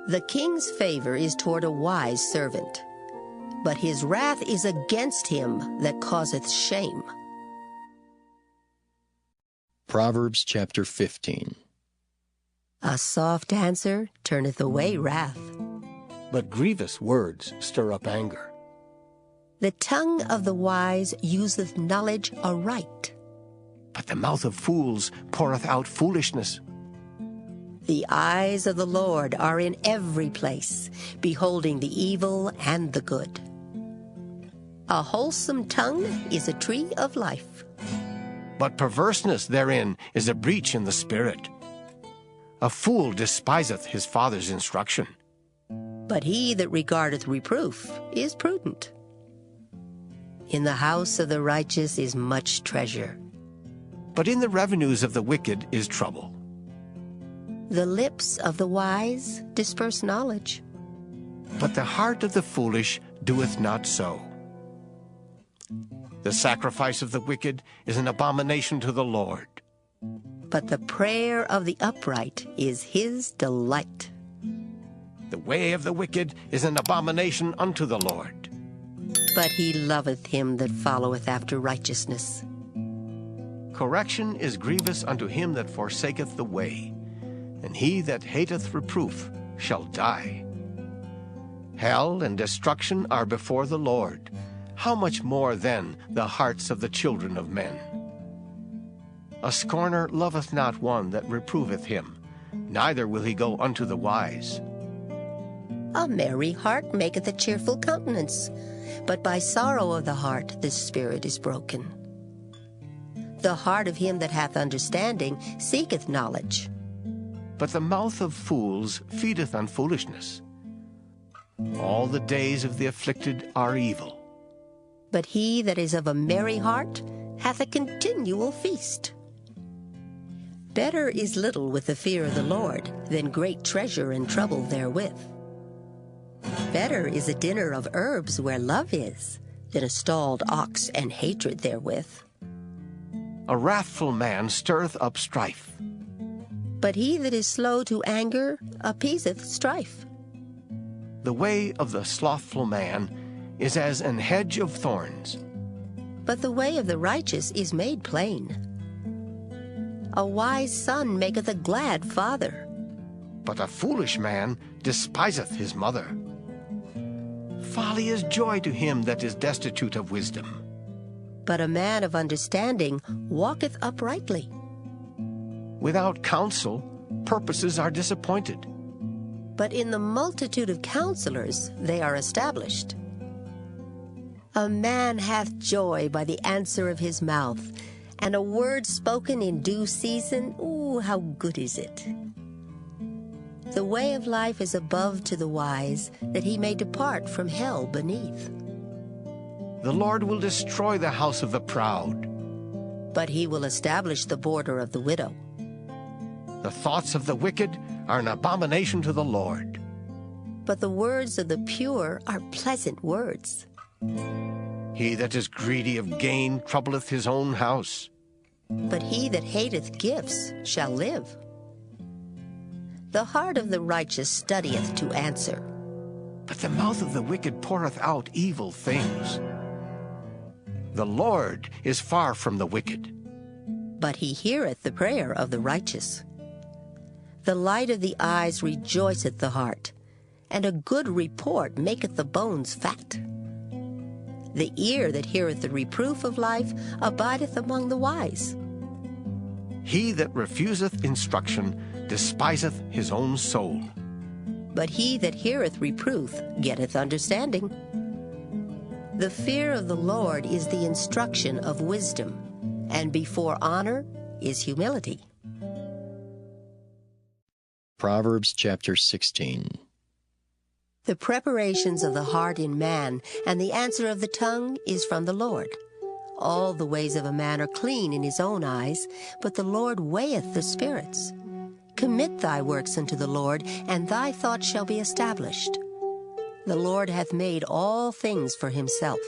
The king's favor is toward a wise servant, but his wrath is against him that causeth shame. Proverbs chapter 15. A soft answer turneth away wrath, but grievous words stir up anger. The tongue of the wise useth knowledge aright, but the mouth of fools poureth out foolishness. The eyes of the Lord are in every place, beholding the evil and the good. A wholesome tongue is a tree of life, but perverseness therein is a breach in the spirit. A fool despiseth his father's instruction. But he that regardeth reproof is prudent. In the house of the righteous is much treasure, but in the revenues of the wicked is trouble. The lips of the wise disperse knowledge, but the heart of the foolish doeth not so. The sacrifice of the wicked is an abomination to the Lord, but the prayer of the upright is his delight. The way of the wicked is an abomination unto the Lord, but he loveth him that followeth after righteousness. Correction is grievous unto him that forsaketh the way, and he that hateth reproof shall die. Hell and destruction are before the Lord. How much more then the hearts of the children of men? A scorner loveth not one that reproveth him, neither will he go unto the wise. A merry heart maketh a cheerful countenance, but by sorrow of the heart the spirit is broken. The heart of him that hath understanding seeketh knowledge, but the mouth of fools feedeth on foolishness. All the days of the afflicted are evil, but he that is of a merry heart hath a continual feast. Better is little with the fear of the Lord than great treasure and trouble therewith. Better is a dinner of herbs where love is than a stalled ox and hatred therewith. A wrathful man stirreth up strife, but he that is slow to anger appeaseth strife. The way of the slothful man is as an hedge of thorns, but the way of the righteous is made plain. A wise son maketh a glad father, but a foolish man despiseth his mother. Folly is joy to him that is destitute of wisdom, but a man of understanding walketh uprightly. Without counsel, purposes are disappointed, but in the multitude of counselors they are established. A man hath joy by the answer of his mouth, and a word spoken in due season, ooh, how good is it! The way of life is above to the wise, that he may depart from hell beneath. The Lord will destroy the house of the proud, but he will establish the border of the widow. The thoughts of the wicked are an abomination to the Lord, but the words of the pure are pleasant words. He that is greedy of gain troubleth his own house, but he that hateth gifts shall live. The heart of the righteous studieth to answer, but the mouth of the wicked poureth out evil things. The Lord is far from the wicked, but he heareth the prayer of the righteous. The light of the eyes rejoiceth the heart, and a good report maketh the bones fat. The ear that heareth the reproof of life abideth among the wise. He that refuseth instruction despiseth his own soul, but he that heareth reproof getteth understanding. The fear of the Lord is the instruction of wisdom, and before honor is humility. Proverbs chapter 16. The preparations of the heart in man, and the answer of the tongue is from the Lord. All the ways of a man are clean in his own eyes, but the Lord weigheth the spirits. Commit thy works unto the Lord, and thy thoughts shall be established. The Lord hath made all things for himself.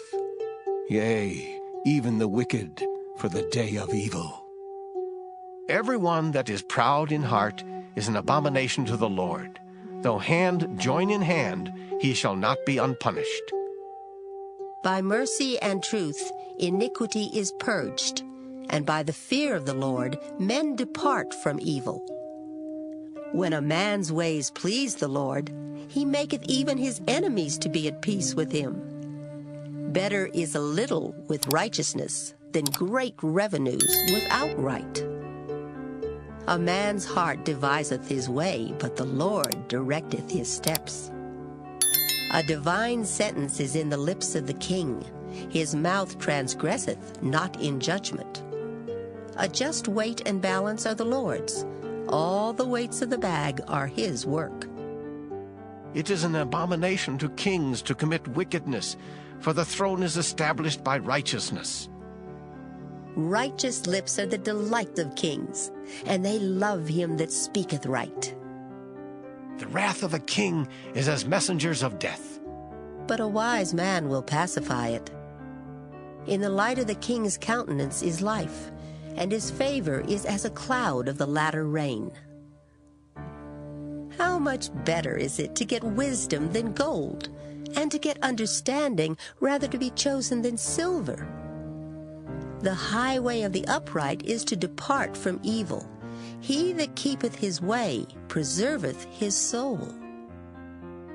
Yea, even the wicked for the day of evil. Every one that is proud in heart is an abomination to the Lord. Though hand join in hand, he shall not be unpunished. By mercy and truth iniquity is purged, and by the fear of the Lord men depart from evil. When a man's ways please the Lord, he maketh even his enemies to be at peace with him. Better is a little with righteousness than great revenues without right. A man's heart deviseth his way, but the Lord directeth his steps. A divine sentence is in the lips of the king. His mouth transgresseth not in judgment. A just weight and balance are the Lord's. All the weights of the bag are his work. It is an abomination to kings to commit wickedness, for the throne is established by righteousness. Righteous lips are the delight of kings, and they love him that speaketh right. The wrath of a king is as messengers of death, but a wise man will pacify it. In the light of the king's countenance is life, and his favor is as a cloud of the latter rain. How much better is it to get wisdom than gold, and to get understanding rather to be chosen than silver? The highway of the upright is to depart from evil. He that keepeth his way preserveth his soul.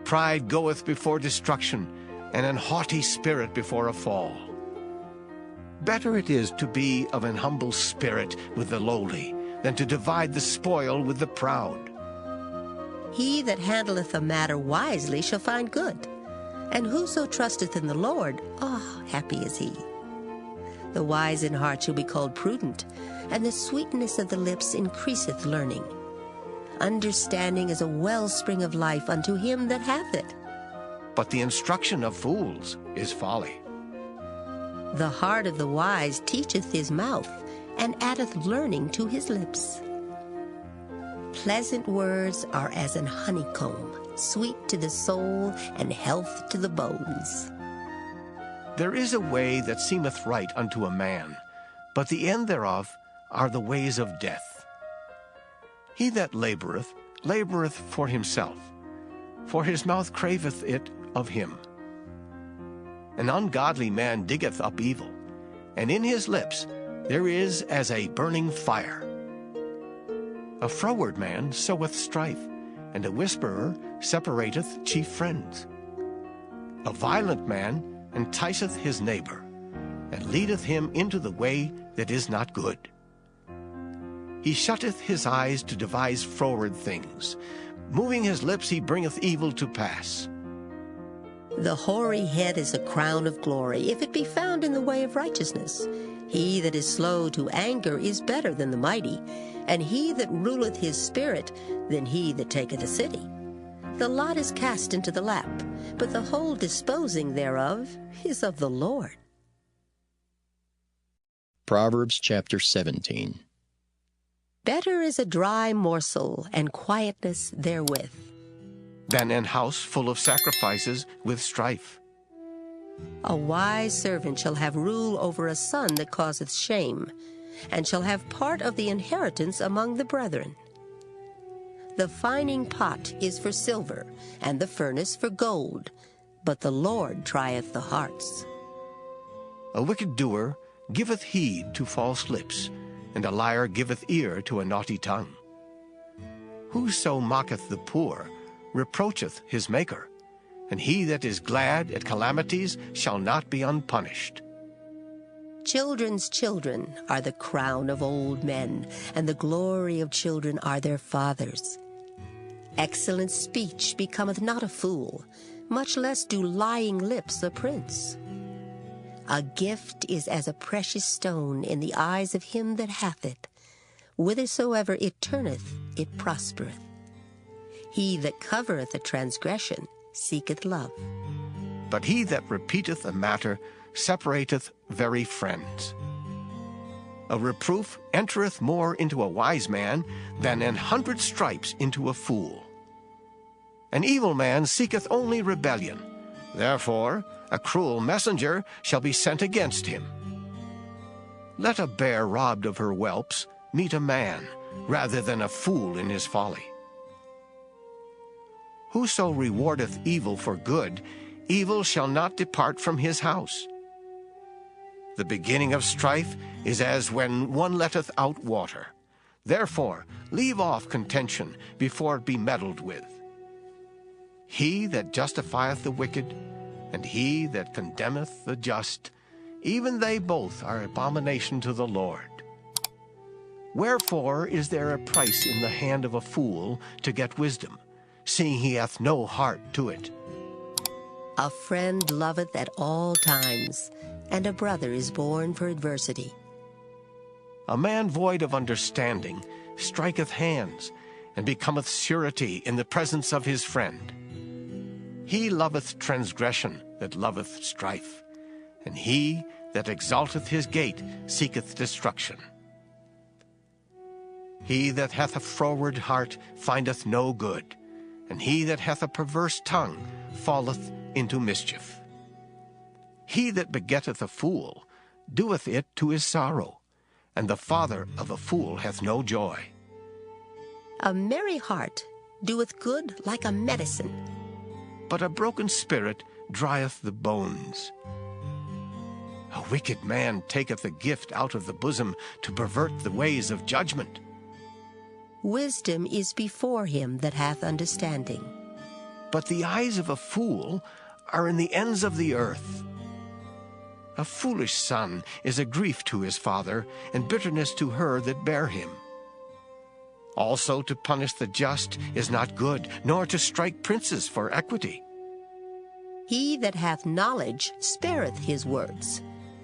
Pride goeth before destruction, and an haughty spirit before a fall. Better it is to be of an humble spirit with the lowly, than to divide the spoil with the proud. He that handleth a matter wisely shall find good, and whoso trusteth in the Lord, happy is he. The wise in heart shall be called prudent, and the sweetness of the lips increaseth learning. Understanding is a wellspring of life unto him that hath it. But the instruction of fools is folly. The heart of the wise teacheth his mouth, and addeth learning to his lips. Pleasant words are as an honeycomb, sweet to the soul, and health to the bones. There is a way that seemeth right unto a man, but the end thereof are the ways of death. He that laboureth, laboureth for himself, for his mouth craveth it of him. An ungodly man diggeth up evil, and in his lips there is as a burning fire. A froward man soweth strife, and a whisperer separateth chief friends. A violent man enticeth his neighbor, and leadeth him into the way that is not good. He shutteth his eyes to devise froward things. Moving his lips he bringeth evil to pass. The hoary head is a crown of glory, if it be found in the way of righteousness. He that is slow to anger is better than the mighty, and he that ruleth his spirit than he that taketh a city. The lot is cast into the lap, but the whole disposing thereof is of the Lord. Proverbs chapter 17. Better is a dry morsel, and quietness therewith, than an house full of sacrifices with strife. A wise servant shall have rule over a son that causeth shame, and shall have part of the inheritance among the brethren. The fining pot is for silver, and the furnace for gold, but the Lord trieth the hearts. A wicked doer giveth heed to false lips, and a liar giveth ear to a naughty tongue. Whoso mocketh the poor reproacheth his Maker, and he that is glad at calamities shall not be unpunished. Children's children are the crown of old men, and the glory of children are their fathers. Excellent speech becometh not a fool, much less do lying lips a prince. A gift is as a precious stone in the eyes of him that hath it. Whithersoever it turneth, it prospereth. He that covereth a transgression seeketh love, but he that repeateth a matter separateth very friends. A reproof entereth more into a wise man than 100 stripes into a fool. An evil man seeketh only rebellion. Therefore a cruel messenger shall be sent against him. Let a bear robbed of her whelps meet a man, rather than a fool in his folly. Whoso rewardeth evil for good, evil shall not depart from his house. The beginning of strife is as when one letteth out water. Therefore leave off contention before it be meddled with. He that justifieth the wicked, and he that condemneth the just, even they both are abomination to the Lord. Wherefore is there a price in the hand of a fool to get wisdom, seeing he hath no heart to it? A friend loveth at all times, and a brother is born for adversity. A man void of understanding striketh hands, and becometh surety in the presence of his friend. He loveth transgression that loveth strife, and he that exalteth his gate seeketh destruction. He that hath a froward heart findeth no good, and he that hath a perverse tongue falleth into mischief. He that begetteth a fool doeth it to his sorrow, and the father of a fool hath no joy. A merry heart doeth good like a medicine, but a broken spirit drieth the bones. A wicked man taketh a gift out of the bosom to pervert the ways of judgment. Wisdom is before him that hath understanding, but the eyes of a fool are in the ends of the earth. A foolish son is a grief to his father, and bitterness to her that bare him. Also to punish the just is not good, nor to strike princes for equity. He that hath knowledge spareth his words,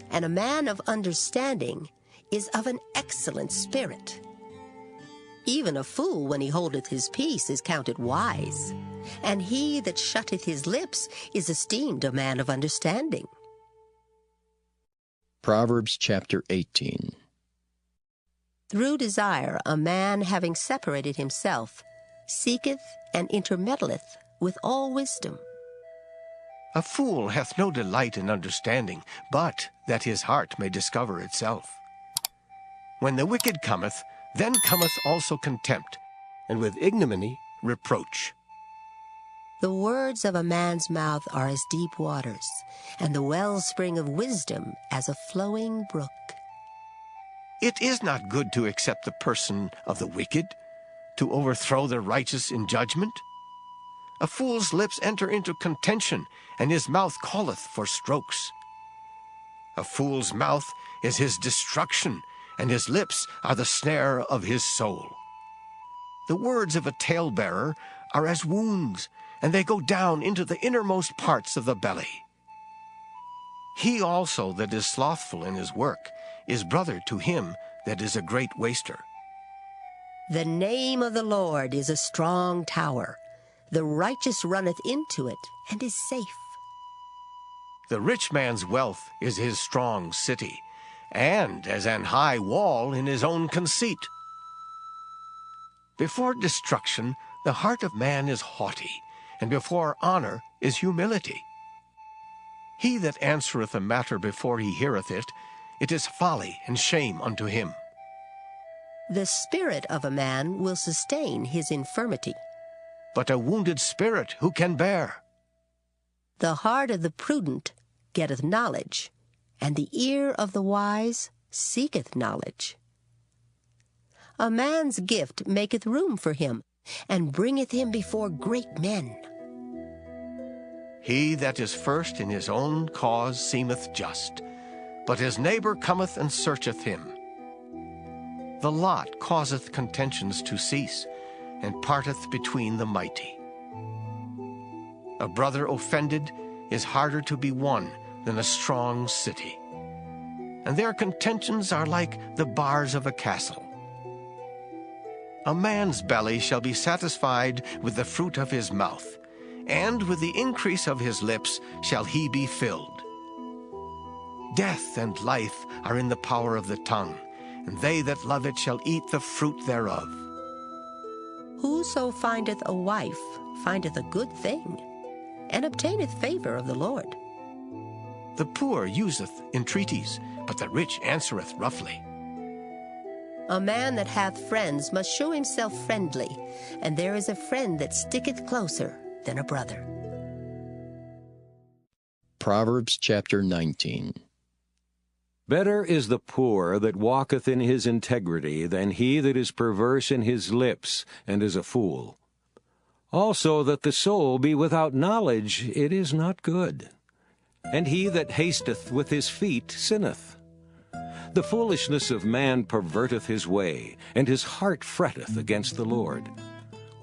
and a man of understanding is of an excellent spirit. Even a fool, when he holdeth his peace, is counted wise, and he that shutteth his lips is esteemed a man of understanding. Proverbs chapter 18. Through desire a man, having separated himself, seeketh and intermeddleth with all wisdom. A fool hath no delight in understanding, but that his heart may discover itself. When the wicked cometh, then cometh also contempt, and with ignominy reproach. The words of a man's mouth are as deep waters, and the wellspring of wisdom as a flowing brook. It is not good to accept the person of the wicked, to overthrow the righteous in judgment. A fool's lips enter into contention, and his mouth calleth for strokes. A fool's mouth is his destruction, and his lips are the snare of his soul. The words of a talebearer are as wounds, and they go down into the innermost parts of the belly. He also that is slothful in his work is brother to him that is a great waster. The name of the Lord is a strong tower. The righteous runneth into it and is safe. The rich man's wealth is his strong city, and as an high wall in his own conceit. Before destruction the heart of man is haughty, and before honor is humility. He that answereth a matter before he heareth it, it is folly and shame unto him. The spirit of a man will sustain his infirmity, but a wounded spirit who can bear? The heart of the prudent getteth knowledge, and the ear of the wise seeketh knowledge. A man's gift maketh room for him, and bringeth him before great men. He that is first in his own cause seemeth just, but his neighbor cometh and searcheth him. The lot causeth contentions to cease, and parteth between the mighty. A brother offended is harder to be won than a strong city, and their contentions are like the bars of a castle. A man's belly shall be satisfied with the fruit of his mouth, and with the increase of his lips shall he be filled. Death and life are in the power of the tongue, and they that love it shall eat the fruit thereof. Whoso findeth a wife findeth a good thing, and obtaineth favor of the Lord. The poor useth entreaties, but the rich answereth roughly. A man that hath friends must show himself friendly, and there is a friend that sticketh closer than a brother. Proverbs chapter 19. Better is the poor that walketh in his integrity than he that is perverse in his lips and is a fool. Also that the soul be without knowledge, it is not good. And he that hasteth with his feet sinneth. The foolishness of man perverteth his way, and his heart fretteth against the Lord.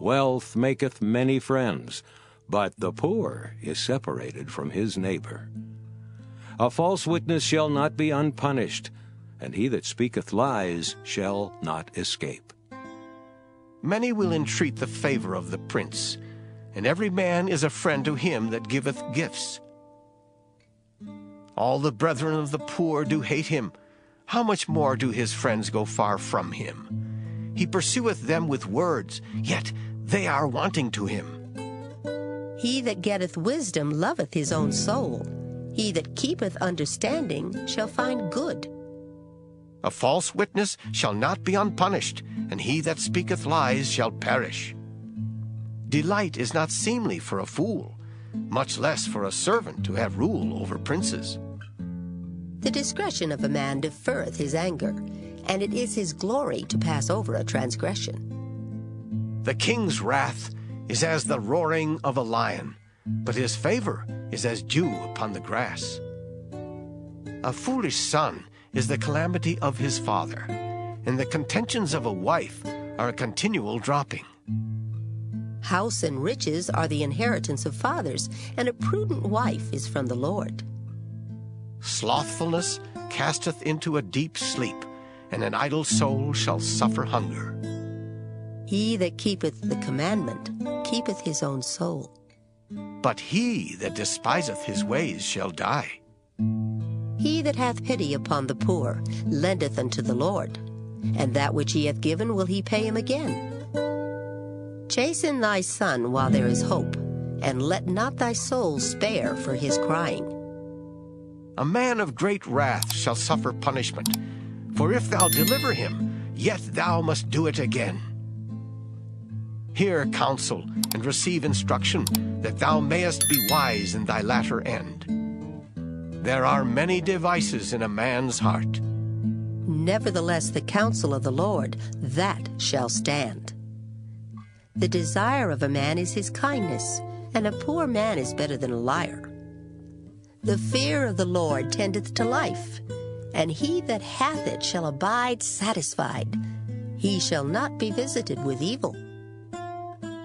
Wealth maketh many friends, but the poor is separated from his neighbor. A false witness shall not be unpunished, and he that speaketh lies shall not escape. Many will entreat the favor of the prince, and every man is a friend to him that giveth gifts. All the brethren of the poor do hate him. How much more do his friends go far from him? He pursueth them with words, yet they are wanting to him. He that getteth wisdom loveth his own soul. He that keepeth understanding shall find good. A false witness shall not be unpunished, and he that speaketh lies shall perish. Delight is not seemly for a fool, much less for a servant to have rule over princes. The discretion of a man deferreth his anger, and it is his glory to pass over a transgression. The king's wrath is as the roaring of a lion, but his favor is as dew upon the grass. A foolish son is the calamity of his father, and the contentions of a wife are a continual dropping. House and riches are the inheritance of fathers, and a prudent wife is from the Lord. Slothfulness casteth into a deep sleep, and an idle soul shall suffer hunger. He that keepeth the commandment keepeth his own soul. But he that despiseth his ways shall die. He that hath pity upon the poor lendeth unto the Lord, and that which he hath given will he pay him again. Chasten thy son while there is hope, and let not thy soul spare for his crying. A man of great wrath shall suffer punishment, for if thou deliver him, yet thou must do it again. Hear counsel, and receive instruction, that thou mayest be wise in thy latter end. There are many devices in a man's heart. Nevertheless, the counsel of the Lord, that shall stand. The desire of a man is his kindness, and a poor man is better than a liar. The fear of the Lord tendeth to life, and he that hath it shall abide satisfied. He shall not be visited with evil.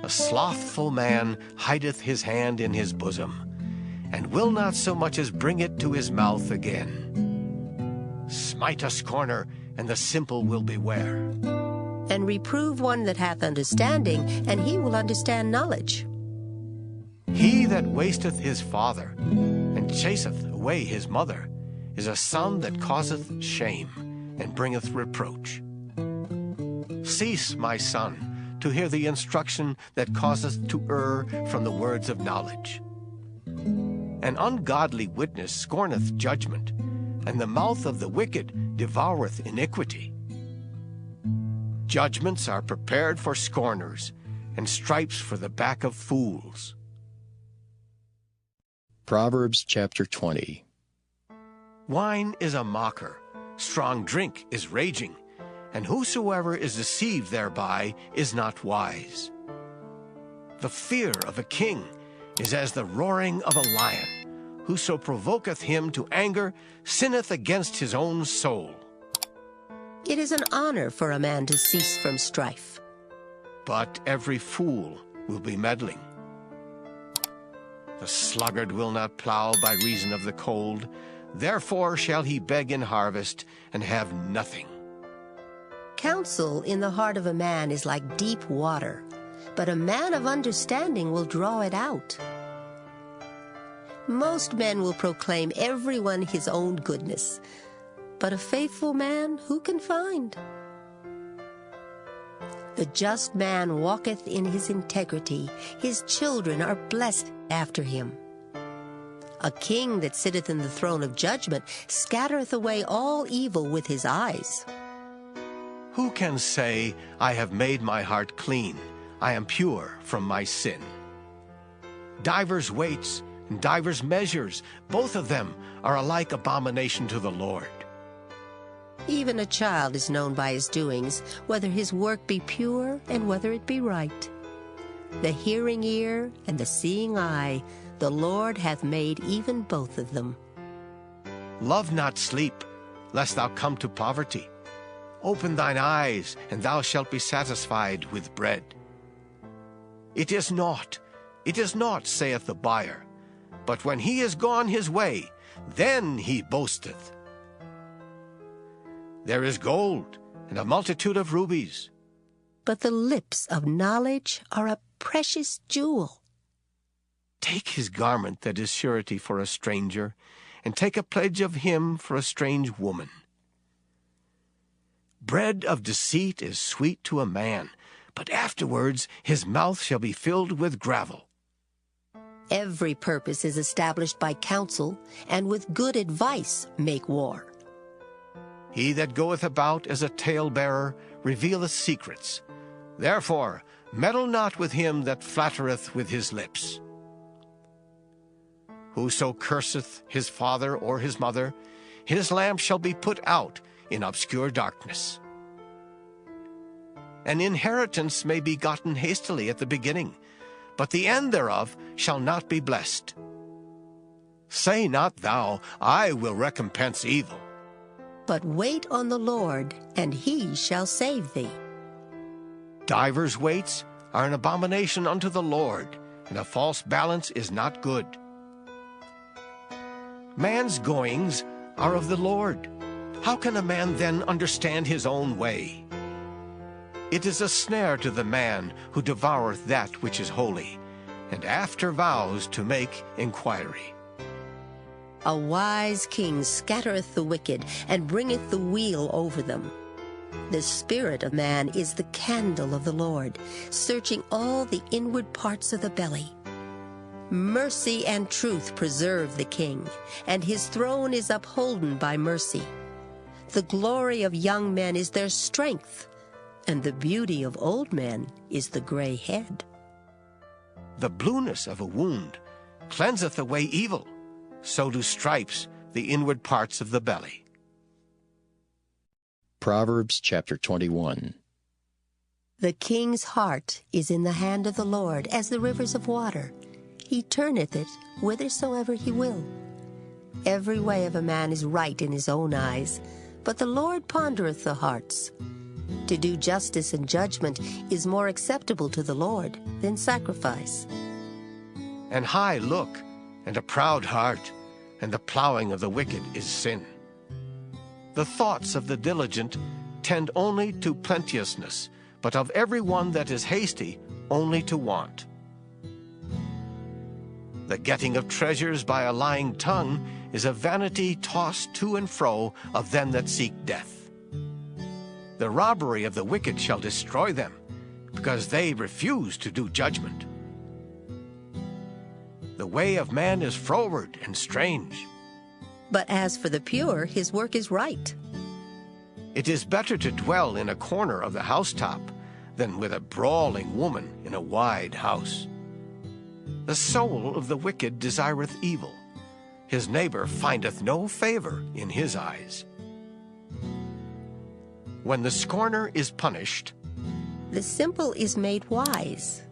A slothful man hideth his hand in his bosom, and will not so much as bring it to his mouth again. Smite a scorner, and the simple will beware. And reprove one that hath understanding, and he will understand knowledge. He that wasteth his father, and chaseth away his mother, is a son that causeth shame, and bringeth reproach. Cease, my son, to hear the instruction that causeth to err from the words of knowledge. An ungodly witness scorneth judgment, and the mouth of the wicked devoureth iniquity. Judgments are prepared for scorners, and stripes for the back of fools. Proverbs chapter 20. Wine is a mocker, strong drink is raging, and whosoever is deceived thereby is not wise. The fear of a king is as the roaring of a lion. Whoso provoketh him to anger sinneth against his own soul. It is an honor for a man to cease from strife. But every fool will be meddling. The sluggard will not plow by reason of the cold, therefore shall he beg in harvest and have nothing. Counsel in the heart of a man is like deep water, but a man of understanding will draw it out. Most men will proclaim everyone his own goodness, but a faithful man who can find? The just man walketh in his integrity, his children are blessed after him. A king that sitteth in the throne of judgment scattereth away all evil with his eyes. Who can say, I have made my heart clean, I am pure from my sin? Divers weights and divers measures, both of them are alike abomination to the Lord. Even a child is known by his doings, whether his work be pure and whether it be right. The hearing ear and the seeing eye, the Lord hath made even both of them. Love not sleep, lest thou come to poverty. Open thine eyes, and thou shalt be satisfied with bread. It is naught, saith the buyer, but when he is gone his way, then he boasteth. There is gold and a multitude of rubies, but the lips of knowledge are a precious jewel. Take his garment that is surety for a stranger, and take a pledge of him for a strange woman. Bread of deceit is sweet to a man, but afterwards his mouth shall be filled with gravel. Every purpose is established by counsel, and with good advice make war. He that goeth about as a talebearer revealeth secrets. Therefore meddle not with him that flattereth with his lips. Whoso curseth his father or his mother, his lamp shall be put out in obscure darkness. An inheritance may be gotten hastily at the beginning, but the end thereof shall not be blessed. Say not thou, I will recompense evil. But wait on the Lord, and he shall save thee. Divers weights are an abomination unto the Lord, and a false balance is not good. Man's goings are of the Lord. How can a man then understand his own way? It is a snare to the man who devoureth that which is holy, and after vows to make inquiry. A wise king scattereth the wicked, and bringeth the wheel over them. The spirit of man is the candle of the Lord, searching all the inward parts of the belly. Mercy and truth preserve the king, and his throne is upholden by mercy. The glory of young men is their strength, and the beauty of old men is the gray head. The blueness of a wound cleanseth away evil, so do stripes the inward parts of the belly. Proverbs chapter 21. The king's heart is in the hand of the Lord as the rivers of water. He turneth it whithersoever he will. Every way of a man is right in his own eyes, but the Lord pondereth the hearts. To do justice and judgment is more acceptable to the Lord than sacrifice. An high look and a proud heart, and the plowing of the wicked is sin. The thoughts of the diligent tend only to plenteousness, but of every one that is hasty only to want. The getting of treasures by a lying tongue is a vanity tossed to and fro of them that seek death. The robbery of the wicked shall destroy them, because they refuse to do judgment. The way of man is froward and strange. But as for the pure, his work is right. It is better to dwell in a corner of the housetop than with a brawling woman in a wide house. The soul of the wicked desireth evil. His neighbor findeth no favor in his eyes. When the scorner is punished, the simple is made wise.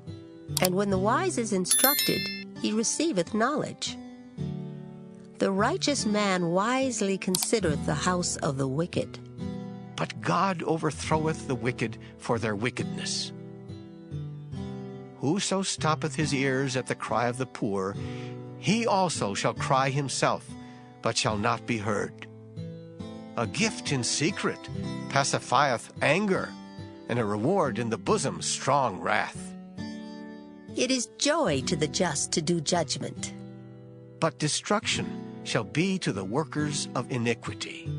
And when the wise is instructed, he receiveth knowledge. The righteous man wisely considereth the house of the wicked. But God overthroweth the wicked for their wickedness. Whoso stoppeth his ears at the cry of the poor, he also shall cry himself, but shall not be heard. A gift in secret pacifieth anger, and a reward in the bosom strong wrath. It is joy to the just to do judgment, but destruction shall be to the workers of iniquity.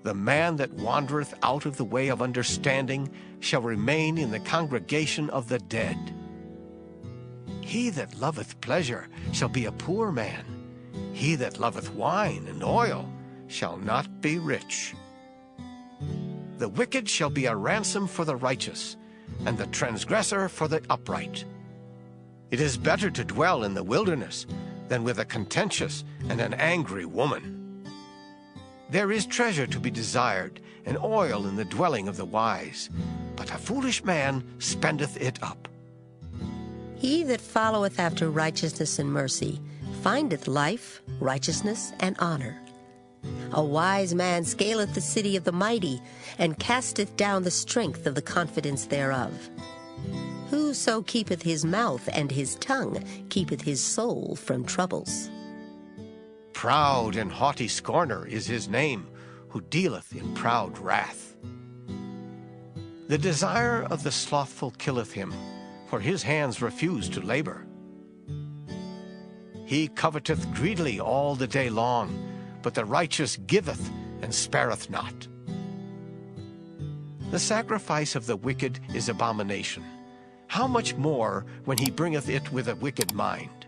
The man that wandereth out of the way of understanding shall remain in the congregation of the dead. He that loveth pleasure shall be a poor man. He that loveth wine and oil shall not be rich. The wicked shall be a ransom for the righteous, and the transgressor for the upright. It is better to dwell in the wilderness than with a contentious and an angry woman. There is treasure to be desired, and oil in the dwelling of the wise, but a foolish man spendeth it up. He that followeth after righteousness and mercy findeth life, righteousness, and honor. A wise man scaleth the city of the mighty, and casteth down the strength of the confidence thereof. Whoso keepeth his mouth and his tongue keepeth his soul from troubles. Proud and haughty scorner is his name, who dealeth in proud wrath. The desire of the slothful killeth him, for his hands refuse to labor. He coveteth greedily all the day long, but the righteous giveth and spareth not. The sacrifice of the wicked is abomination. How much more when he bringeth it with a wicked mind?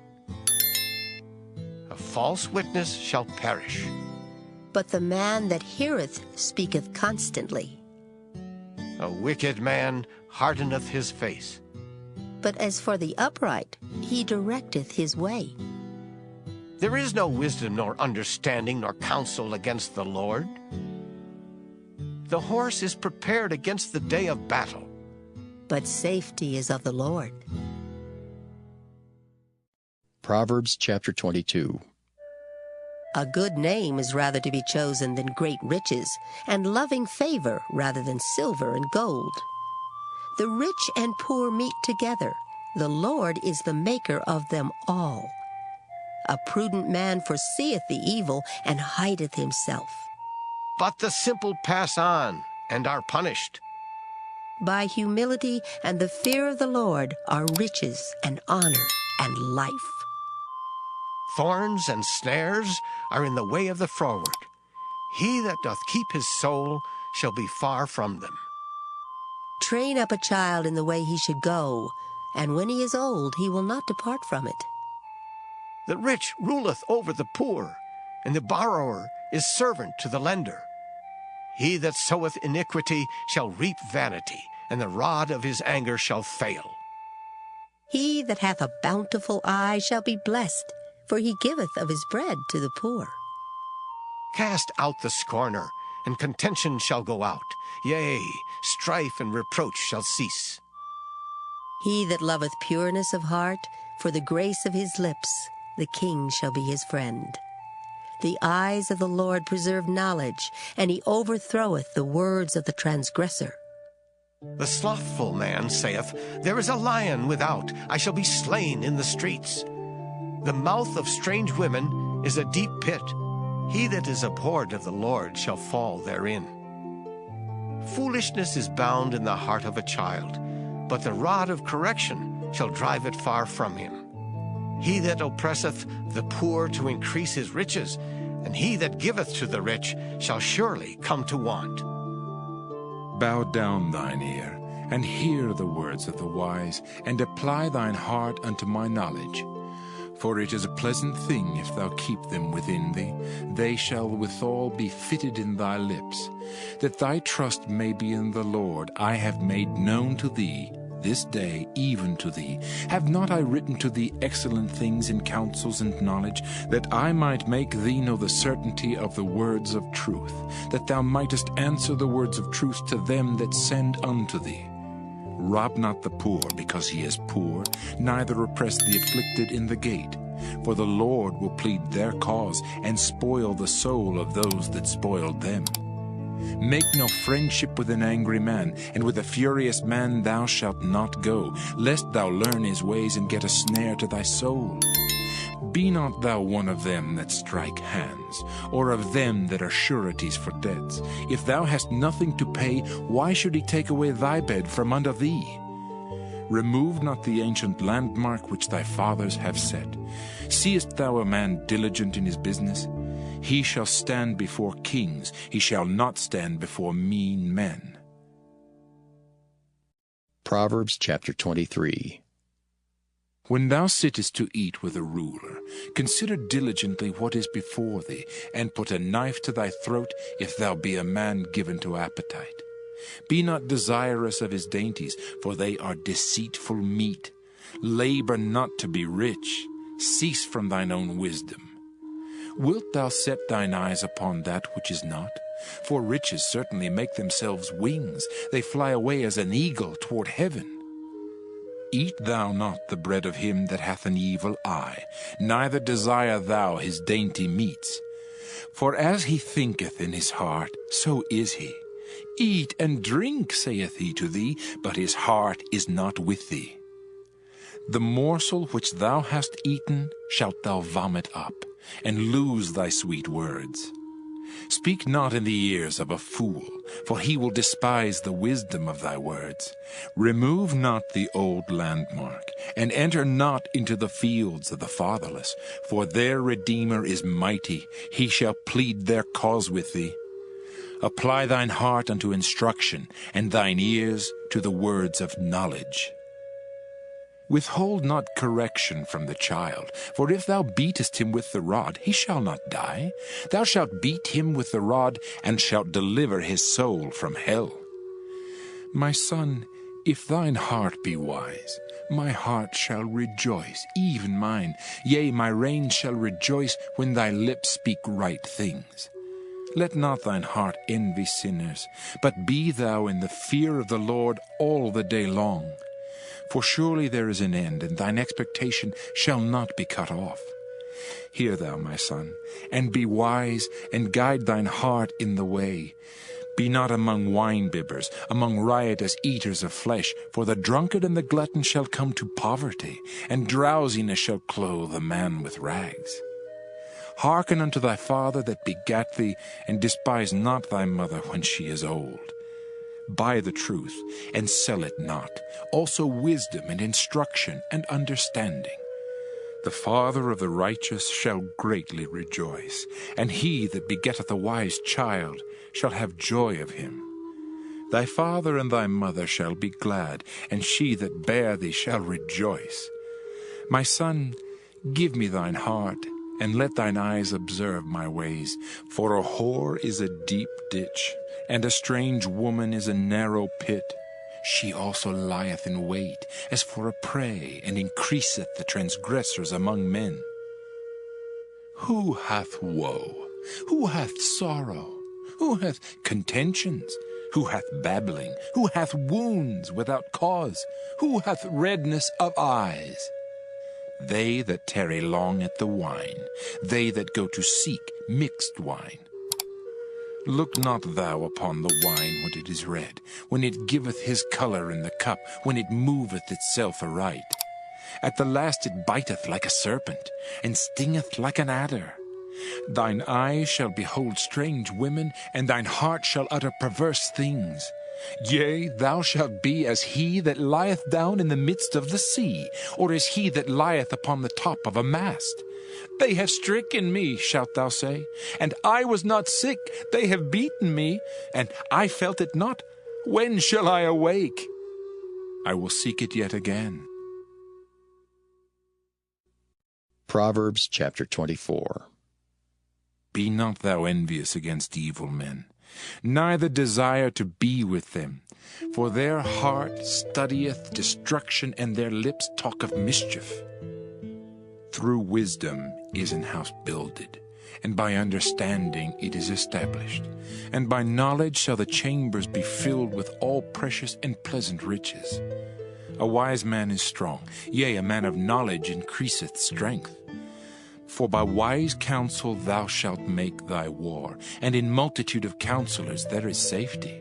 A false witness shall perish. But the man that heareth speaketh constantly. A wicked man hardeneth his face. But as for the upright, he directeth his way. There is no wisdom nor understanding nor counsel against the Lord. The horse is prepared against the day of battle. But safety is of the Lord. Proverbs chapter 22. A good name is rather to be chosen than great riches, and loving favor rather than silver and gold. The rich and poor meet together. The Lord is the maker of them all. A prudent man foreseeth the evil and hideth himself. But the simple pass on and are punished. By humility and the fear of the Lord are riches and honor and life. Thorns and snares are in the way of the froward. He that doth keep his soul shall be far from them. Train up a child in the way he should go, and when he is old, he will not depart from it. The rich ruleth over the poor, and the borrower is servant to the lender. He that soweth iniquity shall reap vanity, and the rod of his anger shall fail. He that hath a bountiful eye shall be blessed, for he giveth of his bread to the poor. Cast out the scorner, and contention shall go out. Yea, strife and reproach shall cease. He that loveth pureness of heart, for the grace of his lips, the king shall be his friend. The eyes of the Lord preserve knowledge, and he overthroweth the words of the transgressor. The slothful man saith, There is a lion without, I shall be slain in the streets. The mouth of strange women is a deep pit. He that is abhorred of the Lord shall fall therein. Foolishness is bound in the heart of a child, but the rod of correction shall drive it far from him. He that oppresseth the poor to increase his riches, and he that giveth to the rich shall surely come to want. Bow down thine ear, and hear the words of the wise, and apply thine heart unto my knowledge. For it is a pleasant thing if thou keep them within thee. They shall withal be fitted in thy lips. That thy trust may be in the Lord, I have made known to thee this day, even to thee. Have not I written to thee excellent things in counsels and knowledge, that I might make thee know the certainty of the words of truth, that thou mightest answer the words of truth to them that send unto thee? Rob not the poor because he is poor, neither oppress the afflicted in the gate. For the Lord will plead their cause, and spoil the soul of those that spoiled them. Make no friendship with an angry man, and with a furious man thou shalt not go, lest thou learn his ways and get a snare to thy soul. Be not thou one of them that strike hands, or of them that are sureties for debts. If thou hast nothing to pay, why should he take away thy bed from under thee? Remove not the ancient landmark which thy fathers have set. Seest thou a man diligent in his business? He shall stand before kings, he shall not stand before mean men. Proverbs chapter 23. When thou sittest to eat with a ruler, consider diligently what is before thee, and put a knife to thy throat if thou be a man given to appetite. Be not desirous of his dainties, for they are deceitful meat. Labor not to be rich. Cease from thine own wisdom. Wilt thou set thine eyes upon that which is not? For riches certainly make themselves wings. They fly away as an eagle toward heaven. Eat thou not the bread of him that hath an evil eye, neither desire thou his dainty meats. For as he thinketh in his heart, so is he. Eat and drink, saith he to thee, but his heart is not with thee. The morsel which thou hast eaten shalt thou vomit up, and lose thy sweet words. Speak not in the ears of a fool, for he will despise the wisdom of thy words. Remove not the old landmark, and enter not into the fields of the fatherless, for their Redeemer is mighty, he shall plead their cause with thee. Apply thine heart unto instruction, and thine ears to the words of knowledge. Withhold not correction from the child, for if thou beatest him with the rod, he shall not die. Thou shalt beat him with the rod, and shalt deliver his soul from hell. My son, if thine heart be wise, my heart shall rejoice, even mine. Yea, my reins shall rejoice when thy lips speak right things. Let not thine heart envy sinners, but be thou in the fear of the Lord all the day long. For surely there is an end, and thine expectation shall not be cut off. Hear thou, my son, and be wise, and guide thine heart in the way. Be not among wine-bibbers, among riotous eaters of flesh, for the drunkard and the glutton shall come to poverty, and drowsiness shall clothe a man with rags. Hearken unto thy father that begat thee, and despise not thy mother when she is old. Buy the truth, and sell it not, also wisdom and instruction and understanding. The father of the righteous shall greatly rejoice, and he that begetteth a wise child shall have joy of him. Thy father and thy mother shall be glad, and she that bare thee shall rejoice. My son, give me thine heart, and let thine eyes observe my ways. For a whore is a deep ditch, and a strange woman is a narrow pit. She also lieth in wait as for a prey, and increaseth the transgressors among men. Who hath woe? Who hath sorrow? Who hath contentions? Who hath babbling? Who hath wounds without cause? Who hath redness of eyes? They that tarry long at the wine, they that go to seek mixed wine. Look not thou upon the wine when it is red, when it giveth his colour in the cup, when it moveth itself aright. At the last it biteth like a serpent, and stingeth like an adder. Thine eyes shall behold strange women, and thine heart shall utter perverse things. Yea, thou shalt be as he that lieth down in the midst of the sea, or as he that lieth upon the top of a mast. They have stricken me, shalt thou say, and I was not sick. They have beaten me, and I felt it not. When shall I awake? I will seek it yet again. Proverbs chapter 24. Be not thou envious against evil men, neither desire to be with them. For their heart studieth destruction, and their lips talk of mischief. Through wisdom is an house builded, and by understanding it is established. And by knowledge shall the chambers be filled with all precious and pleasant riches. A wise man is strong, yea, a man of knowledge increaseth strength. For by wise counsel thou shalt make thy war, and in multitude of counselors there is safety.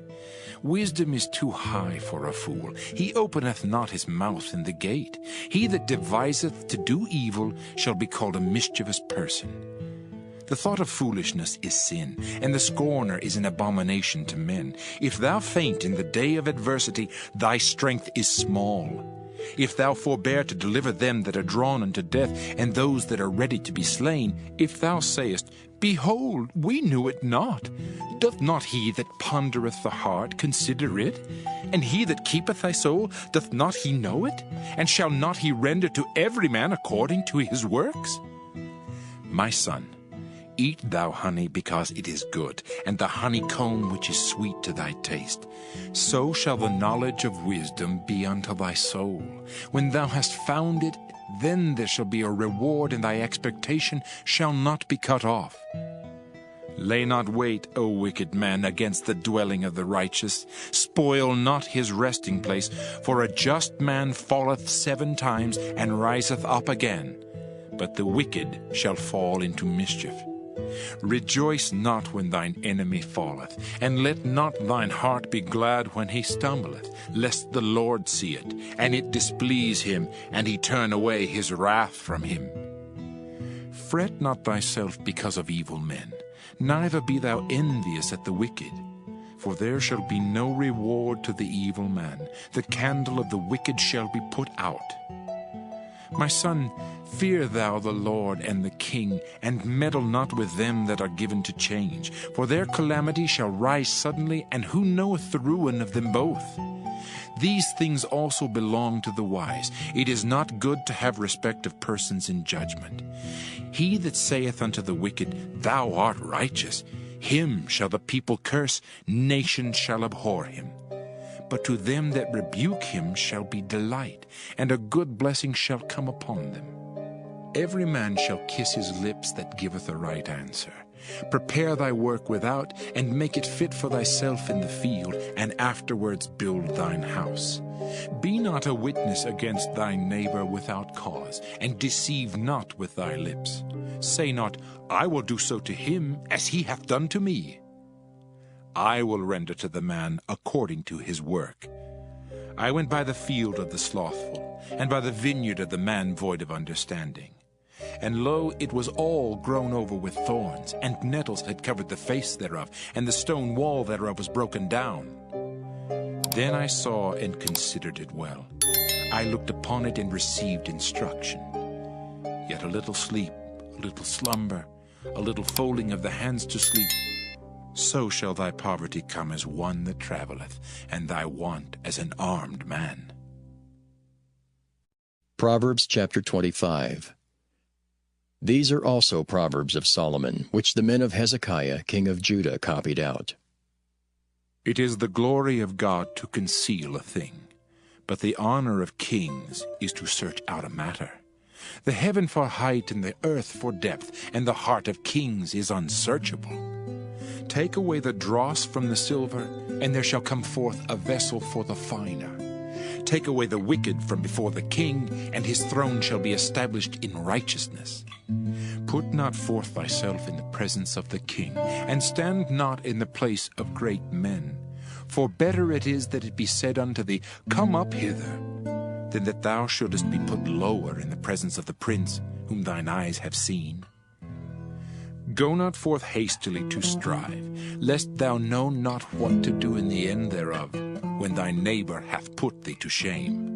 Wisdom is too high for a fool. He openeth not his mouth in the gate. He that deviseth to do evil shall be called a mischievous person. The thought of foolishness is sin, and the scorner is an abomination to men. If thou faint in the day of adversity, thy strength is small. If thou forbear to deliver them that are drawn unto death, and those that are ready to be slain, if thou sayest, Behold, we knew it not, doth not he that pondereth the heart consider it? And he that keepeth thy soul, doth not he know it? And shall not he render to every man according to his works? My son, eat thou honey because it is good, and the honeycomb which is sweet to thy taste. So shall the knowledge of wisdom be unto thy soul. When thou hast found it, then there shall be a reward, and thy expectation shall not be cut off. Lay not wait, O wicked man, against the dwelling of the righteous. Spoil not his resting place, for a just man falleth 7 times, and riseth up again. But the wicked shall fall into mischief. Rejoice not when thine enemy falleth, and let not thine heart be glad when he stumbleth, lest the Lord see it, and it displease him, and he turn away his wrath from him. Fret not thyself because of evil men, neither be thou envious at the wicked, for there shall be no reward to the evil man. The candle of the wicked shall be put out. My son, fear thou the Lord and the king, and meddle not with them that are given to change. For their calamity shall rise suddenly, and who knoweth the ruin of them both? These things also belong to the wise. It is not good to have respect of persons in judgment. He that saith unto the wicked, Thou art righteous, him shall the people curse, nations shall abhor him. But to them that rebuke him shall be delight, and a good blessing shall come upon them. Every man shall kiss his lips that giveth a right answer. Prepare thy work without, and make it fit for thyself in the field, and afterwards build thine house. Be not a witness against thy neighbor without cause, and deceive not with thy lips. Say not, I will do so to him as he hath done to me. I will render to the man according to his work. I went by the field of the slothful, and by the vineyard of the man void of understanding. And lo, it was all grown over with thorns, and nettles had covered the face thereof, and the stone wall thereof was broken down. Then I saw and considered it well. I looked upon it and received instruction. Yet a little sleep, a little slumber, a little folding of the hands to sleep, so shall thy poverty come as one that travelleth, and thy want as an armed man. Proverbs chapter 25. These are also Proverbs of Solomon, which the men of Hezekiah, king of Judah, copied out. It is the glory of God to conceal a thing, but the honor of kings is to search out a matter. The heaven for height and the earth for depth, and the heart of kings is unsearchable. Take away the dross from the silver, and there shall come forth a vessel for the finer. Take away the wicked from before the king, and his throne shall be established in righteousness. Put not forth thyself in the presence of the king, and stand not in the place of great men. For better it is that it be said unto thee, Come up hither, than that thou shouldest be put lower in the presence of the prince, whom thine eyes have seen. Go not forth hastily to strive, lest thou know not what to do in the end thereof, when thy neighbor hath put thee to shame.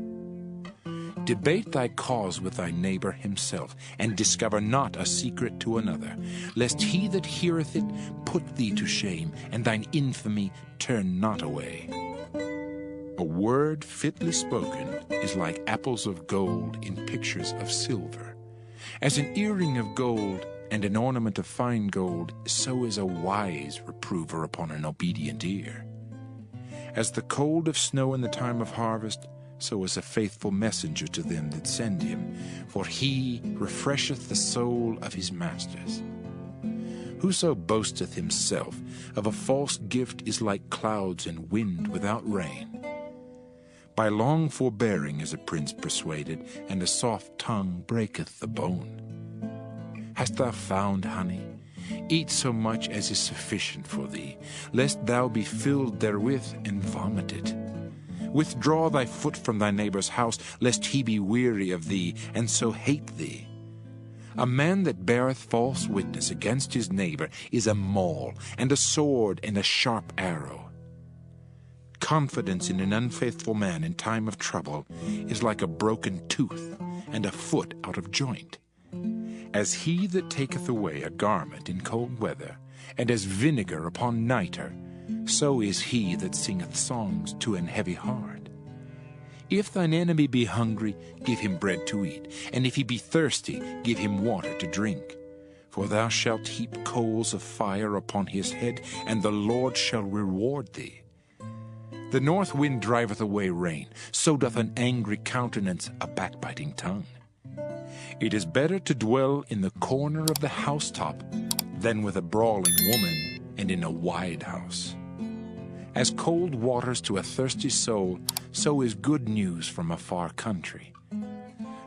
Debate thy cause with thy neighbor himself, and discover not a secret to another, lest he that heareth it put thee to shame, and thine infamy turn not away. A word fitly spoken is like apples of gold in pictures of silver. As an earring of gold and an ornament of fine gold, so is a wise reprover upon an obedient ear. As the cold of snow in the time of harvest, so is a faithful messenger to them that send him, for he refresheth the soul of his masters. Whoso boasteth himself of a false gift is like clouds and wind without rain. By long forbearing is a prince persuaded, and a soft tongue breaketh the bone. Hast thou found honey? Eat so much as is sufficient for thee, lest thou be filled therewith and vomit it. Withdraw thy foot from thy neighbor's house, lest he be weary of thee, and so hate thee. A man that beareth false witness against his neighbor is a maul, and a sword, and a sharp arrow. Confidence in an unfaithful man in time of trouble is like a broken tooth, and a foot out of joint. As he that taketh away a garment in cold weather, and as vinegar upon nitre, so is he that singeth songs to an heavy heart. If thine enemy be hungry, give him bread to eat, and if he be thirsty, give him water to drink. For thou shalt heap coals of fire upon his head, and the Lord shall reward thee. The north wind driveth away rain, so doth an angry countenance a backbiting tongue. It is better to dwell in the corner of the housetop than with a brawling woman and in a wide house. As cold waters to a thirsty soul, so is good news from a far country.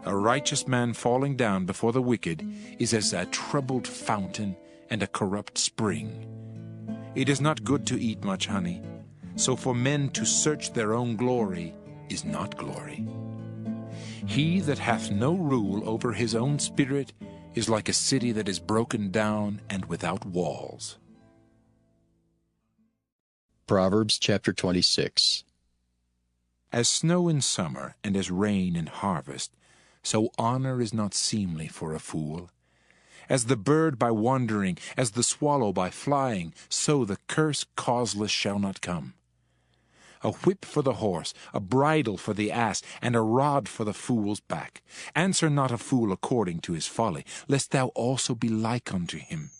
A righteous man falling down before the wicked is as a troubled fountain and a corrupt spring. It is not good to eat much honey, so for men to search their own glory is not glory. He that hath no rule over his own spirit is like a city that is broken down and without walls. Proverbs chapter 26. As snow in summer and as rain in harvest, so honor is not seemly for a fool. As the bird by wandering, as the swallow by flying, so the curse causeless shall not come. A whip for the horse, a bridle for the ass, and a rod for the fool's back. Answer not a fool according to his folly, lest thou also be like unto him.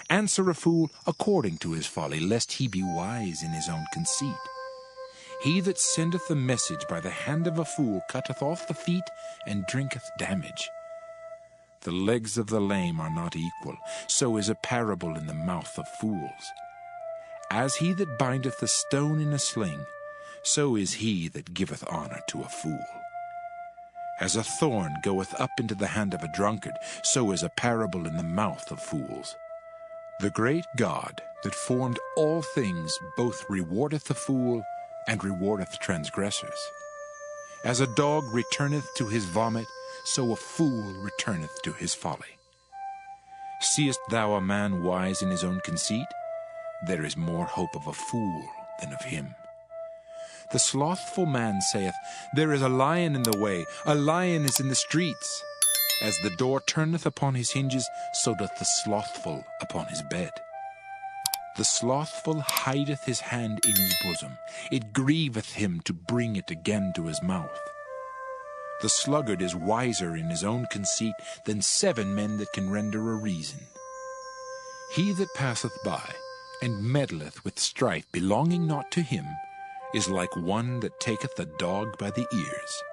Answer a fool according to his folly, lest he be wise in his own conceit. He that sendeth a message by the hand of a fool cutteth off the feet and drinketh damage. The legs of the lame are not equal, so is a parable in the mouth of fools. As he that bindeth a stone in a sling, so is he that giveth honor to a fool. As a thorn goeth up into the hand of a drunkard, so is a parable in the mouth of fools. The great God that formed all things both rewardeth the fool and rewardeth transgressors. As a dog returneth to his vomit, so a fool returneth to his folly. Seest thou a man wise in his own conceit? There is more hope of a fool than of him. The slothful man saith, There is a lion in the way, a lion is in the streets. As the door turneth upon his hinges, so doth the slothful upon his bed. The slothful hideth his hand in his bosom. It grieveth him to bring it again to his mouth. The sluggard is wiser in his own conceit than 7 men that can render a reason. He that passeth by and meddleth with strife belonging not to him is like one that taketh a dog by the ears.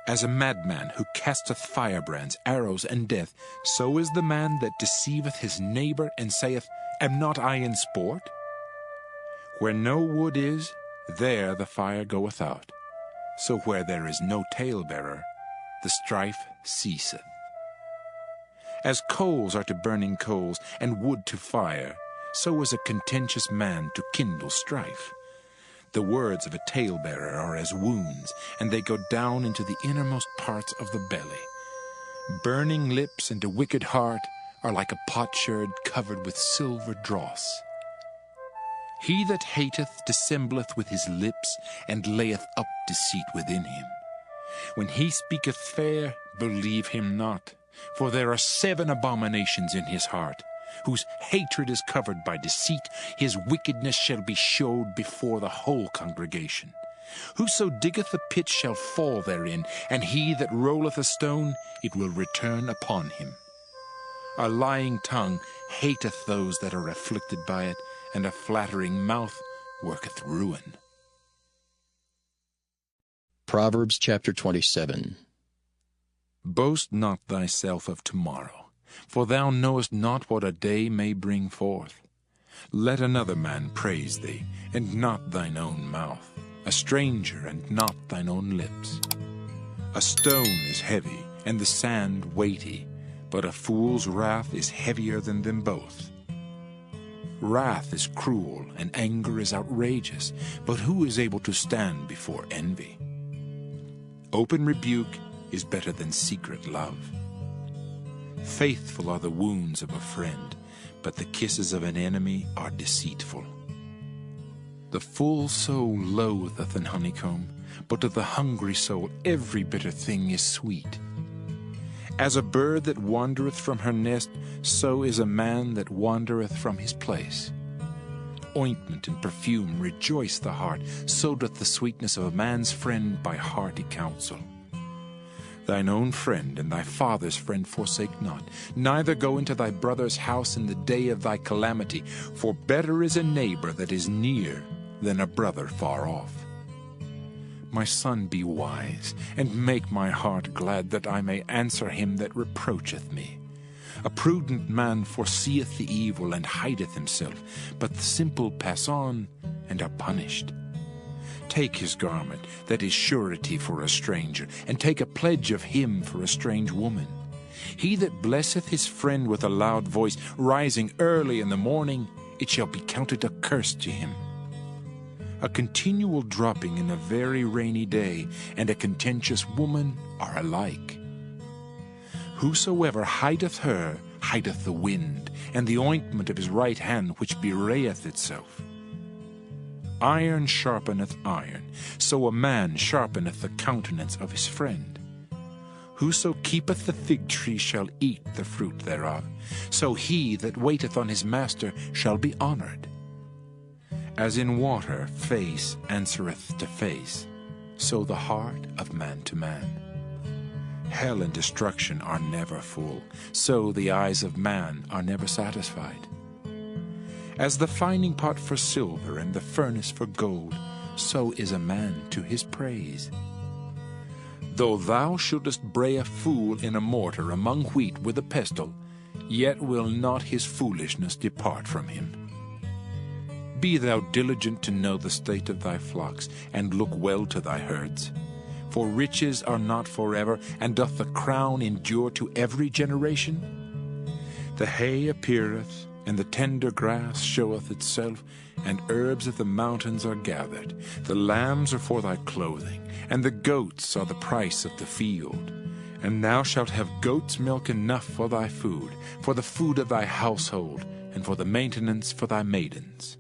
As a madman who casteth firebrands, arrows, and death, so is the man that deceiveth his neighbor and saith, Am not I in sport? Where no wood is, there the fire goeth out. So where there is no talebearer, the strife ceaseth. As coals are to burning coals, and wood to fire, so is a contentious man to kindle strife. The words of a talebearer are as wounds, and they go down into the innermost parts of the belly. Burning lips and a wicked heart are like a potsherd covered with silver dross. He that hateth dissembleth with his lips, and layeth up deceit within him. When he speaketh fair, believe him not, for there are 7 abominations in his heart, whose hatred is covered by deceit. His wickedness shall be showed before the whole congregation. Whoso diggeth a pit shall fall therein, and he that rolleth a stone, it will return upon him. A lying tongue hateth those that are afflicted by it, and a flattering mouth worketh ruin. Proverbs chapter 27. Boast not thyself of tomorrow, for thou knowest not what a day may bring forth. Let another man praise thee, and not thine own mouth, a stranger, and not thine own lips. A stone is heavy, and the sand weighty, but a fool's wrath is heavier than them both. Wrath is cruel, and anger is outrageous, but who is able to stand before envy? Open rebuke is better than secret love. Faithful are the wounds of a friend, but the kisses of an enemy are deceitful. The full soul loatheth an honeycomb, but to the hungry soul every bitter thing is sweet. As a bird that wandereth from her nest, so is a man that wandereth from his place. Ointment and perfume rejoice the heart, so doth the sweetness of a man's friend by hearty counsel. Thine own friend and thy father's friend forsake not, neither go into thy brother's house in the day of thy calamity, for better is a neighbor that is near than a brother far off. My son, be wise, and make my heart glad, that I may answer him that reproacheth me. A prudent man foreseeth the evil, and hideth himself, but the simple pass on, and are punished. Take his garment, that is surety for a stranger, and take a pledge of him for a strange woman. He that blesseth his friend with a loud voice, rising early in the morning, it shall be counted a curse to him. A continual dropping in a very rainy day, and a contentious woman are alike. Whosoever hideth her hideth the wind, and the ointment of his right hand which bewrayeth itself. Iron sharpeneth iron, so a man sharpeneth the countenance of his friend. Whoso keepeth the fig tree shall eat the fruit thereof, so he that waiteth on his master shall be honored. As in water face answereth to face, so the heart of man to man. Hell and destruction are never full, so the eyes of man are never satisfied. As the fining pot for silver and the furnace for gold, so is a man to his praise. Though thou shouldest bray a fool in a mortar among wheat with a pestle, yet will not his foolishness depart from him. Be thou diligent to know the state of thy flocks, and look well to thy herds. For riches are not forever, and doth the crown endure to every generation? The hay appeareth, and the tender grass showeth itself, and herbs of the mountains are gathered. The lambs are for thy clothing, and the goats are the price of the field. And thou shalt have goat's milk enough for thy food, for the food of thy household, and for the maintenance for thy maidens.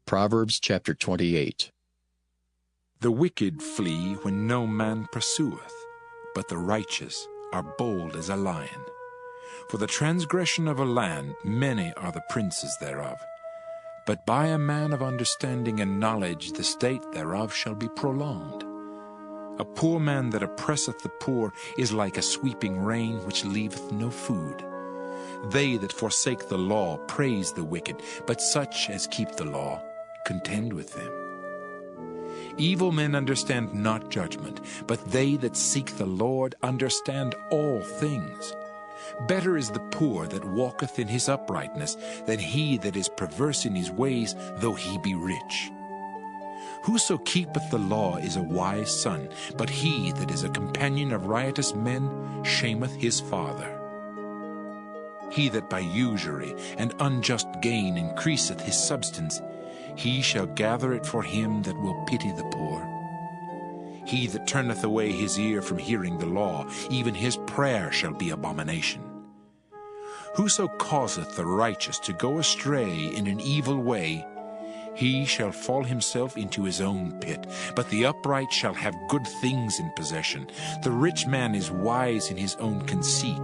Proverbs chapter 28. The wicked flee when no man pursueth, but the righteous are bold as a lion. For the transgression of a land many are the princes thereof. But by a man of understanding and knowledge the state thereof shall be prolonged. A poor man that oppresseth the poor is like a sweeping rain which leaveth no food. They that forsake the law praise the wicked, but such as keep the law contend with them. Evil men understand not judgment, but they that seek the Lord understand all things. Better is the poor that walketh in his uprightness than he that is perverse in his ways, though he be rich. Whoso keepeth the law is a wise son, but he that is a companion of riotous men shameth his father. He that by usury and unjust gain increaseth his substance, he shall gather it for him that will pity the poor. He that turneth away his ear from hearing the law, even his prayer shall be abomination. Whoso causeth the righteous to go astray in an evil way, he shall fall himself into his own pit. But the upright shall have good things in possession. The rich man is wise in his own conceit,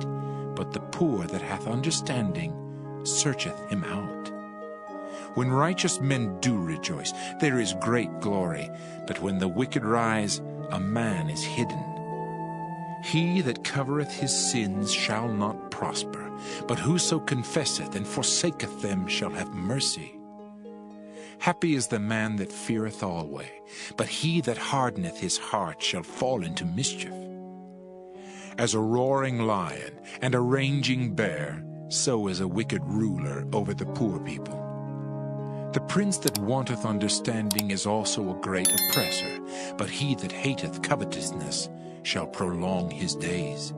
but the poor that hath understanding searcheth him out. When righteous men do rejoice, there is great glory, but when the wicked rise, a man is hidden. He that covereth his sins shall not prosper, but whoso confesseth and forsaketh them shall have mercy. Happy is the man that feareth always, but he that hardeneth his heart shall fall into mischief. As a roaring lion and a raging bear, so is a wicked ruler over the poor people. The prince that wanteth understanding is also a great oppressor, but he that hateth covetousness shall prolong his days.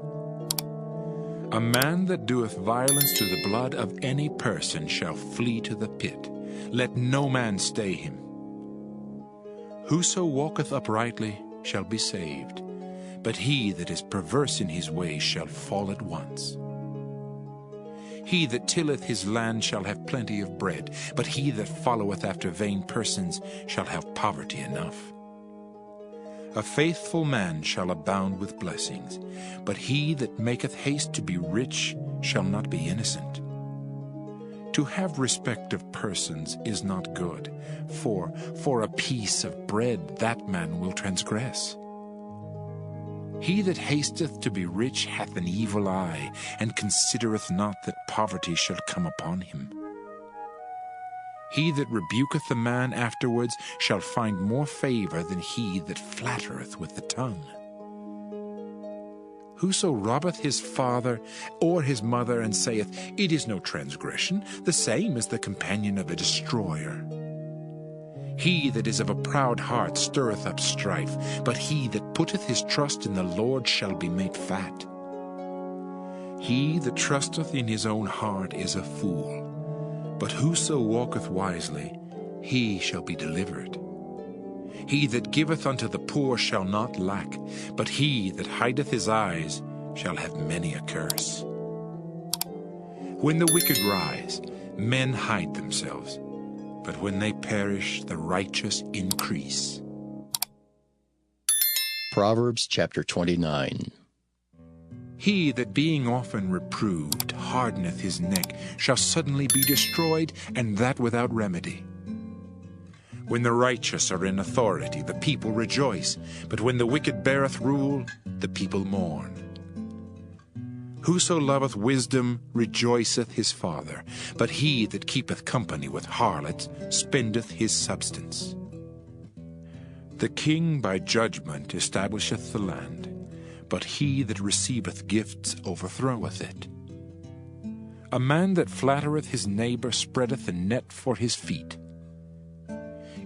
A man that doeth violence to the blood of any person shall flee to the pit. Let no man stay him. Whoso walketh uprightly shall be saved, but he that is perverse in his ways shall fall at once. He that tilleth his land shall have plenty of bread, but he that followeth after vain persons shall have poverty enough. A faithful man shall abound with blessings, but he that maketh haste to be rich shall not be innocent. To have respect of persons is not good, for a piece of bread that man will transgress. He that hasteth to be rich hath an evil eye, and considereth not that poverty shall come upon him. He that rebuketh a man afterwards shall find more favor than he that flattereth with the tongue. Whoso robbeth his father or his mother, and saith, It is no transgression, the same is the companion of a destroyer. He that is of a proud heart stirreth up strife, but he that putteth his trust in the Lord shall be made fat. He that trusteth in his own heart is a fool, but whoso walketh wisely, he shall be delivered. He that giveth unto the poor shall not lack, but he that hideth his eyes shall have many a curse. When the wicked rise, men hide themselves, but when they perish, the righteous increase. Proverbs chapter 29. He that being often reproved hardeneth his neck shall suddenly be destroyed, and that without remedy. When the righteous are in authority, the people rejoice, but when the wicked beareth rule, the people mourn. Whoso loveth wisdom rejoiceth his father, but he that keepeth company with harlots spendeth his substance. The king by judgment establisheth the land, but he that receiveth gifts overthroweth it. A man that flattereth his neighbor spreadeth a net for his feet.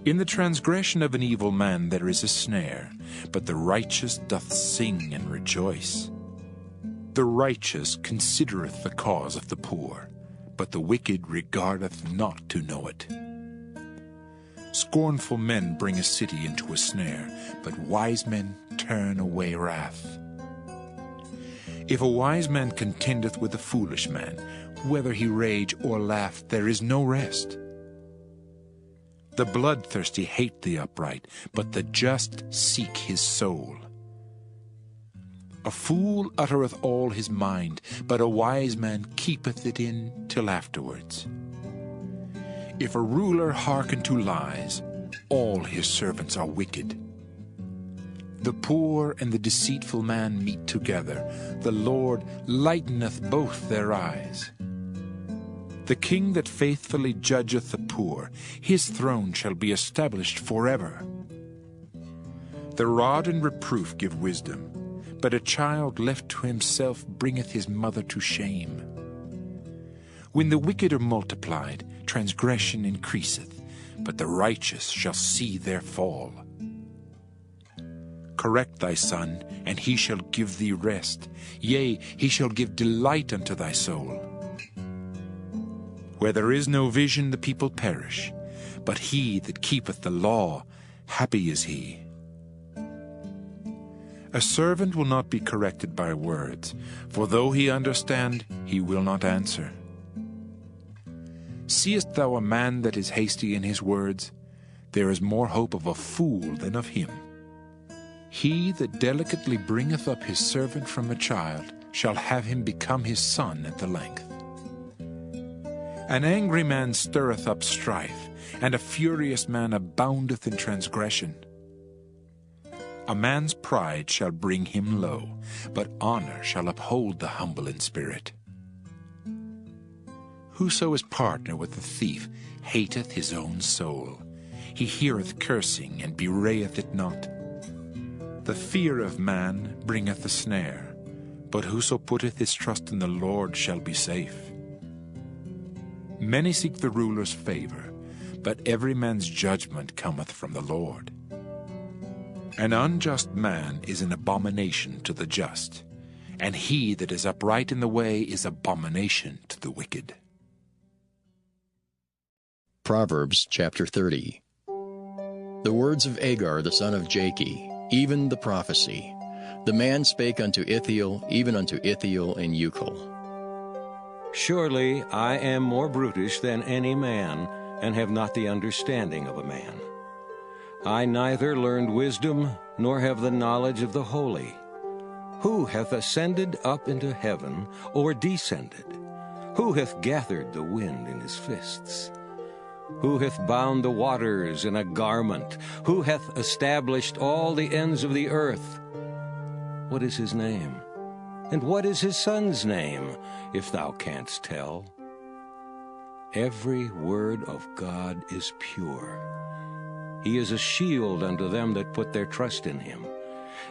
In the transgression of an evil man there is a snare, but the righteous doth sing and rejoice. The righteous considereth the cause of the poor, but the wicked regardeth not to know it. Scornful men bring a city into a snare, but wise men turn away wrath. If a wise man contendeth with a foolish man, whether he rage or laugh, there is no rest. The bloodthirsty hate the upright, but the just seek his soul. A fool uttereth all his mind, but a wise man keepeth it in till afterwards. If a ruler hearken to lies, all his servants are wicked. The poor and the deceitful man meet together. The Lord lighteneth both their eyes. The king that faithfully judgeth the poor, his throne shall be established forever. The rod and reproof give wisdom, but a child left to himself bringeth his mother to shame. When the wicked are multiplied, transgression increaseth, but the righteous shall see their fall. Correct thy son, and he shall give thee rest. Yea, he shall give delight unto thy soul. Where there is no vision, the people perish, but he that keepeth the law, happy is he. A servant will not be corrected by words, for though he understand, he will not answer. Seest thou a man that is hasty in his words? There is more hope of a fool than of him. He that delicately bringeth up his servant from a child shall have him become his son at the length. An angry man stirreth up strife, and a furious man aboundeth in transgression. A man's pride shall bring him low, but honor shall uphold the humble in spirit. Whoso is partner with the thief hateth his own soul. He heareth cursing, and bewrayeth it not. The fear of man bringeth a snare, but whoso putteth his trust in the Lord shall be safe. Many seek the ruler's favor, but every man's judgment cometh from the Lord. An unjust man is an abomination to the just, and he that is upright in the way is abomination to the wicked. Proverbs chapter 30. The words of Agar the son of Jakeh, even the prophecy. The man spake unto Ithiel, even unto Ithiel in Ucal. Surely I am more brutish than any man, and have not the understanding of a man. I neither learned wisdom, nor have the knowledge of the holy. Who hath ascended up into heaven, or descended? Who hath gathered the wind in his fists? Who hath bound the waters in a garment? Who hath established all the ends of the earth? What is his name? And what is his son's name, if thou canst tell? Every word of God is pure. He is a shield unto them that put their trust in him.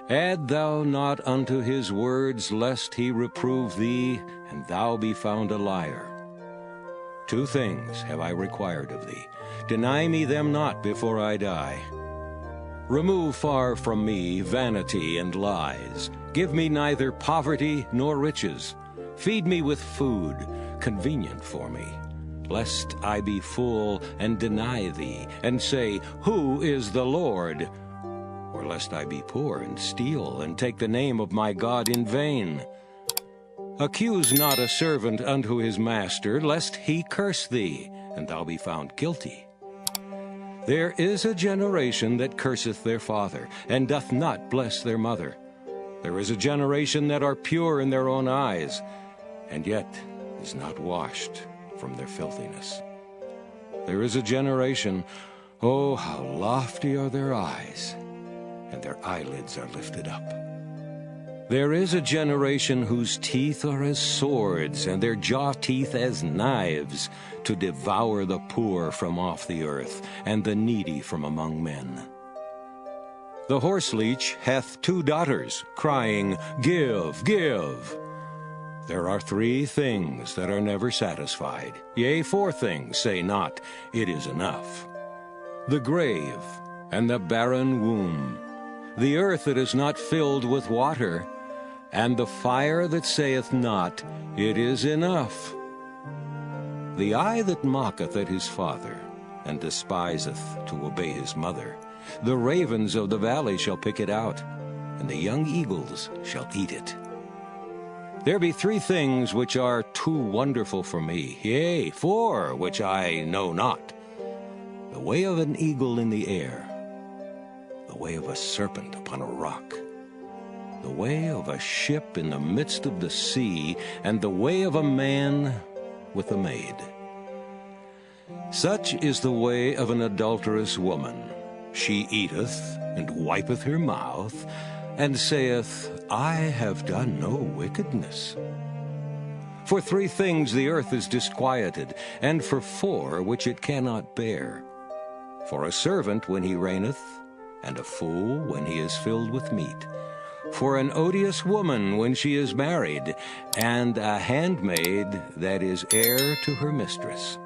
Add thou not unto his words, lest he reprove thee, and thou be found a liar. 2 things have I required of thee. Deny me them not before I die. Remove far from me vanity and lies. Give me neither poverty nor riches. Feed me with food, convenient for me, lest I be full and deny thee, and say, Who is the Lord? Or lest I be poor and steal, and take the name of my God in vain. Accuse not a servant unto his master, lest he curse thee, and thou be found guilty. There is a generation that curseth their father, and doth not bless their mother. There is a generation that are pure in their own eyes, and yet is not washed from their filthiness. There is a generation, oh, how lofty are their eyes, and their eyelids are lifted up. There is a generation whose teeth are as swords, and their jaw teeth as knives, to devour the poor from off the earth, and the needy from among men. The horseleech hath 2 daughters, crying, Give, give. There are 3 things that are never satisfied. Yea, 4 things say not, It is enough. The grave, and the barren womb, the earth that is not filled with water, and the fire that saith not, It is enough. The eye that mocketh at his father, and despiseth to obey his mother, the ravens of the valley shall pick it out, and the young eagles shall eat it. There be 3 things which are too wonderful for me, yea, 4 which I know not. The way of an eagle in the air, the way of a serpent upon a rock, the way of a ship in the midst of the sea, and the way of a man with a maid. Such is the way of an adulterous woman. She eateth, and wipeth her mouth, and saith, I have done no wickedness. For 3 things the earth is disquieted, and for 4 which it cannot bear. For a servant when he reigneth, and a fool when he is filled with meat. For an odious woman when she is married, and a handmaid that is heir to her mistress.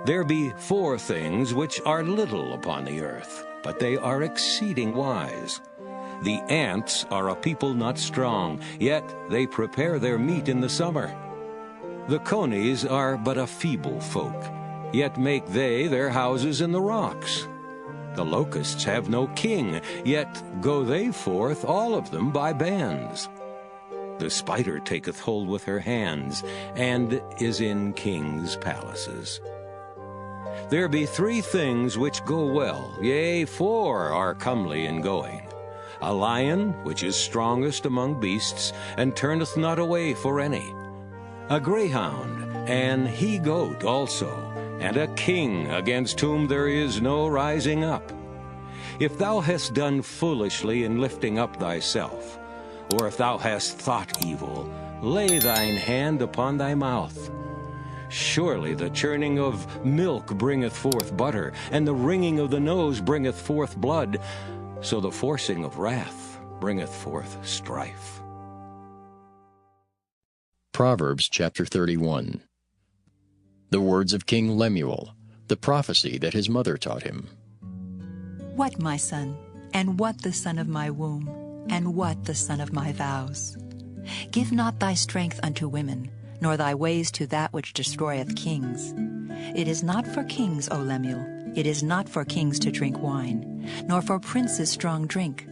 There be 4 things which are little upon the earth, but they are exceeding wise. The ants are a people not strong, yet they prepare their meat in the summer. The conies are but a feeble folk, yet make they their houses in the rocks. The locusts have no king, yet go they forth all of them by bands. The spider taketh hold with her hands, and is in kings' palaces. There be 3 things which go well, yea, 4 are comely in going. A lion, which is strongest among beasts, and turneth not away for any. A greyhound, an he-goat also, and a king against whom there is no rising up. If thou hast done foolishly in lifting up thyself, or if thou hast thought evil, lay thine hand upon thy mouth. Surely the churning of milk bringeth forth butter, and the wringing of the nose bringeth forth blood, so the forcing of wrath bringeth forth strife. Proverbs chapter 31. The words of King Lemuel, the prophecy that his mother taught him. What, my son, and what the son of my womb, and what the son of my vows? Give not thy strength unto women, nor thy ways to that which destroyeth kings. It is not for kings, O Lemuel, it is not for kings to drink wine, nor for princes strong drink,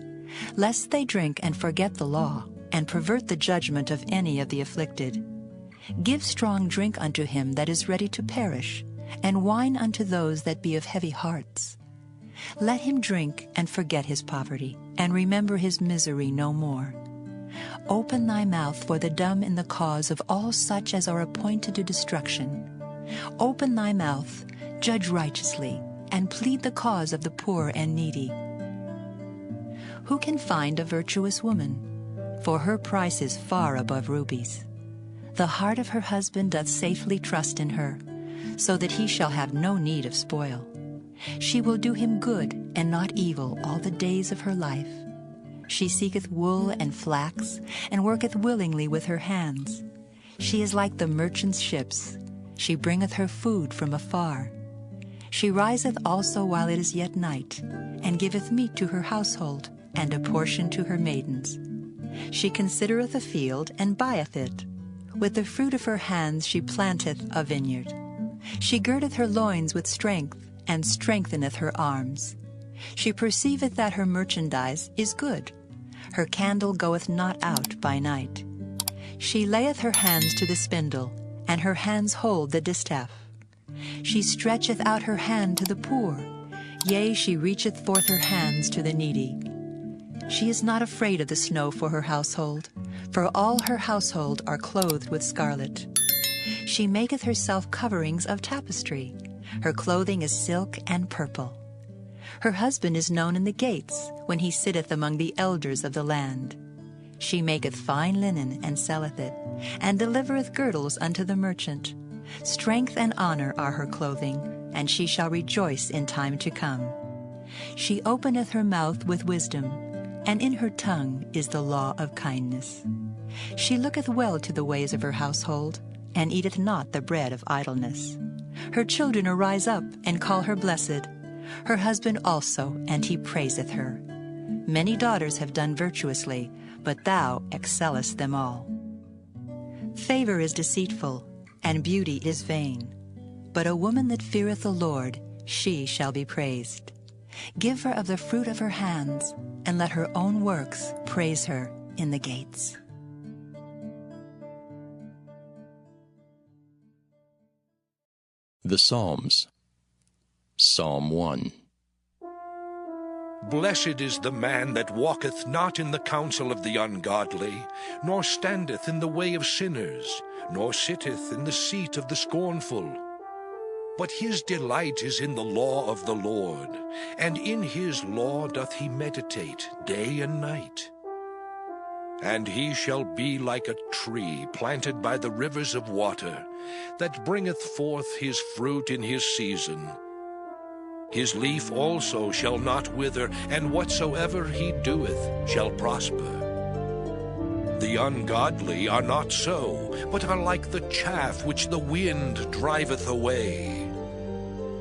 lest they drink and forget the law, and pervert the judgment of any of the afflicted. Give strong drink unto him that is ready to perish, and wine unto those that be of heavy hearts. Let him drink and forget his poverty, and remember his misery no more. Open thy mouth for the dumb in the cause of all such as are appointed to destruction. Open thy mouth, judge righteously, and plead the cause of the poor and needy. Who can find a virtuous woman? For her price is far above rubies. The heart of her husband doth safely trust in her, so that he shall have no need of spoil. She will do him good and not evil all the days of her life. She seeketh wool and flax, and worketh willingly with her hands. She is like the merchant's ships. She bringeth her food from afar. She riseth also while it is yet night, and giveth meat to her household, and a portion to her maidens. She considereth a field, and buyeth it. With the fruit of her hands she planteth a vineyard. She girdeth her loins with strength, and strengtheneth her arms. She perceiveth that her merchandise is good. Her candle goeth not out by night. She layeth her hands to the spindle, and her hands hold the distaff. She stretcheth out her hand to the poor, yea, she reacheth forth her hands to the needy. She is not afraid of the snow for her household, for all her household are clothed with scarlet. She maketh herself coverings of tapestry. Her clothing is silk and purple. Her husband is known in the gates, when he sitteth among the elders of the land. She maketh fine linen, and selleth it, and delivereth girdles unto the merchant. Strength and honor are her clothing, and she shall rejoice in time to come. She openeth her mouth with wisdom, and in her tongue is the law of kindness. She looketh well to the ways of her household, and eateth not the bread of idleness. Her children arise up, and call her blessed. Her husband also, and he praiseth her. Many daughters have done virtuously, but thou excellest them all. Favor is deceitful, and beauty is vain. But a woman that feareth the Lord, she shall be praised. Give her of the fruit of her hands, and let her own works praise her in the gates. The Psalms. Psalm 1. Blessed is the man that walketh not in the counsel of the ungodly, nor standeth in the way of sinners, nor sitteth in the seat of the scornful. But his delight is in the law of the Lord, and in his law doth he meditate day and night. And he shall be like a tree planted by the rivers of water, that bringeth forth his fruit in his season. His leaf also shall not wither, and whatsoever he doeth shall prosper. The ungodly are not so, but are like the chaff which the wind driveth away.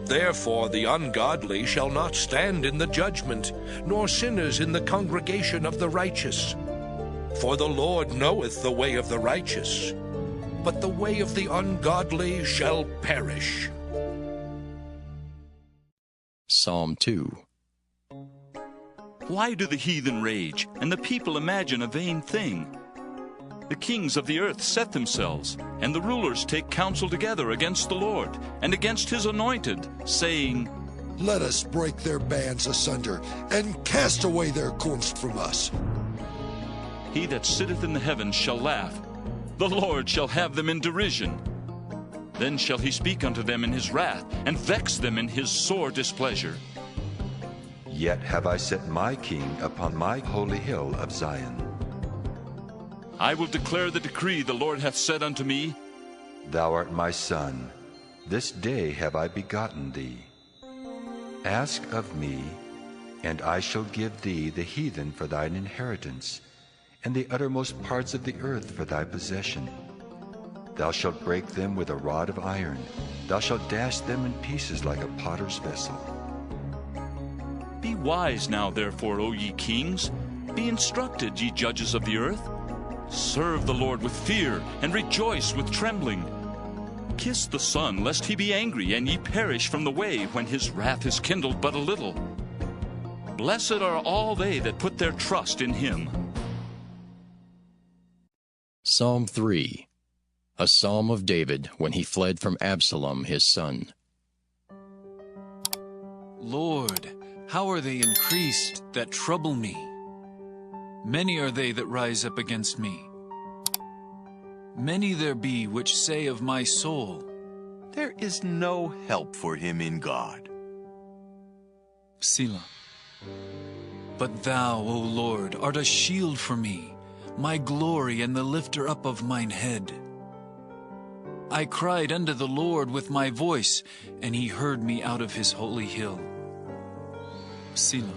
Therefore the ungodly shall not stand in the judgment, nor sinners in the congregation of the righteous. For the Lord knoweth the way of the righteous, but the way of the ungodly shall perish. Psalm 2. Why do the heathen rage, and the people imagine a vain thing? The kings of the earth set themselves, and the rulers take counsel together against the Lord, and against his anointed, saying, Let us break their bands asunder, and cast away their cords from us. He that sitteth in the heavens shall laugh. The Lord shall have them in derision. Then shall he speak unto them in his wrath, and vex them in his sore displeasure. Yet have I set my king upon my holy hill of Zion. I will declare the decree the Lord hath said unto me, Thou art my son, this day have I begotten thee. Ask of me, and I shall give thee the heathen for thine inheritance, and the uttermost parts of the earth for thy possession. Thou shalt break them with a rod of iron, thou shalt dash them in pieces like a potter's vessel. Be wise now, therefore, O ye kings, be instructed, ye judges of the earth. Serve the Lord with fear, and rejoice with trembling. Kiss the Son, lest he be angry, and ye perish from the way, when his wrath is kindled but a little. Blessed are all they that put their trust in him. Psalm 3. A psalm of David when he fled from Absalom his son. Lord, how are they increased that trouble me? Many are they that rise up against me. Many there be which say of my soul, There is no help for him in God. Selah. But thou, O Lord, art a shield for me, my glory and the lifter up of mine head. I cried unto the Lord with my voice, and he heard me out of his holy hill. Selah.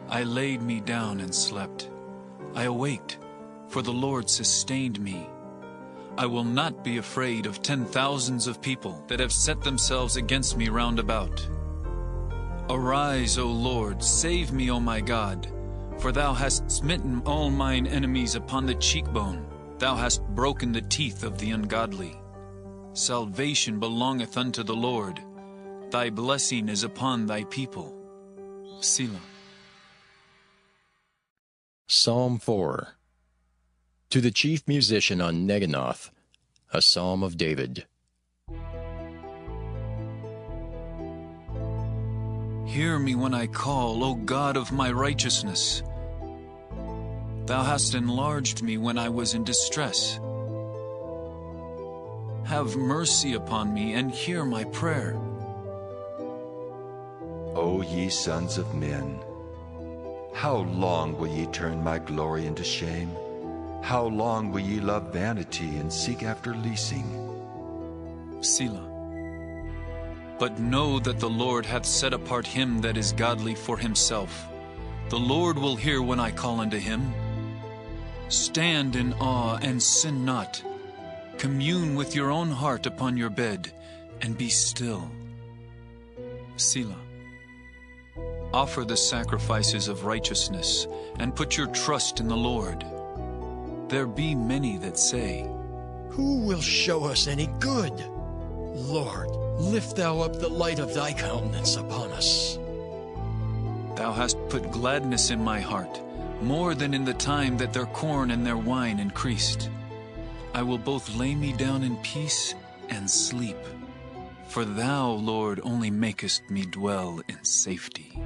I laid me down and slept. I awaked, for the Lord sustained me. I will not be afraid of 10,000s of people that have set themselves against me round about. Arise, O Lord, save me, O my God, for thou hast smitten all mine enemies upon the cheekbone. Thou hast broken the teeth of the ungodly. Salvation belongeth unto the Lord. Thy blessing is upon thy people. Selah. Psalm 4. To the chief musician on Neginoth, a psalm of David. Hear me when I call, O God of my righteousness. Thou hast enlarged me when I was in distress. Have mercy upon me and hear my prayer. O ye sons of men, how long will ye turn my glory into shame? How long will ye love vanity and seek after leasing? Selah. But know that the Lord hath set apart him that is godly for himself. The Lord will hear when I call unto him. Stand in awe and sin not. Commune with your own heart upon your bed, and be still. Selah. Offer the sacrifices of righteousness, and put your trust in the Lord. There be many that say, Who will show us any good? Lord, lift thou up the light of thy countenance upon us. Thou hast put gladness in my heart, more than in the time that their corn and their wine increased. I will both lay me down in peace and sleep. For thou, Lord, only makest me dwell in safety.